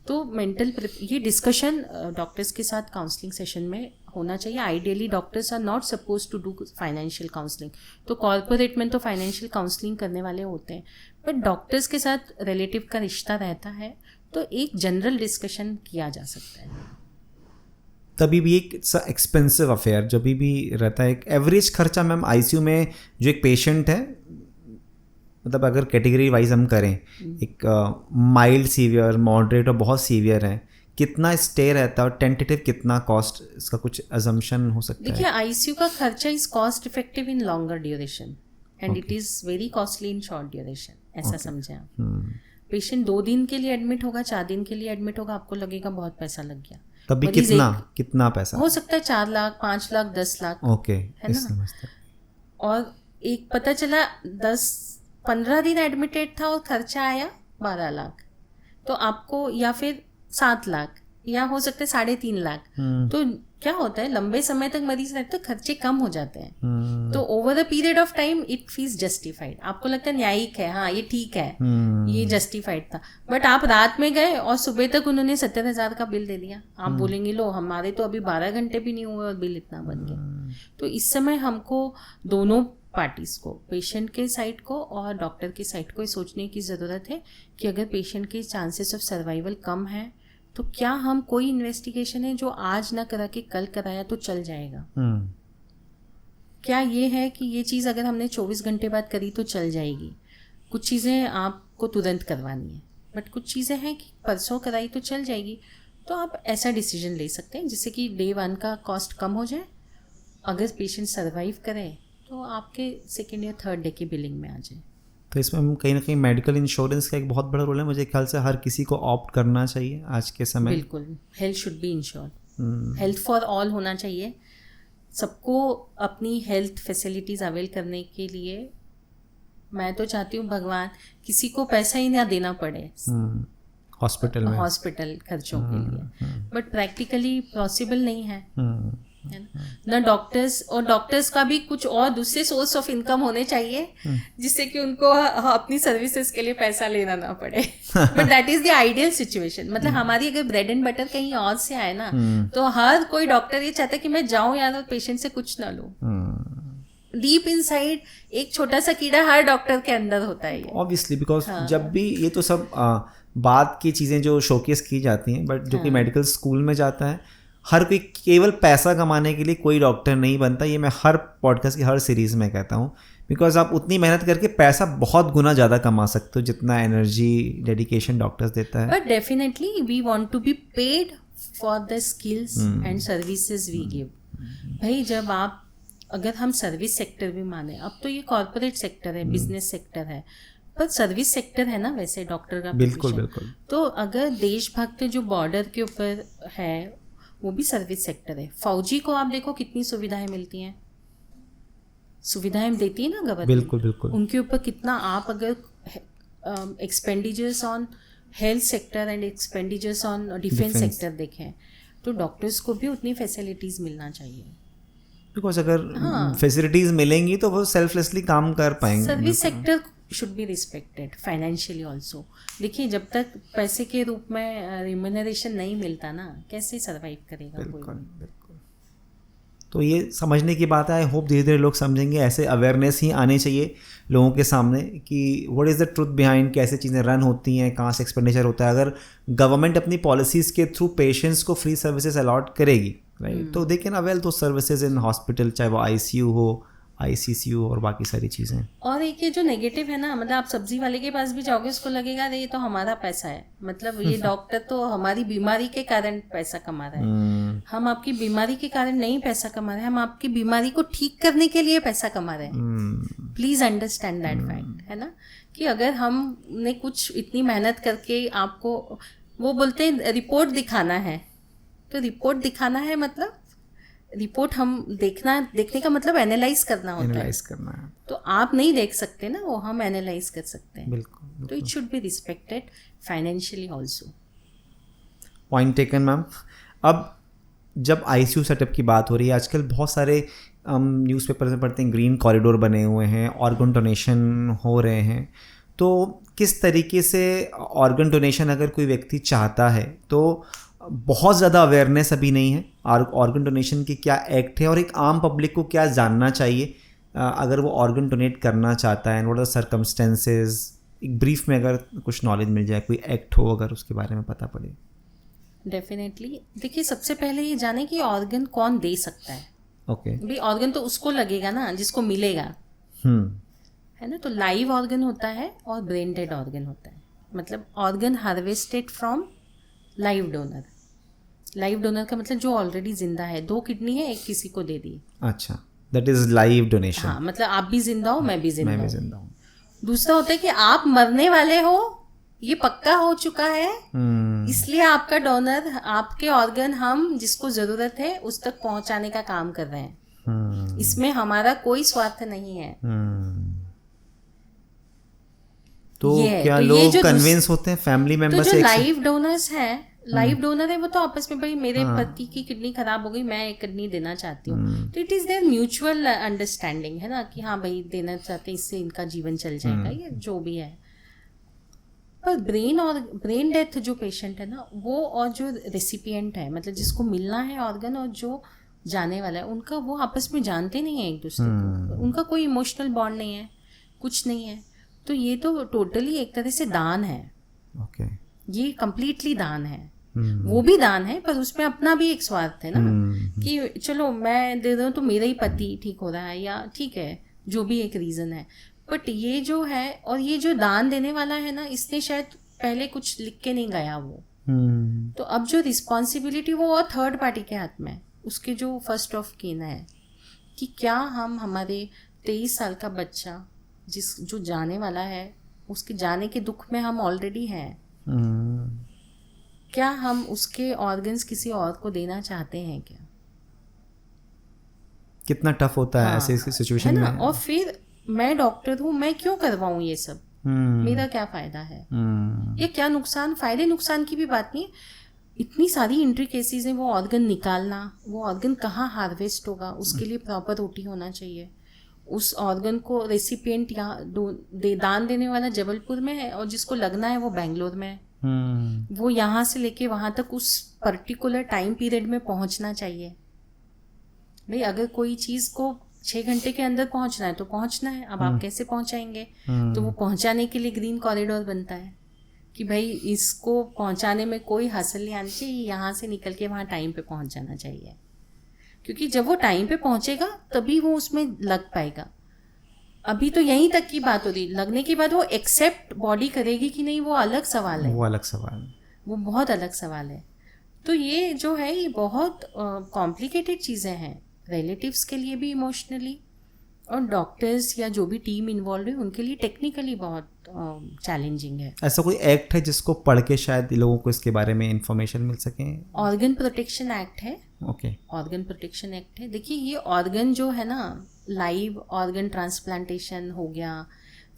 तो मेंटल ये डिस्कशन डॉक्टर्स के साथ काउंसलिंग सेशन में होना चाहिए। Ideally doctors are not suppose to do financial counselling, तो कॉर्पोरेट में तो फाइनेंशियल काउंसलिंग करने वाले होते हैं, बट डॉक्टर्स के साथ रिलेटिव का रिश्ता रहता है तो एक जनरल डिस्कशन किया जा सकता है। तभी भी एक एक्सपेंसिव अफेयर जब भी रहता है। एक एवरेज खर्चा मैम आईसीयू में जो एक पेशेंट है, मतलब अगर कैटेगरी वाइज हम करें, एक माइल्ड सीवियर, मॉडरेट और बहुत सीवियर है, कितना स्टे रहता है और टेंटेटिव कितना कॉस्ट, इसका कुछ अजम्पशन हो सकता है? देखिए आईसीयू का खर्चा is cost effective in longer duration and it is very costly in short duration, ऐसा समझें आप। पेशेंट 2 दिन के लिए एडमिट होगा, 4 दिन के लिए एडमिट होगा, आपको लगेगा बहुत पैसा लग गया, तभी कितना पैसा हो सकता है 4 लाख, 5 लाख, 10 लाख, ओके, है ना। और एक पता चला 10-15 दिन एडमिटेड था और खर्चा आया 12 लाख, तो आपको, या फिर 7 लाख, या हो सकता है 3.5 लाख। तो क्या होता है, लंबे समय तक मरीज रहते तो खर्चे कम हो जाते हैं, तो over the period of time it feels justified, आपको लगता है न्यायिक है, हाँ ये ठीक है, ये जस्टिफाइड था। बट आप रात में गए और सुबह तक उन्होंने 70,000 का बिल दे दिया, आप बोलेंगे लो हमारे तो अभी 12 घंटे भी नहीं हुए और बिल इतना बन गया। तो इस समय हमको दोनों पार्टीज को, पेशेंट के साइड को और डॉक्टर के साइड को, ये सोचने की ज़रूरत है कि अगर पेशेंट के चांसेस ऑफ सर्वाइवल कम है तो क्या हम कोई इन्वेस्टिगेशन है जो आज ना करा के कल कराया तो चल जाएगा, क्या ये है कि ये चीज़ अगर हमने 24 घंटे बाद करी तो चल जाएगी। कुछ चीज़ें आपको तुरंत करवानी है, बट कुछ चीज़ें हैं कि परसों कराई तो चल जाएगी, तो आप ऐसा डिसीजन ले सकते हैं जिससे कि डे 1 का कॉस्ट कम हो जाए, अगर पेशेंट सर्वाइव करे तो आपके 2nd या 3rd डे की बिलिंग में आ जाए। तो इसमें हम कहीं ना कहीं मेडिकल इंश्योरेंस का एक बहुत बड़ा रोल है, मुझे ख्याल से हर किसी को ऑप्ट करना चाहिए आज के समय। बिल्कुल, health should be insured, health for all होना चाहिए, सबको अपनी हेल्थ फैसिलिटीज़ अवेल करने के लिए। मैं तो चाहती हूँ भगवान किसी को पैसा ही ना देना पड़े हॉस्पिटल खर्चों के लिए, बट प्रैक्टिकली पॉसिबल नहीं है ना। डॉक्टर्स का भी कुछ और दूसरे सोर्स ऑफ इनकम होने चाहिए जिससे कि उनको अपनी सर्विसेज के लिए पैसा लेना ना पड़े, but that is the ideal situation. मतलब हमारी अगर ब्रेड एंड बटर कहीं और से आए ना, तो हर कोई डॉक्टर ये चाहता है कि मैं जाऊं यार और पेशेंट से कुछ ना लूं। डीप इनसाइड एक छोटा सा कीड़ा हर डॉक्टर के अंदर होता है, ऑब्वियसली, बिकॉज जब भी ये तो सब बात की चीज़ें जो शोकेस की जाती हैं, बट जो कि मेडिकल स्कूल में जाता है, हर कोई केवल पैसा कमाने के लिए कोई डॉक्टर नहीं बनता। ये मैं हर पॉडकास्ट की हर सीरीज़ में कहता हूँ, बिकॉज आप उतनी मेहनत करके पैसा बहुत गुना ज़्यादा कमा सकते हो जितना एनर्जी डेडिकेशन डॉक्टर्स देता है। But definitely we want to be paid for the skills and services we give. भाई जब आप, अगर हम सर्विस सेक्टर भी माने, अब तो ये कॉर्पोरेट सेक्टर है, बिजनेस सेक्टर है, पर सर्विस सेक्टर है ना वैसे डॉक्टर का। बिल्कुल बिल्कुल। तो अगर देशभक्त जो बॉर्डर के ऊपर है वो भी सर्विस सेक्टर है। फौजी को आप देखो कितनी सुविधाएं मिलती हैं, सुविधाएं देती है ना गवर्नमेंट। बिल्कुल बिल्कुल। उनके ऊपर कितना, आप अगर expenditures on health sector and expenditures on defence sector देखें, तो डॉक्टर्स को भी उतनी फैसिलिटीज़ मिलना चाहिए, बिकॉज अगर फैसिलिटीज़ मिलेंगी तो वो सेल्फलेसली काम कर पाएंगे। Service sector should be respected financially also. देखिए जब तक पैसे के रूप में रिम्यूनरेशन नहीं मिलता ना, कैसे सर्वाइव करेगा कोई। बिल्कुल। तो ये समझने की बात है, आई होप धीरे धीरे लोग समझेंगे, ऐसे अवेयरनेस ही आने चाहिए लोगों के सामने कि what is the truth behind, कैसे चीज़ें रन होती हैं, कहाँ से एक्सपेंडिचर होता है। अगर गवर्नमेंट अपनी पॉलिसीज़ के थ्रू पेशेंट्स को फ्री सर्विसेज अलॉट करेगी, राइट, तो दे कैन अवेल दो सर्विसेज इन हॉस्पिटल, चाहे वो आईसीयू हो, आईसीसीयू और बाकी सारी चीज़ें। और एक ये जो नेगेटिव है ना, मतलब आप सब्जी वाले के पास भी जाओगे उसको लगेगा ये तो हमारा पैसा है, मतलब ये डॉक्टर तो हमारी बीमारी के कारण पैसा कमा रहा है। हम आपकी बीमारी के कारण नहीं पैसा कमा रहे हैं, हम आपकी बीमारी को ठीक करने के लिए पैसा कमा रहे हैं। प्लीज़ अंडरस्टैंड दैट फैक्ट, है ना, कि अगर हमने कुछ इतनी मेहनत करके आपको, वो बोलते हैं रिपोर्ट दिखाना है, तो रिपोर्ट दिखाना है, मतलब रिपोर्ट हम देखने का मतलब एनालाइज करना होता है। एनालाइज करना है। तो आप नहीं देख सकते ना, वो हम एनालाइज कर सकते हैं। बिल्कुल। तो it should be respected financially also. Point taken ma'am. अब जब आईसीयू सेटअप की बात हो रही है, आजकल बहुत सारे हम न्यूज़पेपर में पढ़ते हैं, ग्रीन कॉरिडोर बने हुए हैं, ऑर्गन डोनेशन हो रहे हैं। तो किस तरीके से ऑर्गन डोनेशन अगर कोई व्यक्ति चाहता है, तो बहुत ज़्यादा अवेयरनेस अभी नहीं है ऑर्गन डोनेशन की क्या एक्ट है, और एक आम पब्लिक को क्या जानना चाहिए अगर वो ऑर्गन डोनेट करना चाहता है, and what are the circumstances. एक ब्रीफ में अगर कुछ नॉलेज मिल जाए, कोई एक्ट हो अगर उसके बारे में पता पड़े। डेफिनेटली। देखिए, सबसे पहले ये जाने कि ऑर्गन कौन दे सकता है। ओके। भाई ऑर्गन तो उसको लगेगा ना जिसको मिलेगा, है ना। तो लाइव ऑर्गन होता है और ब्रेन डेड ऑर्गन होता है। मतलब organ harvested from live donor. Live donor का मतलब जो ऑलरेडी जिंदा है, 2 किडनी है, एक किसी को दे दी। अच्छा, दैट इज लाइव डोनेशन। हाँ, मतलब आप भी जिंदा हो, मैं भी जिंदा हूँ। दूसरा होता है कि आप मरने वाले हो, ये पक्का हो चुका है, इसलिए आपका डोनर, आपके ऑर्गन हम जिसको जरूरत है उस तक पहुंचाने का काम कर रहे हैं। इसमें हमारा कोई स्वार्थ नहीं है। तो क्या तो लोग कन्विंस होते हैं फैमिली मेंबर्स तो जो लाइव डोनर्स हैं, लाइव डोनर है, वो तो आपस में, भाई मेरे पति की किडनी खराब हो गई, मैं एक किडनी देना चाहती हूँ, तो it is there mutual understanding, है ना, कि हाँ भाई देना चाहते हैं, इससे इनका जीवन चल जाएगा, ये जो भी है। पर ब्रेन डेथ जो पेशेंट है ना, वो और जो रेसिपिएंट है, मतलब जिसको मिलना है ऑर्गन, और जो जाने वाला है, उनका वो आपस में जानते नहीं है एक दूसरे को, उनका कोई इमोशनल बॉन्ड नहीं है, कुछ नहीं है। तो ये तो टोटली एक तरह से दान है। ओके। ये कंप्लीटली दान है। वो भी दान है, पर उसमें अपना भी एक स्वार्थ है ना, कि चलो मैं दे दूँ तो मेरा ही पति ठीक हो रहा है, या ठीक है जो भी एक रीज़न है। बट ये जो है, और ये जो दान देने वाला है ना, इसने शायद पहले कुछ लिख के नहीं गया वो, तो अब जो रिस्पॉन्सिबिलिटी वो और थर्ड पार्टी के हाथ में, उसके जो फर्स्ट ऑफ कीन है, कि क्या हम हमारे 23 साल का बच्चा जो जाने वाला है, उसके जाने के दुख में हम ऑलरेडी हैं, क्या हम उसके ऑर्गन्स किसी और को देना चाहते हैं क्या? कितना टफ होता है ऐसे सिचुएशन में। और फिर मैं डॉक्टर हूँ, मैं क्यों करवाऊँ ये सब, मेरा क्या फायदा है, ये क्या नुकसान, फायदे नुकसान की भी बात नहीं है। इतनी सारी इंट्रिकेसीज हैं, वो ऑर्गन निकालना, वो ऑर्गन कहाँ हार्वेस्ट होगा, उसके लिए प्रॉपर ओटी होना चाहिए। उस ऑर्गन को रेसिपिएंट यहाँ दान देने वाला जबलपुर में है, और जिसको लगना है वो बेंगलोर में है। वो यहाँ से लेके वहाँ तक उस पर्टिकुलर टाइम पीरियड में पहुँचना चाहिए। भाई अगर कोई चीज़ को 6 घंटे के अंदर पहुँचना है तो पहुँचना है। अब आप कैसे पहुँचाएंगे? तो वो पहुँचाने के लिए ग्रीन कॉरिडोर बनता है, कि भाई इसको पहुँचाने में कोई हासिल नहीं आनी चाहिए, यहाँ से निकल के वहाँ टाइम पे पहुँच जाना चाहिए। क्योंकि जब वो टाइम पे पहुँचेगा तभी वो उसमें लग पाएगा। अभी तो यहीं तक की बात हो रही, लगने के बाद वो एक्सेप्ट बॉडी करेगी कि नहीं, वो अलग सवाल है। वो बहुत अलग सवाल है। तो ये जो है, ये बहुत कॉम्प्लिकेटेड चीज़ें हैं, रिलेटिव्स के लिए भी इमोशनली, और डॉक्टर्स या जो भी टीम इन्वॉल्व है उनके लिए टेक्निकली बहुत चैलेंजिंग है। ऐसा कोई एक्ट है जिसको पढ़ के शायद लोगों को इसके बारे में इंफॉर्मेशन मिल सके? ऑर्गन प्रोटेक्शन एक्ट है। ओके। ऑर्गन प्रोटेक्शन एक्ट है। देखिए, ये ऑर्गन जो है ना, लाइव ऑर्गन ट्रांसप्लांटेशन हो गया,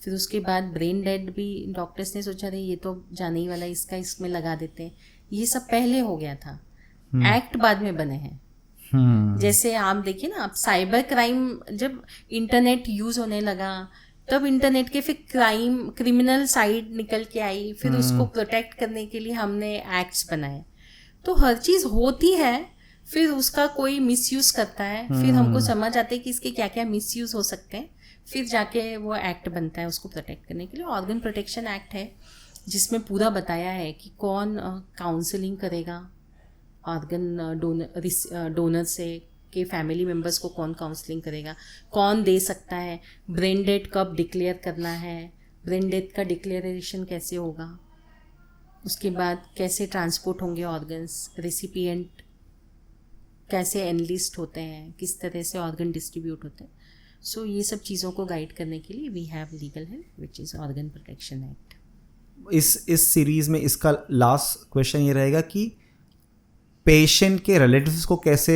फिर उसके बाद ब्रेन डेड भी डॉक्टर्स ने सोचा रहे ये तो जाने ही वाला, इसका इसमें लगा देते हैं, ये सब पहले हो गया था। एक्ट बाद में बने हैं। जैसे आप देखिए ना, आप साइबर क्राइम, जब इंटरनेट यूज होने लगा तब इंटरनेट के फिर क्रिमिनल साइड निकल के आई, फिर उसको प्रोटेक्ट करने के लिए हमने एक्ट्स बनाए। तो हर चीज़ होती है, फिर उसका कोई मिसयूज करता है, फिर हमको समझ आते हैं कि इसके क्या क्या मिसयूज हो सकते हैं, फिर जाके वो एक्ट बनता है उसको प्रोटेक्ट करने के लिए। ऑर्गन प्रोटेक्शन एक्ट है, जिसमें पूरा बताया है कि कौन काउंसलिंग करेगा ऑर्गन डोनर से, के फैमिली मेम्बर्स को कौन काउंसलिंग करेगा, कौन दे सकता है, ब्रेन डेथ कब डिक्लेयर करना है, ब्रेन डेथ का डिक्लेरेशन कैसे होगा, उसके बाद कैसे ट्रांसपोर्ट होंगे ऑर्गन्स, रेसिपिएंट कैसे एनलिस्ट होते हैं, किस तरह से ऑर्गन डिस्ट्रीब्यूट होते हैं। सो ये सब चीज़ों को गाइड करने के लिए we have legal help, which is organ protection act. इस सीरीज़ में इसका लास्ट क्वेश्चन ये रहेगा कि पेशेंट के रिलेटिव्स को कैसे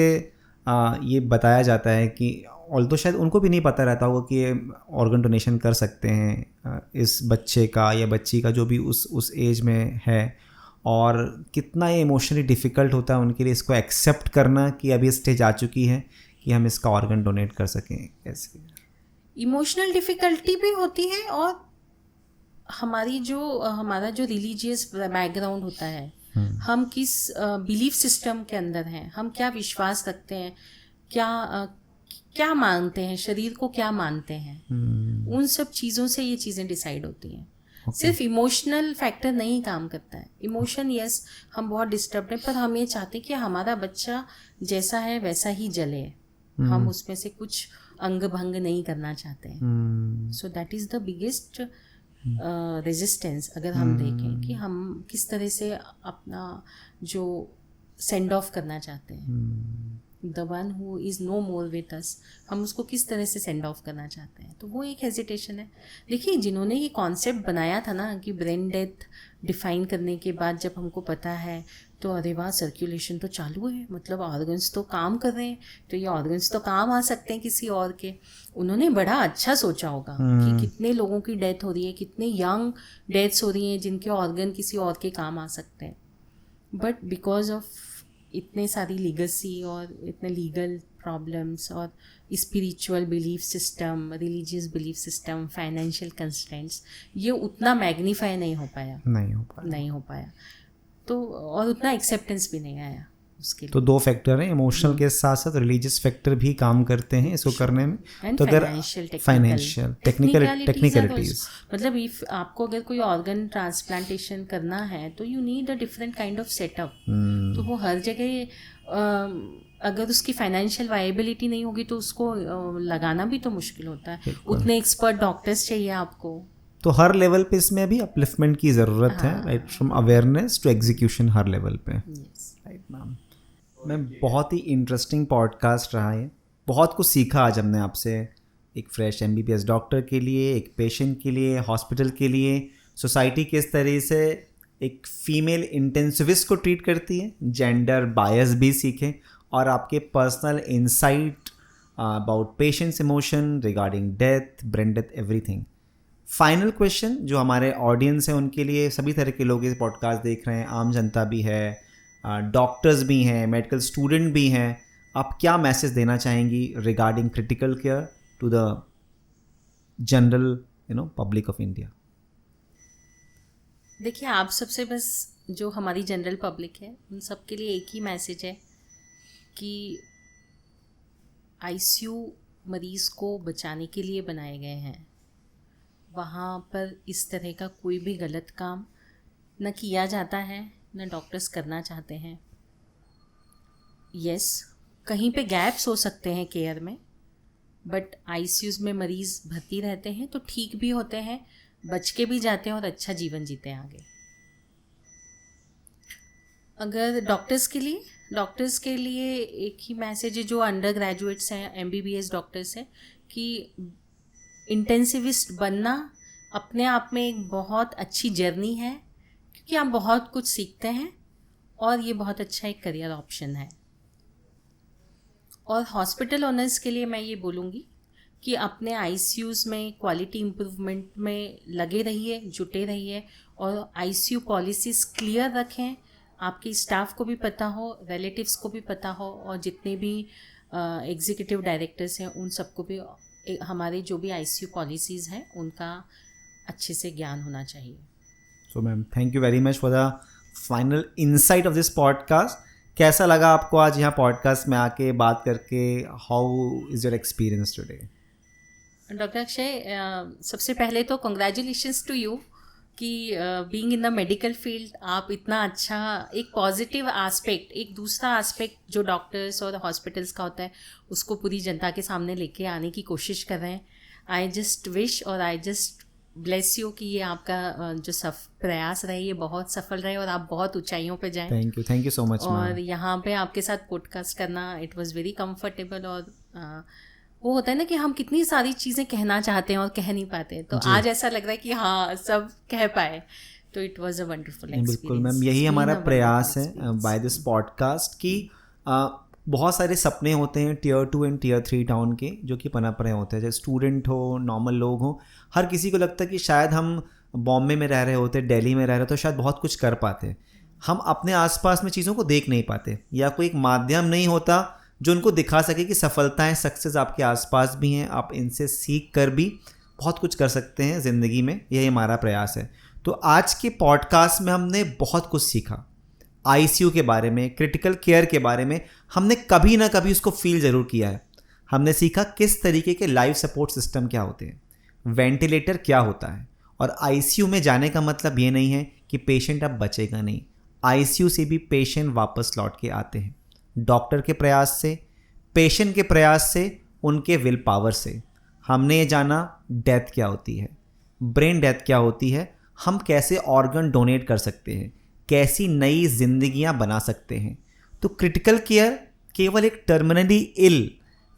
ये बताया जाता है कि ऑल्दो शायद उनको भी नहीं पता रहता होगा कि ये ऑर्गन डोनेशन कर सकते हैं इस बच्चे का या बच्ची का जो भी उस एज में है, और कितना ये इमोशनली डिफ़िकल्ट होता है उनके लिए इसको एक्सेप्ट करना कि अभी स्टेज आ चुकी है कि हम इसका ऑर्गन डोनेट कर सकें। कैसे इमोशनल डिफ़िकल्टी भी होती है, और हमारा जो रिलीजियस बैकग्राउंड होता है, हम किस बिलीफ सिस्टम के अंदर हैं, हम क्या विश्वास रखते हैं, क्या मानते हैं, शरीर को क्या मानते हैं, उन सब चीज़ों से ये चीज़ें डिसाइड होती हैं। सिर्फ इमोशनल फैक्टर नहीं काम करता है। इमोशन यस, हम बहुत डिस्टर्ब हैं, पर हम ये चाहते हैं कि हमारा बच्चा जैसा है वैसा ही जले, हम उसमें से कुछ अंग भंग नहीं करना चाहते हैं। सो that is the biggest resistance. अगर हम देखें कि हम किस तरह से अपना जो सेंड ऑफ करना चाहते हैं, the one who is no more with us, हम उसको किस तरह से सेंड ऑफ करना चाहते हैं, तो वो एक हेजिटेशन है। देखिए, जिन्होंने ये कॉन्सेप्ट बनाया था ना कि ब्रेन डेथ डिफाइन करने के बाद जब हमको पता है तो अरे वाह, सर्कुलेशन तो चालू है, मतलब ऑर्गन्स तो काम कर रहे हैं, तो ये ऑर्गन्स तो काम आ सकते हैं किसी और के। उन्होंने बड़ा अच्छा सोचा होगा कि कितने लोगों की डेथ हो रही है, कितने यंग डेथ्स हो रही हैं जिनके ऑर्गन किसी और के काम आ सकते हैं, बट बिकॉज ऑफ इतने सारी लीगेसी और इतने लीगल प्रॉब्लम्स और spiritual belief system, religious belief system, financial constraints, ये उतना मैग्नीफाई नहीं हो पाया तो, और उतना एक्सेप्टेंस भी नहीं आया उसके लिए। तो दो फैक्टर हैं, इमोशनल के साथ साथ रिलीजियस फैक्टर भी काम करते हैं इसको करने में। तो अगर फाइनेंशियल टेक्निकलिटीज, मतलब इफ आपको अगर कोई ऑर्गन ट्रांसप्लांटेशन करना है तो you need a different kind of setup. तो वो हर जगह अगर उसकी फाइनेंशियल वायबिलिटी नहीं होगी तो उसको लगाना भी तो मुश्किल होता है। उतने एक्सपर्ट डॉक्टर्स चाहिए आपको। तो हर लेवल पे इसमें भी अपलिफ्टमेंट की ज़रूरत है, right, from awareness to execution, हर लेवल पे। राइट मैम, मैं बहुत ही इंटरेस्टिंग पॉडकास्ट रहा है, बहुत कुछ सीखा आज हमने आपसे, एक फ्रेश MBBS डॉक्टर के लिए, एक पेशेंट के लिए, हॉस्पिटल के लिए, सोसाइटी किस तरह से एक फीमेल इंटेंसिविस्ट को ट्रीट करती है, जेंडर बायस भी सीखे, और आपके personal insight about patients emotion regarding death, brain death, everything. Final question जो हमारे ऑडियंस हैं उनके लिए, सभी तरह के लोग इस पॉडकास्ट देख रहे हैं, आम जनता भी है, डॉक्टर्स भी हैं, मेडिकल स्टूडेंट भी हैं, आप क्या मैसेज देना चाहेंगी regarding critical care to the general public of India? देखिए, आप सबसे बस जो हमारी जनरल पब्लिक है उन सब के लिए एक ही मैसेज है कि ICU मरीज़ को बचाने के लिए बनाए गए हैं। वहाँ पर इस तरह का कोई भी गलत काम न किया जाता है, न डॉक्टर्स करना चाहते हैं। यस, कहीं पे गैप्स हो सकते हैं केयर में, बट ICUs में मरीज़ भर्ती रहते हैं तो ठीक भी होते हैं, बच के भी जाते हैं और अच्छा जीवन जीते हैं आगे। अगर डॉक्टर्स के लिए एक ही मैसेज है जो अंडर ग्रेजुएट्स हैं, MBBS डॉक्टर्स हैं, कि इंटेंसिविस्ट बनना अपने आप में एक बहुत अच्छी जर्नी है, क्योंकि आप बहुत कुछ सीखते हैं और ये बहुत अच्छा एक करियर ऑप्शन है। और हॉस्पिटल ओनर्स के लिए मैं ये बोलूँगी कि अपने ICUs में क्वालिटी इम्प्रूवमेंट में लगे रहिए, जुटे रहिए, और ICU पॉलिसीज़ क्लियर रखें, आपकी स्टाफ को भी पता हो, रिलेटिव्स को भी पता हो, और जितने भी एग्जीक्यूटिव डायरेक्टर्स हैं उन सबको भी हमारे जो भी ICU पॉलिसीज़ हैं उनका अच्छे से ज्ञान होना चाहिए। So ma'am, thank you very much for the final insight of this podcast. कैसा लगा आपको आज यहाँ पॉडकास्ट में आके बात करके? How is your experience today? Doctor Akshay, सबसे पहले तो कंग्रेचुलेशंस टू यू कि being in the medical field आप इतना अच्छा एक पॉजिटिव एस्पेक्ट, एक दूसरा एस्पेक्ट जो डॉक्टर्स और हॉस्पिटल्स का होता है उसको पूरी जनता के सामने लेके आने की कोशिश कर रहे हैं। आई जस्ट विश और आई जस्ट ब्लेस यू कि ये आपका जो प्रयास रहे ये बहुत सफल रहे और आप बहुत ऊंचाइयों पे जाएं। Thank you so much. और यहाँ पे आपके साथ पॉडकास्ट करना इट वाज वेरी कंफर्टेबल। और वो होता है ना कि हम कितनी सारी चीज़ें कहना चाहते हैं और कह नहीं पाते, तो आज ऐसा लग रहा है कि हाँ सब कह पाए। तो इट वाज अ वंडरफुल बिल्कुल एक्सपीरियंस। मैम, यही हमारा प्रयास है बाय दिस पॉडकास्ट कि बहुत सारे सपने होते हैं टियर 2 एंड टियर 3 टाउन के जो कि पनप रहे होते हैं, चाहे स्टूडेंट हो, नॉर्मल लोग हो। हर किसी को लगता है कि शायद हम बॉम्बे में रह रहे होते, दिल्ली में रह रहे तो शायद बहुत कुछ कर पाते। हम अपने आसपास में चीज़ों को देख नहीं पाते, या कोई एक माध्यम नहीं होता जो उनको दिखा सके कि सफलताएं, सक्सेस आपके आसपास भी हैं, आप इनसे सीख कर भी बहुत कुछ कर सकते हैं ज़िंदगी में। यही हमारा प्रयास है। तो आज के पॉडकास्ट में हमने बहुत कुछ सीखा आईसीयू के बारे में, क्रिटिकल केयर के बारे में। हमने कभी ना कभी उसको फील ज़रूर किया है। हमने सीखा किस तरीके के लाइफ सपोर्ट सिस्टम क्या होते हैं, वेंटिलेटर क्या होता है, और आईसीयू में जाने का मतलब ये नहीं है कि पेशेंट अब बचेगा नहीं। आईसीयू से भी पेशेंट वापस लौट के आते हैं, डॉक्टर के प्रयास से, पेशेंट के प्रयास से, उनके विल पावर से। हमने ये जाना डेथ क्या होती है, ब्रेन डेथ क्या होती है, हम कैसे ऑर्गन डोनेट कर सकते हैं, कैसी नई जिंदगियां बना सकते हैं। तो क्रिटिकल केयर केवल एक टर्मिनली इल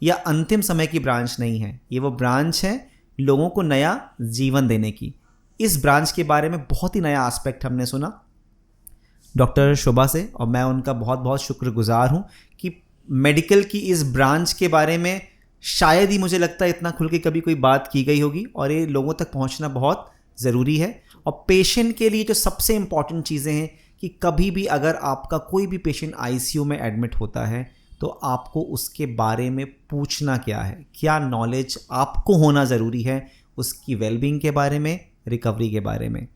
या अंतिम समय की ब्रांच नहीं है, ये वो ब्रांच है लोगों को नया जीवन देने की। इस ब्रांच के बारे में बहुत ही नया एस्पेक्ट हमने सुना डॉक्टर शोभा से, और मैं उनका बहुत बहुत शुक्रगुजार हूँ कि मेडिकल की इस ब्रांच के बारे में शायद ही, मुझे लगता है, इतना खुल के कभी कोई बात की गई होगी, और ये लोगों तक पहुँचना बहुत ज़रूरी है। और पेशेंट के लिए जो सबसे इम्पॉर्टेंट चीज़ें हैं कि कभी भी अगर आपका कोई भी पेशेंट आईसीयू में एडमिट होता है तो आपको उसके बारे में पूछना क्या है, क्या नॉलेज आपको होना ज़रूरी है उसकी वेलबींग के बारे में, रिकवरी के बारे में।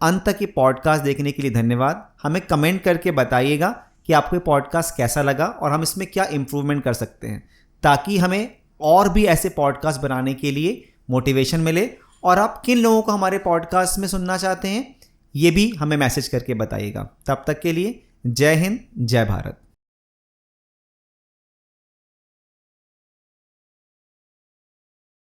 अंत तक ये पॉडकास्ट देखने के लिए धन्यवाद। हमें कमेंट करके बताइएगा कि आपको ये पॉडकास्ट कैसा लगा और हम इसमें क्या इम्प्रूवमेंट कर सकते हैं, ताकि हमें और भी ऐसे पॉडकास्ट बनाने के लिए मोटिवेशन मिले। और आप किन लोगों को हमारे पॉडकास्ट में सुनना चाहते हैं ये भी हमें मैसेज करके बताइएगा। तब तक के लिए जय हिंद, जय भारत।